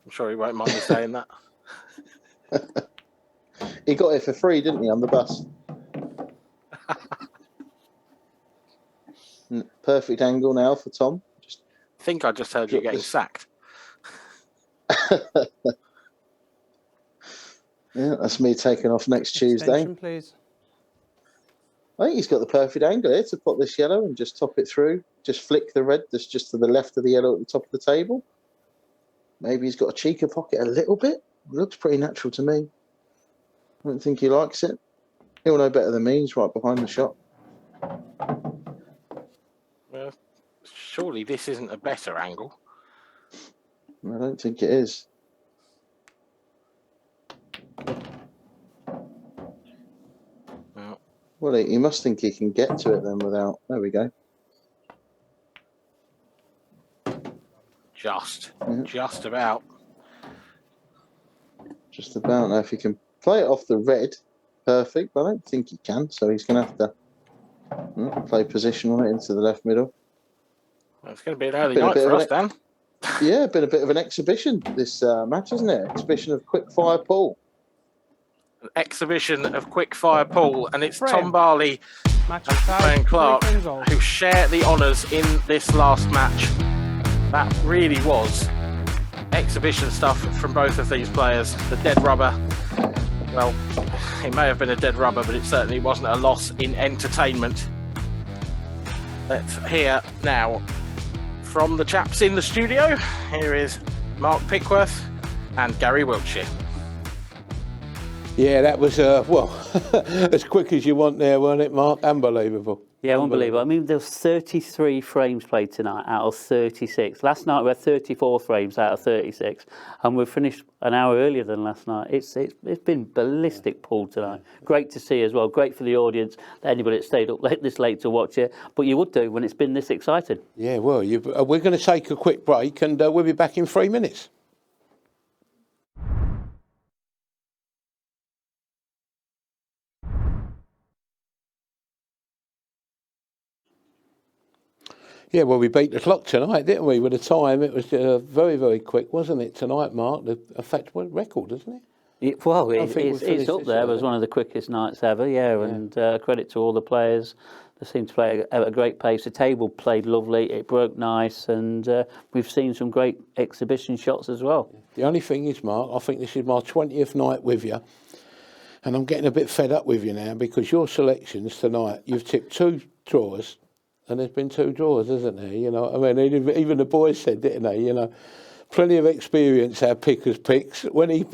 I'm sure he won't mind me saying that. He got it for free, didn't he, on the bus? Perfect angle now for Tom. I think I just heard you getting sacked. Yeah, that's me taking off next Tuesday. Extension, please. I think he's got the perfect angle here to put this yellow and just top it through. Just flick the red that's just to the left of the yellow at the top of the table. Maybe he's got a cheeky pocket a little bit. It looks pretty natural to me. I don't think he likes it. He'll know better than me. He's right behind the shot. Well, surely this isn't a better angle. I don't think it is. Well, he must think he can get to it then without... There we go. Just about. Just about. Now, if he can play it off the red, perfect, but I don't think he can, so he's going to have to play position on it into the left middle. Well, it's going to be an early night for us, Dan. Yeah, been a bit of an exhibition, this match, hasn't it? Exhibition of quick fire pool. An exhibition of quick fire pool, and it's Tom Barley and Ryan Clark who share the honours in this last match. That really was exhibition stuff from both of these players. The dead rubber, well, it may have been a dead rubber, but it certainly wasn't a loss in entertainment. Let's hear now from the chaps in the studio. Here is Mark Pickworth and Gary Wiltshire. Yeah, that was, well, as quick as you want there, weren't it, Mark? Unbelievable. Yeah, unbelievable. I mean, there was 33 frames played tonight out of 36. Last night we had 34 frames out of 36, and we finished an hour earlier than last night. It's been ballistic pool tonight. Great to see as well. Great for the audience, anybody that stayed up this late to watch it. But you would do when it's been this exciting. Yeah, well, we're going to take a quick break, and we'll be back in 3 minutes. Yeah, well, we beat the clock tonight, didn't we? With the time, it was very, very quick, wasn't it, tonight, Mark? In fact, what record, isn't it? It's up there as one of the quickest nights ever, yeah. And credit to all the players. They seemed to play at a great pace. The table played lovely. It broke nice, and we've seen some great exhibition shots as well. The only thing is, Mark, I think this is my 20th night with you, and I'm getting a bit fed up with you now because your selections tonight, you've tipped 2 draws. And there's been 2 draws, hasn't there? You know, I mean, even the boys said, didn't they? You know, plenty of experience. Our pickers picks. When he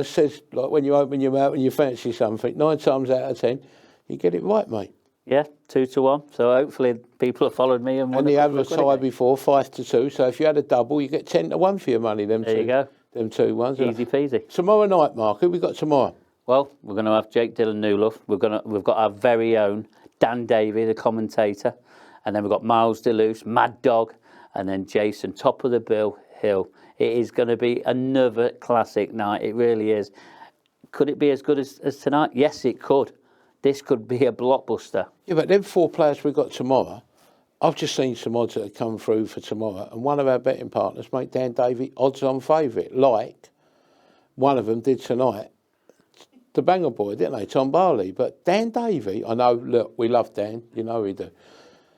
says, like, when you open your mouth and you fancy something, 9 times out of 10, you get it right, mate. Yeah, 2-1. So hopefully people have followed me and the other side before 5-2. So if you had a double, you get 10-1 for your money. There you go. Them 2 ones. Easy peasy. Tomorrow night, Mark. Who we got tomorrow? Well, we're going to have Jake Dillon Newlove. We've got our very own Dan Davey, the commentator. And then we've got Miles Deleuze, Mad Dog, and then Jason, top of the bill, Hill. It is going to be another classic night. It really is. Could it be as good as tonight? Yes, it could. This could be a blockbuster. Yeah, but them 4 players we've got tomorrow, I've just seen some odds that have come through for tomorrow, and one of our betting partners made Dan Davey odds-on favourite, like one of them did tonight. The banger boy, didn't they? Tom Barley. But Dan Davey, I know, look, we love Dan. You know we do.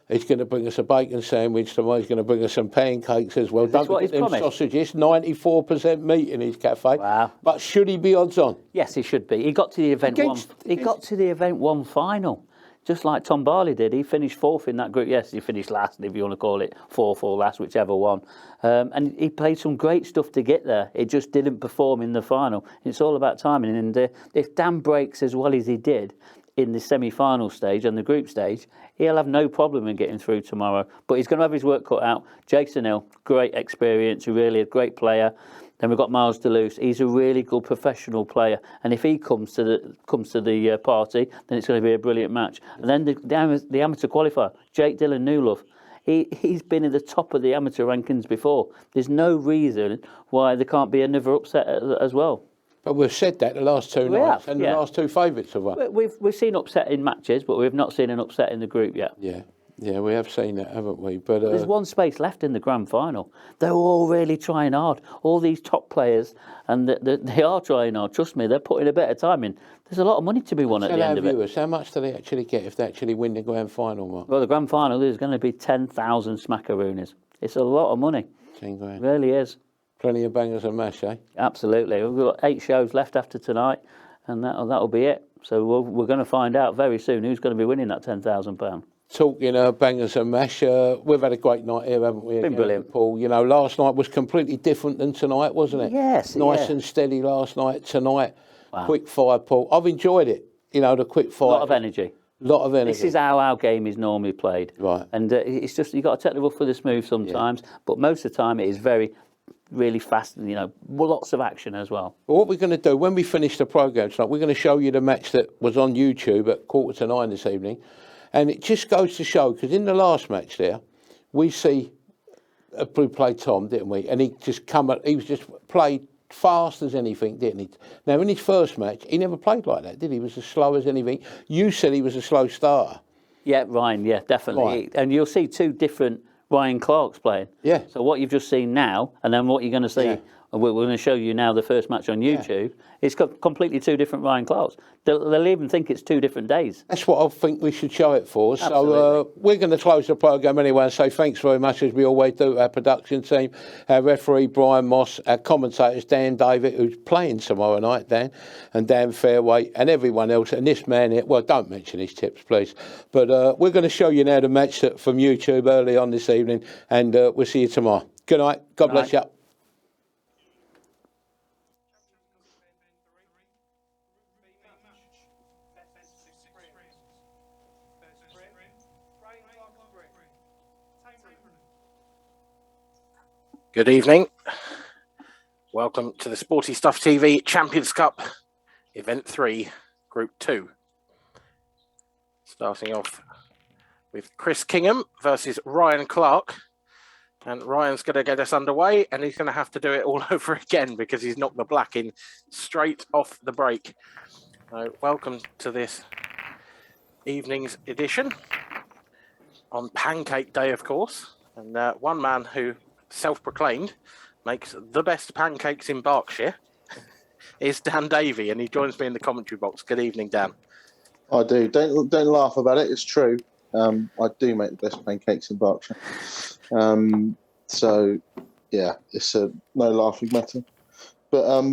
He's going to bring us a bacon sandwich tomorrow. He's going to bring us some pancakes as well. Don't forget them sausages. 94% meat in his cafe. Wow! But should he be odds on? Yes, he should be. He got to the event got to the event 1 final, just like Tom Barley did. He finished 4th in that group. Yes, he finished last, if you want to call it 4th or last, whichever one. And he played some great stuff to get there. It just didn't perform in the final. It's all about timing. And if Dan breaks as well as he did in the semi-final stage and the group stage, he'll have no problem in getting through tomorrow. But he's going to have his work cut out. Jason Hill, great experience, really a great player. Then we've got Miles Deleuze. He's a really good professional player, and if he comes to the party, then it's going to be a brilliant match. And then the amateur qualifier, Jake Dillon Newlove. He's been in the top of the amateur rankings before. There's no reason why there can't be another upset as well. But we've said that the last 2 nights and the last 2 favourites have won. We've seen upset in matches, but we've not seen an upset in the group yet. Yeah. Yeah, we have seen that, haven't we? But There's one space left in the grand final. They're all really trying hard. All these top players, and they are trying hard. Trust me, they're putting a bit of time in. There's a lot of money to be won at the end of it. viewers, how much do they actually get if they actually win the grand final, Mark? Well, the grand final is going to be 10,000 smackaroonies. It's a lot of money. 10 grand. It really is. Plenty of bangers and mash, eh? Absolutely. We've got 8 shows left after tonight, and that'll be it. So we're going to find out very soon who's going to be winning that £10,000. Talking bangers and mash, we've had a great night here, haven't we? Been brilliant. Paul. You know, last night was completely different than tonight, wasn't it? Yes. Nice yeah. and steady last night. Tonight, Wow. quick fire, Paul. I've enjoyed it. You know, the quick fire. A lot of energy. Lot of energy. This is how our game is normally played. Right. And it's just, you've got to take the rough with the smooth sometimes, but most of the time it is really fast, and, lots of action as well. Well, what we're going to do, when we finish the programme tonight, we're going to show you the match that was on YouTube at 8:45 this evening. And it just goes to show, because in the last match there, we see we played Tom, didn't we? And he was just played fast as anything, didn't he? Now, in his first match, he never played like that, did he? He was as slow as anything. You said he was a slow starter. Yeah, Ryan, yeah, definitely. Right. And you'll see 2 different Ryan Clarks playing. Yeah. So what you've just seen now, and then what you're going to see, Yeah. and we're going to show you now the first match on YouTube, it's completely 2 different Ryan Clarks. They'll even think it's 2 different days. That's what I think we should show it for. Absolutely. So we're going to close the programme anyway and say thanks very much, as we always do, to our production team, our referee Brian Moss, our commentators Dan David, who's playing tomorrow night, Dan, and Dan Fairway, and everyone else, and this man here. Well, don't mention his tips, please. But we're going to show you now the match from YouTube early on this evening, and we'll see you tomorrow. Good night. God bless you. Good evening. Welcome to the Sporty Stuff TV Champions Cup, Event 3, Group 2. Starting off with Chris Kingham versus Ryan Clark. And Ryan's going to get us underway, and he's going to have to do it all over again because he's knocked the black in straight off the break. So welcome to this evening's edition on Pancake Day, of course. And one man who self-proclaimed makes the best pancakes in Berkshire is Dan Davey, and he joins me in the commentary box. Good evening, Dan. I do. Don't laugh about it. It's true. I do make the best pancakes in Berkshire. So yeah, it's a no laughing matter. But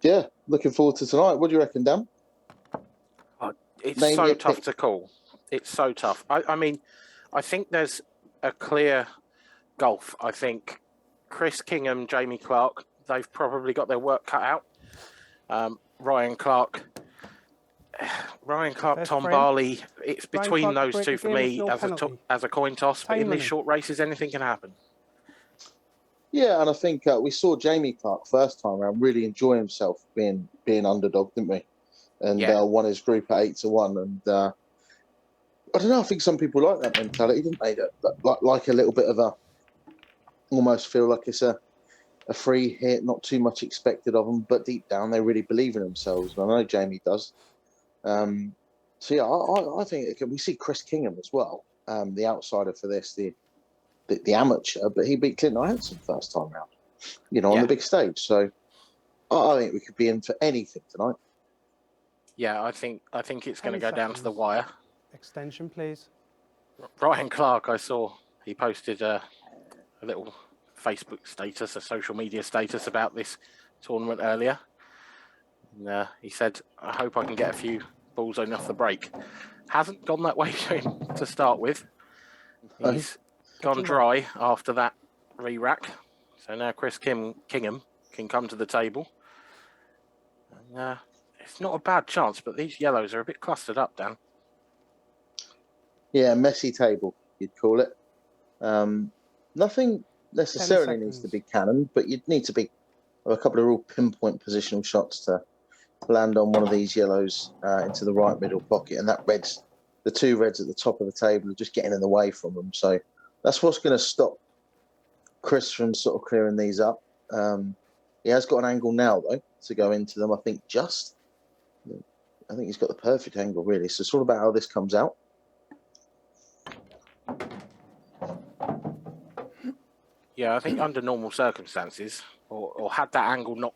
yeah, looking forward to tonight. What do you reckon, Dan? It's so tough to call. It's so tough. I mean, I think there's a clear gulf. I think Chris Kingham, Jamie Clark, they've probably got their work cut out. Ryan Clark, Tom Barley. It's between those two for me as a coin toss. But in these short races, anything can happen. Yeah, and I think we saw Jamie Clark first time around really enjoy himself being underdog, didn't we? And won his group at 8-1. And I don't know. I think some people like that mentality, didn't they? Like a little bit of a almost feel like it's a free hit, not too much expected of them, but deep down they really believe in themselves. And I know Jamie does. So yeah, I think we see Chris Kingham as well, the outsider for this, the amateur, but he beat Clinton Hanson first time round, on the big stage. So I think we could be in for anything tonight. Yeah, I think it's going to go down to the wire. Extension, please. Ryan Clark, I saw he posted a little Facebook status, a social media status about this tournament earlier. And, he said, I hope I can get a few balls on off the break. Hasn't gone that way for him to start with. He's gone dry after that re-rack. So now Chris Kingham can come to the table. And, it's not a bad chance, but these yellows are a bit clustered up, Dan. Yeah, messy table, you'd call it. Nothing necessarily needs to be cannon, but you'd need to be a couple of real pinpoint positional shots to land on one of these yellows into the right middle pocket. And the 2 reds at the top of the table are just getting in the way from them. So that's what's going to stop Chris from sort of clearing these up. He has got an angle now, though, to go into them. I think he's got the perfect angle, really. So it's all about how this comes out. Yeah, I think under normal circumstances, or had that angle not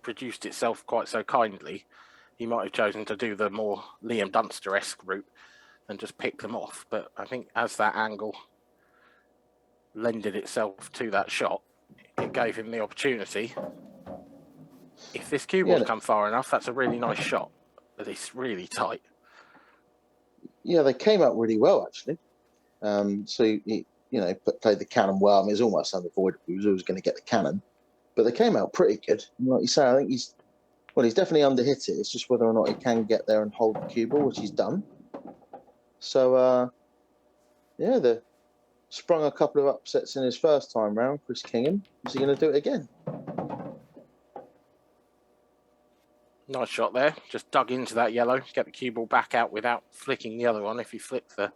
produced itself quite so kindly, he might have chosen to do the more Liam Dunster-esque route and just pick them off. But I think as that angle lended itself to that shot, it gave him the opportunity. If this cue ball's come far enough, that's a really nice shot, but it's really tight. Yeah, they came out really well, actually. So he played the cannon well. I mean, it was almost unavoidable. He was always going to get the cannon, but they came out pretty good. And like you say, I think he's definitely underhit it. It's just whether or not he can get there and hold the cue ball, which he's done. So, they sprung a couple of upsets in his first time round, Chris Kingham. Is he going to do it again? Nice shot there. Just dug into that yellow. Get the cue ball back out without flicking the other one. If he flicked the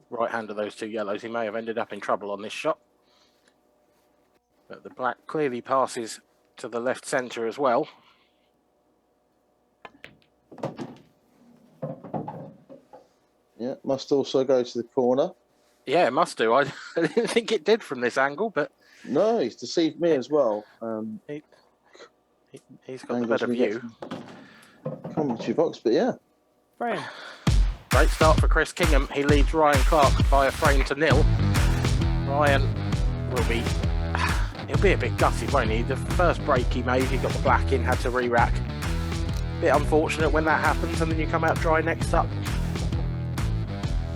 right hand of those two yellows, he may have ended up in trouble on this shot. But the black clearly passes to the left centre as well. Yeah, must also go to the corner. Yeah, it must do. I didn't think it did from this angle, but... No, he's deceived me as well. He's got the better view. Commentary box, but yeah. Frame. Great start for Chris Kingham. He leads Ryan Clark by a frame to 0. Ryan he'll be a bit gutted, won't he? The first break he made, he got the black in, had to re-rack. Bit unfortunate when that happens, and then you come out dry next up.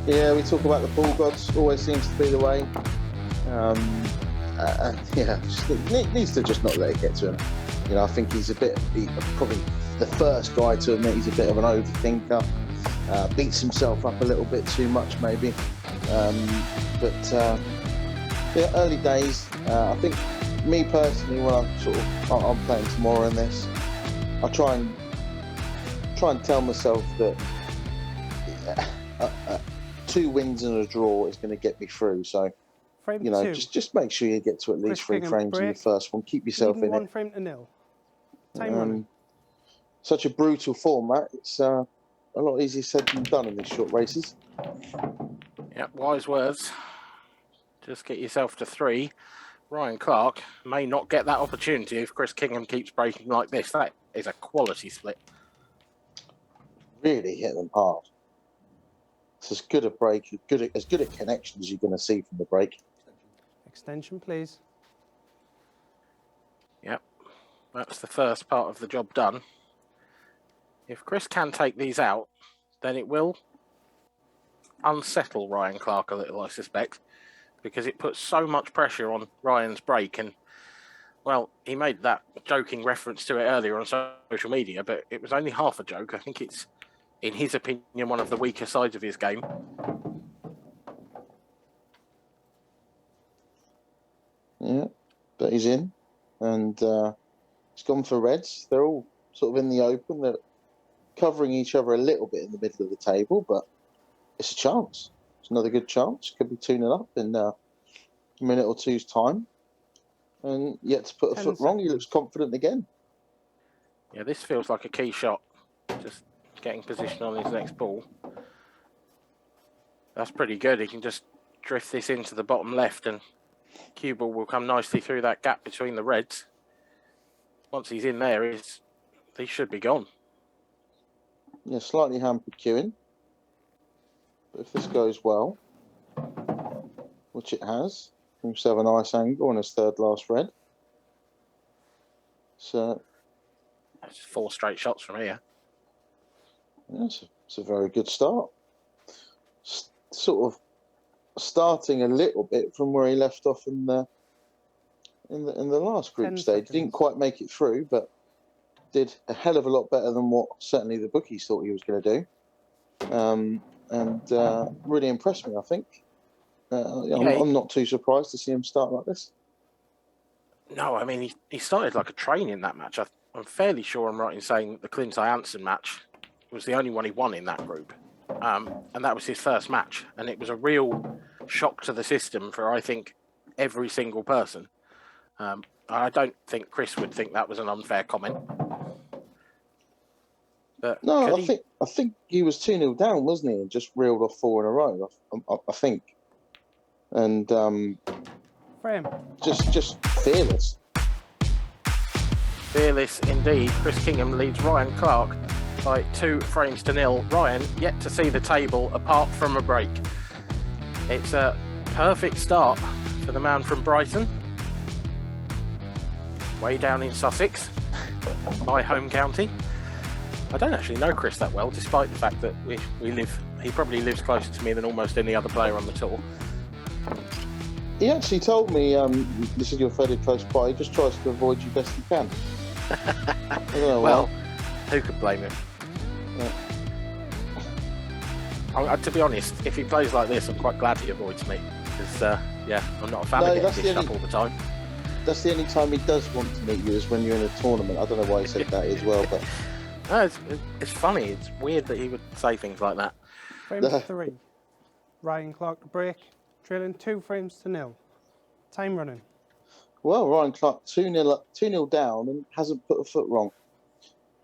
Yeah, we talk about the ball gods. Always seems to be the way. Needs to just not let it get to him. I think he's probably the first guy to admit he's a bit of an overthinker. Beats himself up a little bit too much, maybe. Early days. I think me personally, when I'm playing tomorrow in this, I try and tell myself that 2 wins and a draw is going to get me through. So, frame two. just make sure you get to at least 3 frames in the first one. Keep yourself in 1 it. frame to 0. Time running. Such a brutal format. It's a lot easier said than done in these short races. Yeah, wise words. Just get yourself to 3. Ryan Clark may not get that opportunity if Chris Kingham keeps breaking like this. That is a quality split. Really hit them hard. It's as good a break, as good a connection as you're going to see from the break. Extension, please. Yep, that's the first part of the job done. If Chris can take these out, then it will unsettle Ryan Clark a little, I suspect, because it puts so much pressure on Ryan's break. And, well, he made that joking reference to it earlier on social media, but it was only half a joke. I think it's, in his opinion, one of the weaker sides of his game. Yeah, but he's in, and he's gone for reds. They're all sort of in the open. They're covering each other a little bit in the middle of the table, but it's a chance. It's another good chance. Could be 2-0 up in a minute or two's time. And yet to put a foot wrong, he looks confident again. Yeah, this feels like a key shot. Just getting position on his next ball. That's pretty good. He can just drift this into the bottom left and cue ball will come nicely through that gap between the reds. Once he's in there, they should be gone. Yeah, slightly hampered queuing. But if this goes well, which it has, he must have a nice angle on his third last red. So that's 4 straight shots from here. Yeah, it's a very good start. Sort of starting a little bit from where he left off in the last group stage. He didn't quite make it through, but did a hell of a lot better than what certainly the bookies thought he was going to do. And really impressed me, I think. I'm not too surprised to see him start like this. No, I mean, he started like a train in that match. I'm fairly sure I'm right in saying the Clint Jansen match was the only one he won in that group. And that was his first match. And it was a real shock to the system for, I think, every single person. I don't think Chris would think that was an unfair comment. But no, I think he was 2-0 down, wasn't he? And just reeled off 4 in a row, I think. And frame. Just fearless. Fearless indeed. Chris Kingham leads Ryan Clark by 2 frames to 0. Ryan yet to see the table apart from a break. It's a perfect start for the man from Brighton, way down in Sussex, my home county. I don't actually know Chris that well, despite the fact that he probably lives closer to me than almost any other player on the tour. He actually told me, this is your fairly close by, he just tries to avoid you best he can. I don't know Well, why. who could blame him? Yeah. To be honest, if he plays like this, I'm quite glad he avoids me. Because, I'm not a fan No, of getting that's the dished up only- all the time. That's the only time he does want to meet you, is when you're in a tournament. I don't know why he said that as well, but No, it's funny. It's weird that he would say things like that. Frame 3. Ryan Clark to break, trailing 2 frames to 0. Time running. well, Ryan Clark 2-0 down and hasn't put a foot wrong.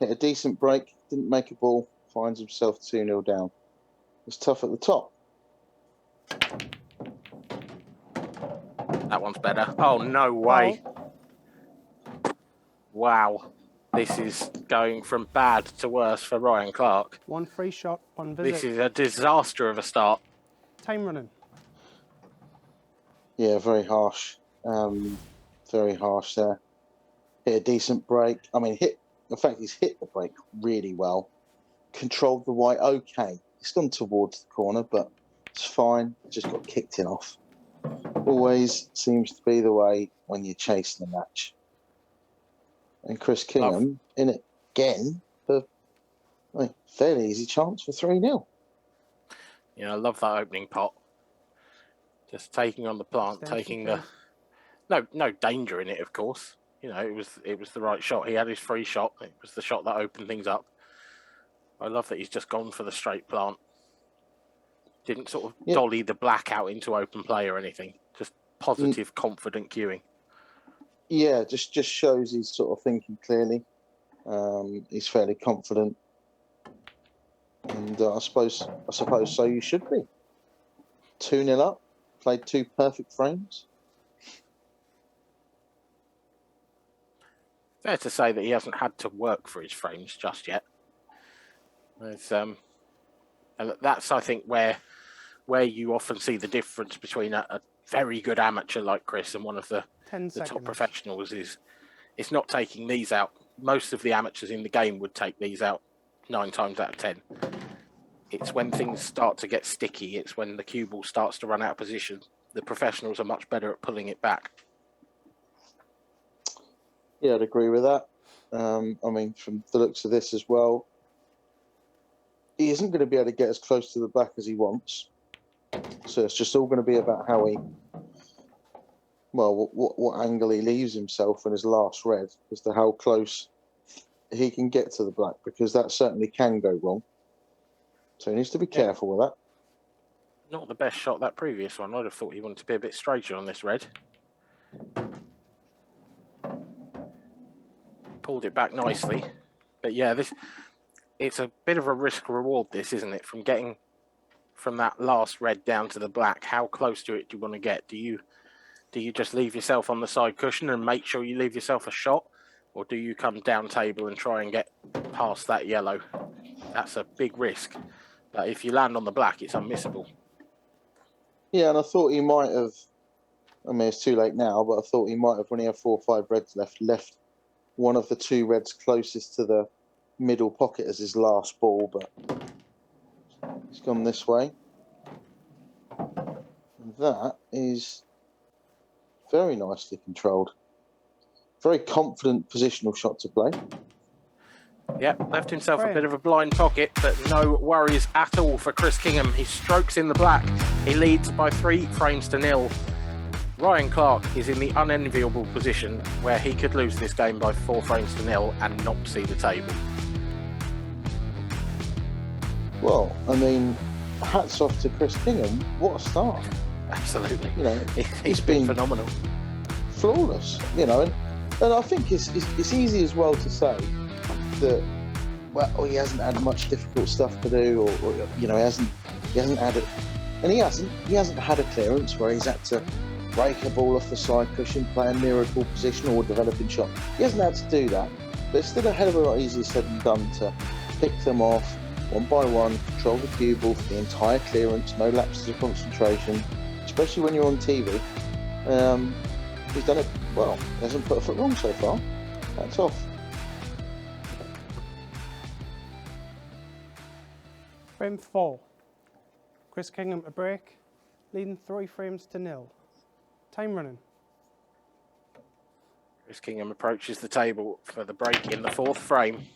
Hit a decent break, didn't make a ball, finds himself 2-0 down. It's tough at the top. That one's better. Oh, no way. Wow. This is going from bad to worse for Ryan Clark. 1 free shot, 1 visit. This is a disaster of a start. Time running. Yeah, very harsh. Very harsh there. Hit a decent break. I mean, he's hit the break really well. Controlled the white okay. It's gone towards the corner, but it's fine. Just got kicked in off. Always seems to be the way when you're chasing a match. And Chris Kingham in it again for fairly easy chance for 3-0. I love that opening pot. Just taking on the plant, taking the no danger in it, of course. It was the right shot. He had his free shot. It was the shot that opened things up. I love that he's just gone for the straight plant. Didn't sort of dolly the black out into open play or anything. Just positive, confident cueing. Yeah, just shows he's sort of thinking clearly. He's fairly confident, and I suppose so. You should be 2-0 up. Played 2 perfect frames. Fair to say that he hasn't had to work for his frames just yet. And that's, I think, where you often see the difference between a very good amateur like Chris and one of the top professionals is it's not taking these out. Most of the amateurs in the game would take these out 9 times out of 10. It's when things start to get sticky. It's when the cue ball starts to run out of position. The professionals are much better at pulling it back. Yeah, I'd agree with that. I mean, from the looks of this as well, he isn't going to be able to get as close to the black as he wants. So it's just all going to be about how what angle he leaves himself in his last red as to how close he can get to the black, because that certainly can go wrong. So he needs to be careful with that. Not the best shot, that previous one. I'd have thought he wanted to be a bit straighter on this red. Pulled it back nicely. But yeah, it's a bit of a risk reward, this, isn't it? From getting from that last red down to the black, how close to it do you want to get? Do you just leave yourself on the side cushion and make sure you leave yourself a shot? Or do you come down table and try and get past that yellow? That's a big risk. But if you land on the black, it's unmissable. Yeah, and I thought he might have, I mean, it's too late now, but I thought he might have, when he had 4 or 5 reds left one of the 2 reds closest to the middle pocket as his last ball, but he's gone this way. And that is very nicely controlled. Very confident positional shot to play. Yep, left himself a bit of a blind pocket, but no worries at all for Chris Kingham. He strokes in the black. He leads by 3 frames to 0. Ryan Clark is in the unenviable position where he could lose this game by 4 frames to 0 and not see the table. Well, I mean, hats off to Chris Kingham. What a start. Absolutely. He's been phenomenal. Flawless, and I think it's easy as well to say that, well, he hasn't had much difficult stuff to do, or he hasn't had it, and he hasn't had a clearance where he's had to break a ball off the side cushion, play a miracle position or developing shot. He hasn't had to do that, but it's still a hell of a lot easier said than done to pick them off one by one, control the cue ball for the entire clearance, no lapses of concentration, especially when you're on TV. He's done it well. He hasn't put a foot wrong so far. That's off. Frame 4. Chris Kingham to break, leading 3 frames to 0. Time running. Chris Kingham approaches the table for the break in the 4th frame.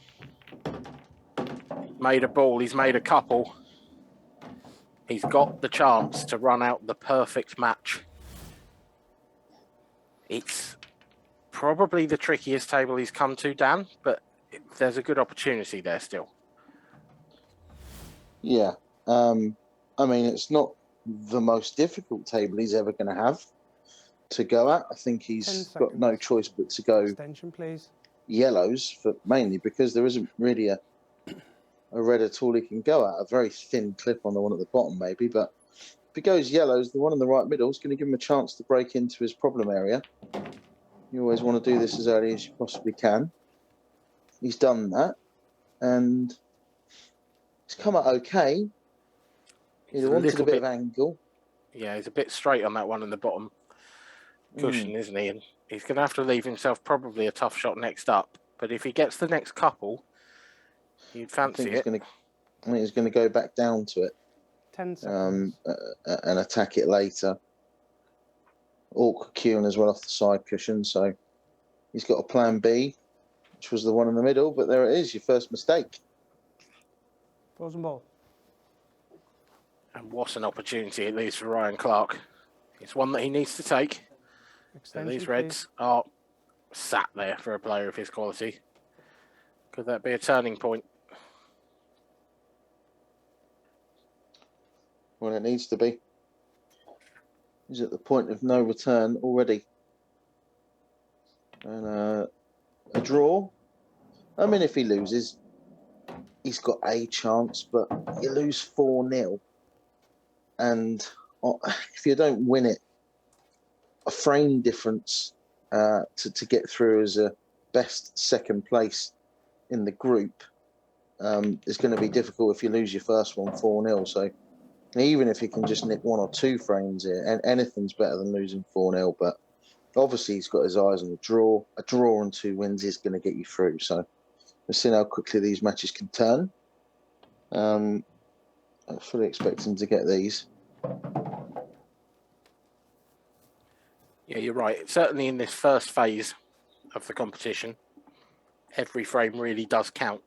Made a ball, he's made a couple. He's got the chance to run out the perfect match. It's probably the trickiest table he's come to, Dan, but there's a good opportunity there still. Yeah. I mean, it's not the most difficult table he's ever going to have to go at. I think he's got no choice but to go Extension, please. yellows, for mainly because there isn't really a red at all he can go at. A very thin clip on the one at the bottom, maybe, but if he goes yellows, the one in the right middle is going to give him a chance to break into his problem area. You always want to do this as early as you possibly can. He's done that, and it's come out okay. He wanted a bit of angle. Yeah, he's a bit straight on that one in the bottom cushion, isn't he? And he's going to have to leave himself probably a tough shot next up. But if he gets the next couple, you'd fancy it. I think he's going to go back down to it. 10 seconds. And attack it later. Awkward cueing as well off the side cushion, so he's got a plan B, which was the one in the middle, but there it is, your first mistake. Frozen ball. And what an opportunity it leaves for Ryan Clark. It's one that he needs to take. So these Reds are sat there for a player of his quality. Could that be a turning point? Well, it needs to be. He's at the point of no return already. And a draw. I mean, if he loses, he's got a chance, but you lose 4-0. And if you don't win it, a frame difference to get through as a best second place in the group is going to be difficult if you lose your first one 4-0. So even if you can just nick 1 or 2 frames here, and anything's better than losing 4-0. But obviously he's got his eyes on the draw. A draw and 2 wins is going to get you through. So we'll see how quickly these matches can turn. I fully expect him to get these. Yeah, you're right. Certainly in this first phase of the competition, every frame really does count.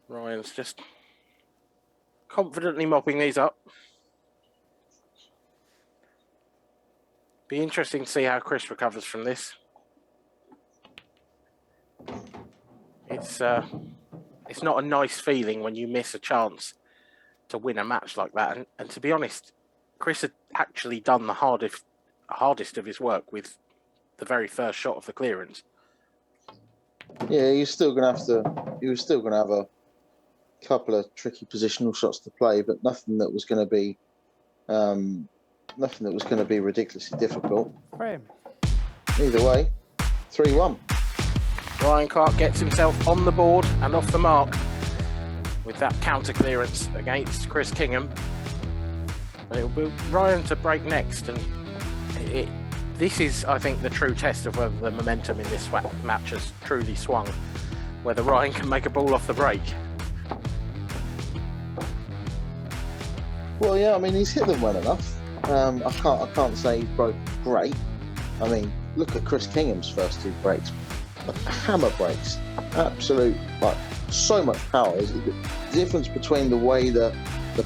Ryan's just confidently mopping these up. Be interesting to see how Chris recovers from this. It's not a nice feeling when you miss a chance to win a match like that. And to be honest, Chris had actually done the hardest of his work with the very first shot of the clearance. Yeah, he was still going to have a couple of tricky positional shots to play, but nothing that was going to be ridiculously difficult. Frame. Either way, 3-1. Ryan Clark gets himself on the board and off the mark with that counter clearance against Chris Kingham. But it'll be Ryan to break next, and this is, I think, the true test of whether the momentum in this match has truly swung, whether Ryan can make a ball off the break. Well, yeah, I mean, he's hit them well enough. I can't say he's broke great. I mean, look at Chris Kingham's first 2 breaks. Hammer breaks. Absolute, like, so much power. The difference between the way the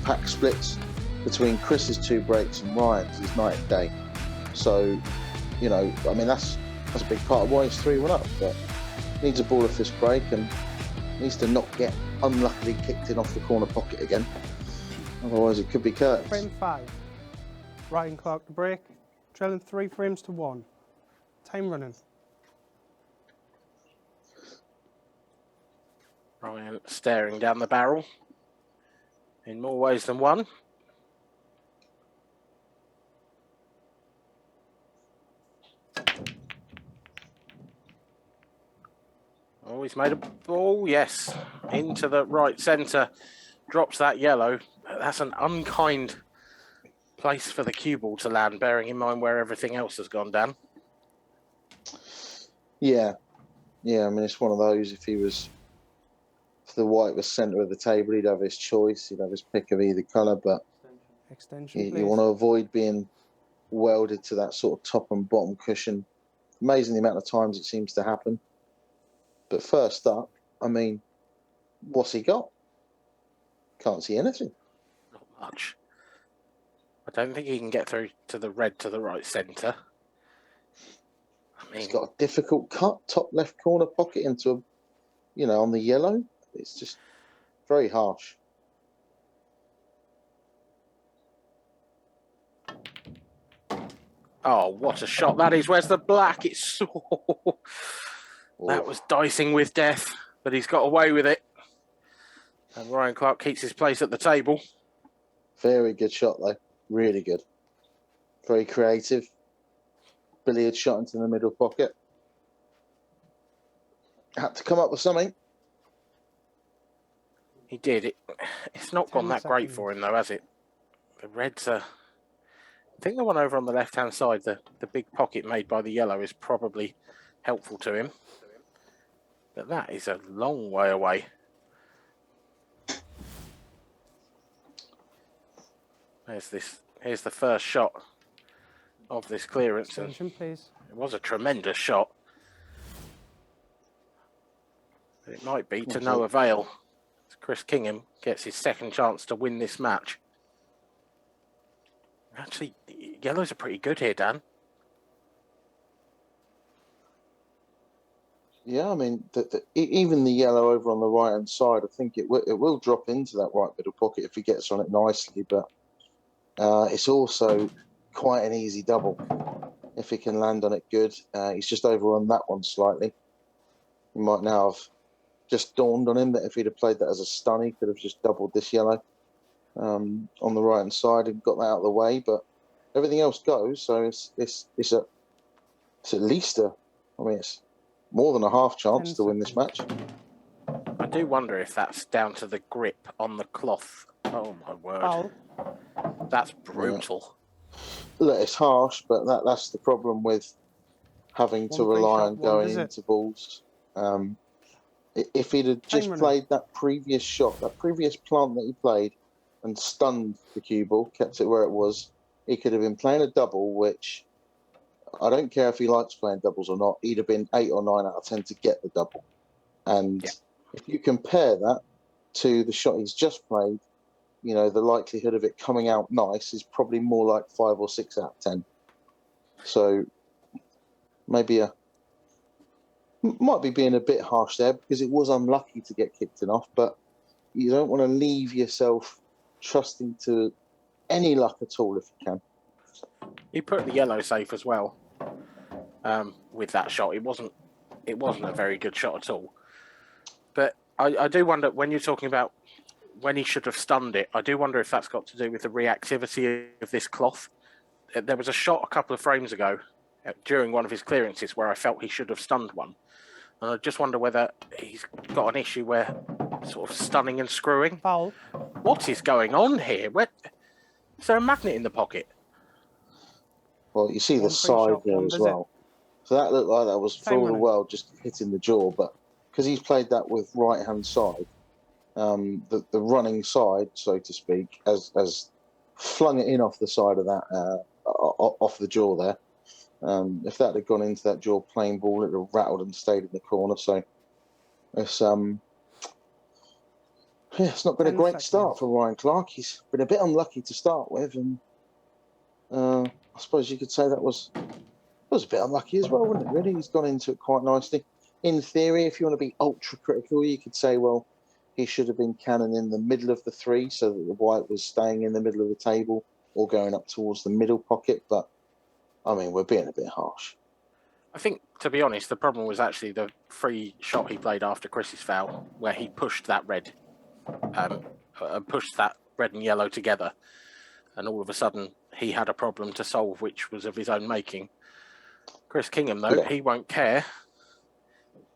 pack splits between Chris's 2 breaks and Ryan's is night and day. So, you know, I mean, that's a big part of why he's 3-1 up. But needs a ball off this break and needs to not get unluckily kicked in off the corner pocket again. Otherwise, it could be curtains. Frame 5. Ryan Clark to break, trailing 3 frames to 1. Time running. Ryan staring down the barrel. in more ways than one. Oh, he's made a ball, yes, into the right centre. Drops that yellow. That's an unkind place for the cue ball to land, bearing in mind where everything else has gone down. Yeah. I mean, it's one of those. If the white was centre of the table, he'd have his choice. He'd have his pick of either colour, but Extension, you want to avoid being welded to that sort of top and bottom cushion. Amazing the amount of times it seems to happen. But first up, I mean, what's he got? Can't see anything. Not much. I don't think he can get through to the red to the right centre. I mean, He's got a difficult cut, top left corner pocket into on the yellow. It's just very harsh. oh, what a shot that is. Where's the black? It's that was dicing with death, but he's got away with it. And Ryan Clark keeps his place at the table. Very good shot, though. Really good. Very creative. Billiard shot into the middle pocket. Had to come up with something. He did. It's not gone that great for him, though, has it? The reds are... I think the one over on the left-hand side, the big pocket made by the yellow, is probably helpful to him. But that is a long way away. Here's the first shot of this clearance. Extension, please. It was a tremendous shot. But it might be to no avail. Chris Kingham gets his second chance to win this match. Actually, yellows are pretty good here, Dan. Yeah, I mean, even the yellow over on the right-hand side, I think it will drop into that right middle pocket if he gets on it nicely, but it's also quite an easy double if he can land on it good. He's just over on that one slightly. He might now have just dawned on him that if he'd have played that as a stun, he could have just doubled this yellow on the right-hand side and got that out of the way, but everything else goes, so it's at least it's more than a half chance to win this match. I do wonder if that's down to the grip on the cloth. Oh, my word. Foul. That's brutal. Yeah. Look, it's harsh, but that's the problem with having to rely on going into balls. If he'd have just played that previous shot, that previous plant that he played, and stunned the cue ball, kept it where it was, he could have been playing a double, which I don't care if he likes playing doubles or not, he'd have been 8 or 9 out of 10 to get the double. And if you compare that to the shot he's just played, the likelihood of it coming out nice is probably more like 5 or 6 out of 10. So maybe might be being a bit harsh there because it was unlucky to get kicked off, but you don't want to leave yourself trusting to any luck at all if you can. He put the yellow safe as well with that shot. It wasn't a very good shot at all. But I do wonder, when you're talking about when he should have stunned it, I do wonder if that's got to do with the reactivity of this cloth. There was a shot a couple of frames ago during one of his clearances where I felt he should have stunned one. And I just wonder whether he's got an issue where sort of stunning and screwing. Foul. What is going on here? Is there a magnet in the pocket? Well, you see the side there as well. So that looked like that was for all the world just hitting the jaw, but because he's played that with right-hand side, the running side, so to speak, has flung it in off the side of that, off the jaw there. If that had gone into that jaw plain ball, it would have rattled and stayed in the corner. So it's not been a great start for Ryan Clark. He's been a bit unlucky to start with, and I suppose you could say that was a bit unlucky as well, wouldn't it? Really, he's gone into it quite nicely. In theory, if you want to be ultra critical, you could say, well, he should have been cannon in the middle of the three so that the white was staying in the middle of the table or going up towards the middle pocket. But I mean, we're being a bit harsh. I think, to be honest, the problem was actually the free shot he played after Chris's foul, where he pushed that red, pushed that red and yellow together. And all of a sudden, he had a problem to solve, which was of his own making. Chris Kingham, though, he won't care.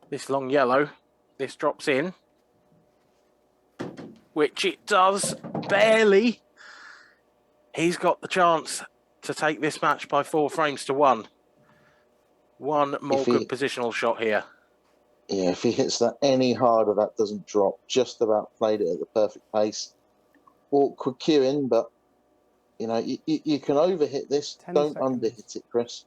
This long yellow, this drops in, which it does, barely. He's got the chance to take this match by 4 frames to 1. One more good positional shot here. Yeah, if he hits that any harder, that doesn't drop. Just about played it at the perfect pace. Awkward queuing, but, you know, you can overhit this. Don't underhit it, Chris.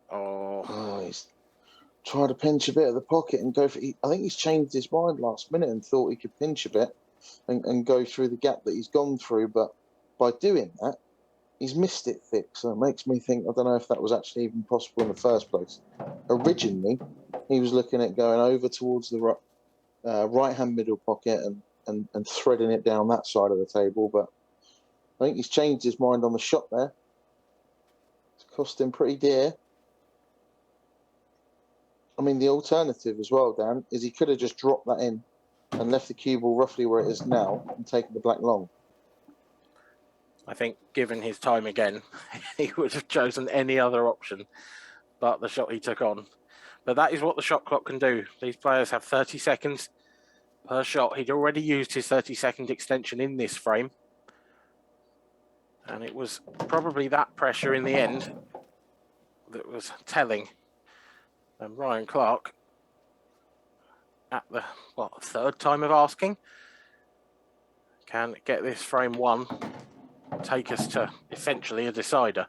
Oh, he's tried to pinch a bit of the pocket and go for... I think he's changed his mind last minute and thought he could pinch a bit and go through the gap that he's gone through, but by doing that, he's missed it thick, so it makes me think, I don't know if that was actually even possible in the first place. Originally, he was looking at going over towards the right-hand middle pocket and threading it down that side of the table, but I think he's changed his mind on the shot there. It's cost him pretty dear. I mean, the alternative as well, Dan, is he could have just dropped that in and left the cue ball roughly where it is now and taken the black long. I think, given his time again, he would have chosen any other option but the shot he took on. But that is what the shot clock can do. These players have 30 seconds per shot. He'd already used his 30-second extension in this frame. And it was probably that pressure in the end that was telling. And Ryan Clark, at the third time of asking, can get this frame 1, take us to essentially a decider.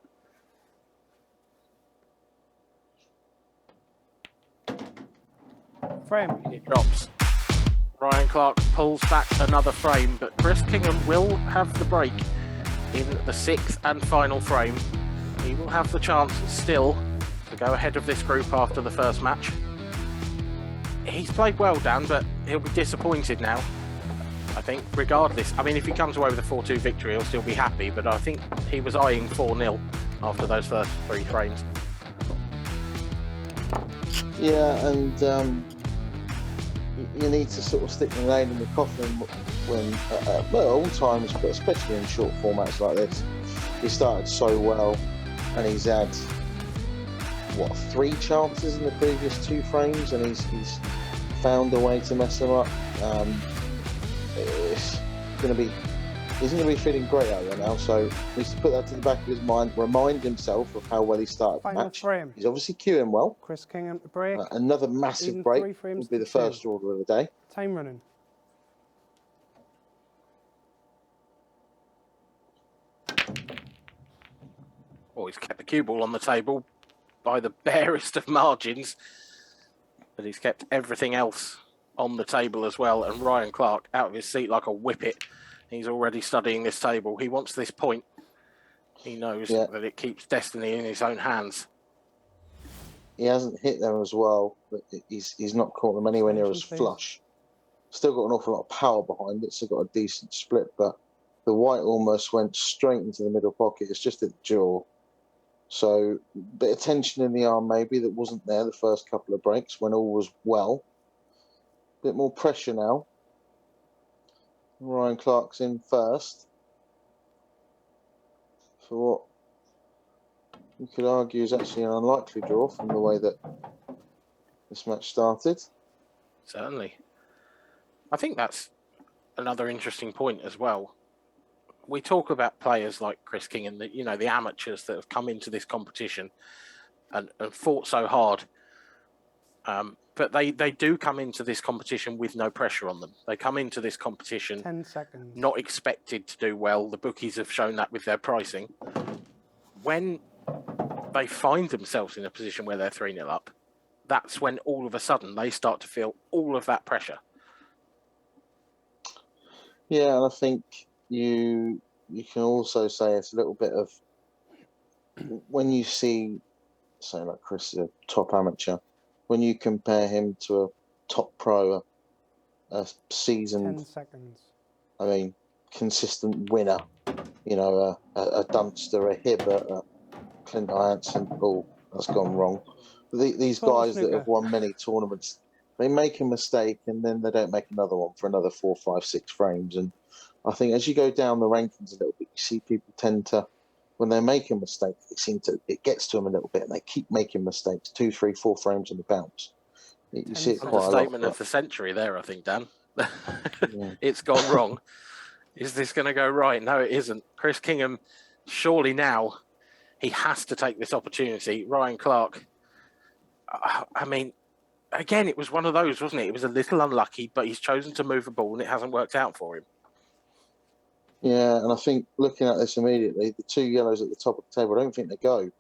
Frame. It drops. Ryan Clark pulls back another frame, but Chris Kingham will have the break in the 6th and final frame. He will have the chance still to go ahead of this group after the first match. He's played well, Dan, but he'll be disappointed now. I think, regardless. I mean, if he comes away with a 4-2 victory, he'll still be happy, but I think he was eyeing 4-0 after those first 3 frames. Yeah, and you need to sort of stick the nail in the coffin when, well, all times, but especially in short formats like this. He started so well, and he's had, 3 chances in the previous 2 frames, and he's found a way to mess them up. He's going to be feeling great out there now, so he needs to put that to the back of his mind, remind himself of how well he started the match. Frame. He's obviously queuing well. Chris Kingham to break. Another massive break will be the first order of the day. Time running. Oh, he's kept the cue ball on the table by the barest of margins, but he's kept everything else on the table as well. And Ryan Clark out of his seat like a whippet. He's already studying this table. He wants this point. He knows that it keeps destiny in his own hands. He hasn't hit them as well, but he's not caught them anywhere near as flush. Still got an awful lot of power behind it, so got a decent split, but the white almost went straight into the middle pocket. It's just at the jaw. So a bit of tension in the arm maybe that wasn't there the first couple of breaks when all was well. Bit more pressure now. Ryan Clark's in first for what you could argue is actually an unlikely draw from the way that this match started. Certainly. I think that's another interesting point as well. We talk about players like Chris Kingham, the amateurs that have come into this competition and fought so hard. But they do come into this competition with no pressure on them. They come into this competition 10 seconds. Not expected to do well. The bookies have shown that with their pricing. When they find themselves in a position where they're 3-0 up, that's when all of a sudden they start to feel all of that pressure. Yeah, and I think you can also say it's a little bit of when you see, say, like Chris, a top amateur, when you compare him to a top pro, a seasoned, 10 seconds. I mean, consistent winner, a Dunster, a Hibbert, a Clint Hansen. Oh, that's gone wrong. These guys that have won many tournaments, They make a mistake and then they don't make another one for another 4, 5, 6 frames. And I think as you go down the rankings a little bit, you see people tend to, when they make a mistake, it gets to them a little bit, and they keep making mistakes, 2, 3, 4 frames on the bounce. You see it quite a lot. Understatement of the century there, I think, Dan. It's gone wrong. Is this going to go right? No, it isn't. Chris Kingham, surely now he has to take this opportunity. Ryan Clark, I mean, again, it was one of those, wasn't it? It was a little unlucky, but he's chosen to move the ball and it hasn't worked out for him. Yeah, and I think looking at this immediately, the 2 yellows at the top of the table, I don't think they go.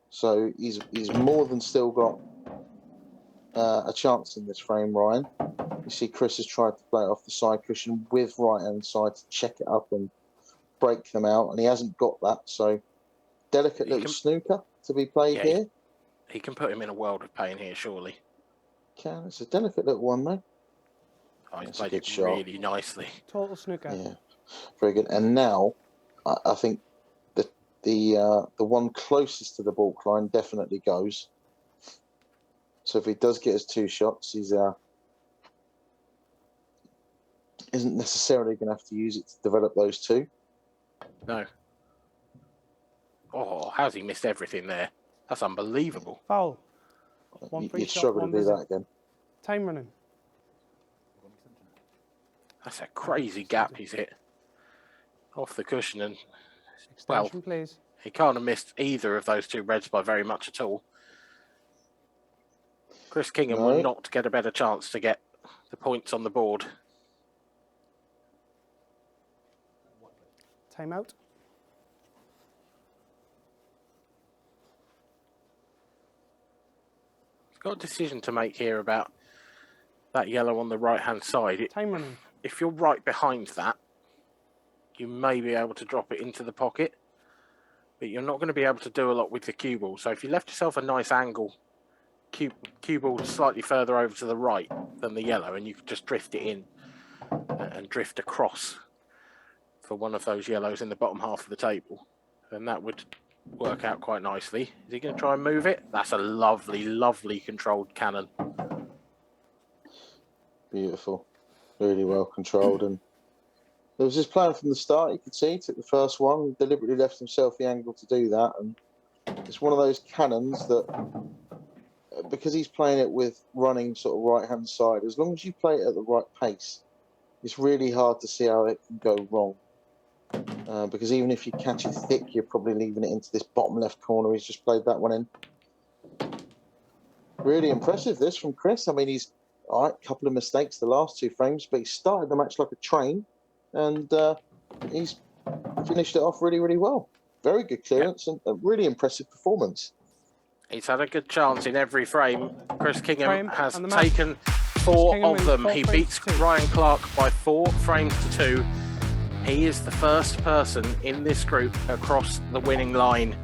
So he's more than still got a chance in this frame, Ryan. You see Chris has tried to play it off the side cushion with right-hand side to check it up and break them out, and he hasn't got that. So delicate little snooker to be played here. He can put him in a world of pain here, surely. It's a delicate little one, though. Oh, he's played it really nicely. Total snooker. Yeah, very good. And now, I think the one closest to the balk line definitely goes. So if he does get his 2 shots, he's isn't necessarily going to have to use it to develop those 2. No. Oh, how's he missed everything there? That's unbelievable. Foul. You'd struggle to do that again. Time running. That's a crazy gap he's hit. Off the cushion and, Extension, please. he can't have missed either of those 2 reds by very much at all. Chris Kingham will not get a better chance to get the points on the board. Time out. He's got a decision to make here about that yellow on the right-hand side. Time running. If you're right behind that, you may be able to drop it into the pocket, but you're not going to be able to do a lot with the cue ball. So if you left yourself a nice angle, cue ball slightly further over to the right than the yellow, and you could just drift it in and drift across for one of those yellows in the bottom half of the table, then that would work out quite nicely. Is he going to try and move it? That's a lovely, lovely controlled cannon. Beautiful. Really well controlled. And there was his plan from the start. You could see he took the first one, deliberately left himself the angle to do that. And it's one of those cannons that, because he's playing it with running sort of right-hand side, as long as you play it at the right pace, it's really hard to see how it can go wrong. Because even if you catch it thick, you're probably leaving it into this bottom left corner. He's just played that one in. Really impressive, this from Chris. I mean, he's all right, a couple of mistakes the last 2 frames, but he started the match like a train, and he's finished it off really, really well. Very good clearance and a really impressive performance. He's had a good chance in every frame. Chris Kingham has taken 4 of them. He beats Ryan Clark by 4 frames to 2. He is the first person in this group across the winning line.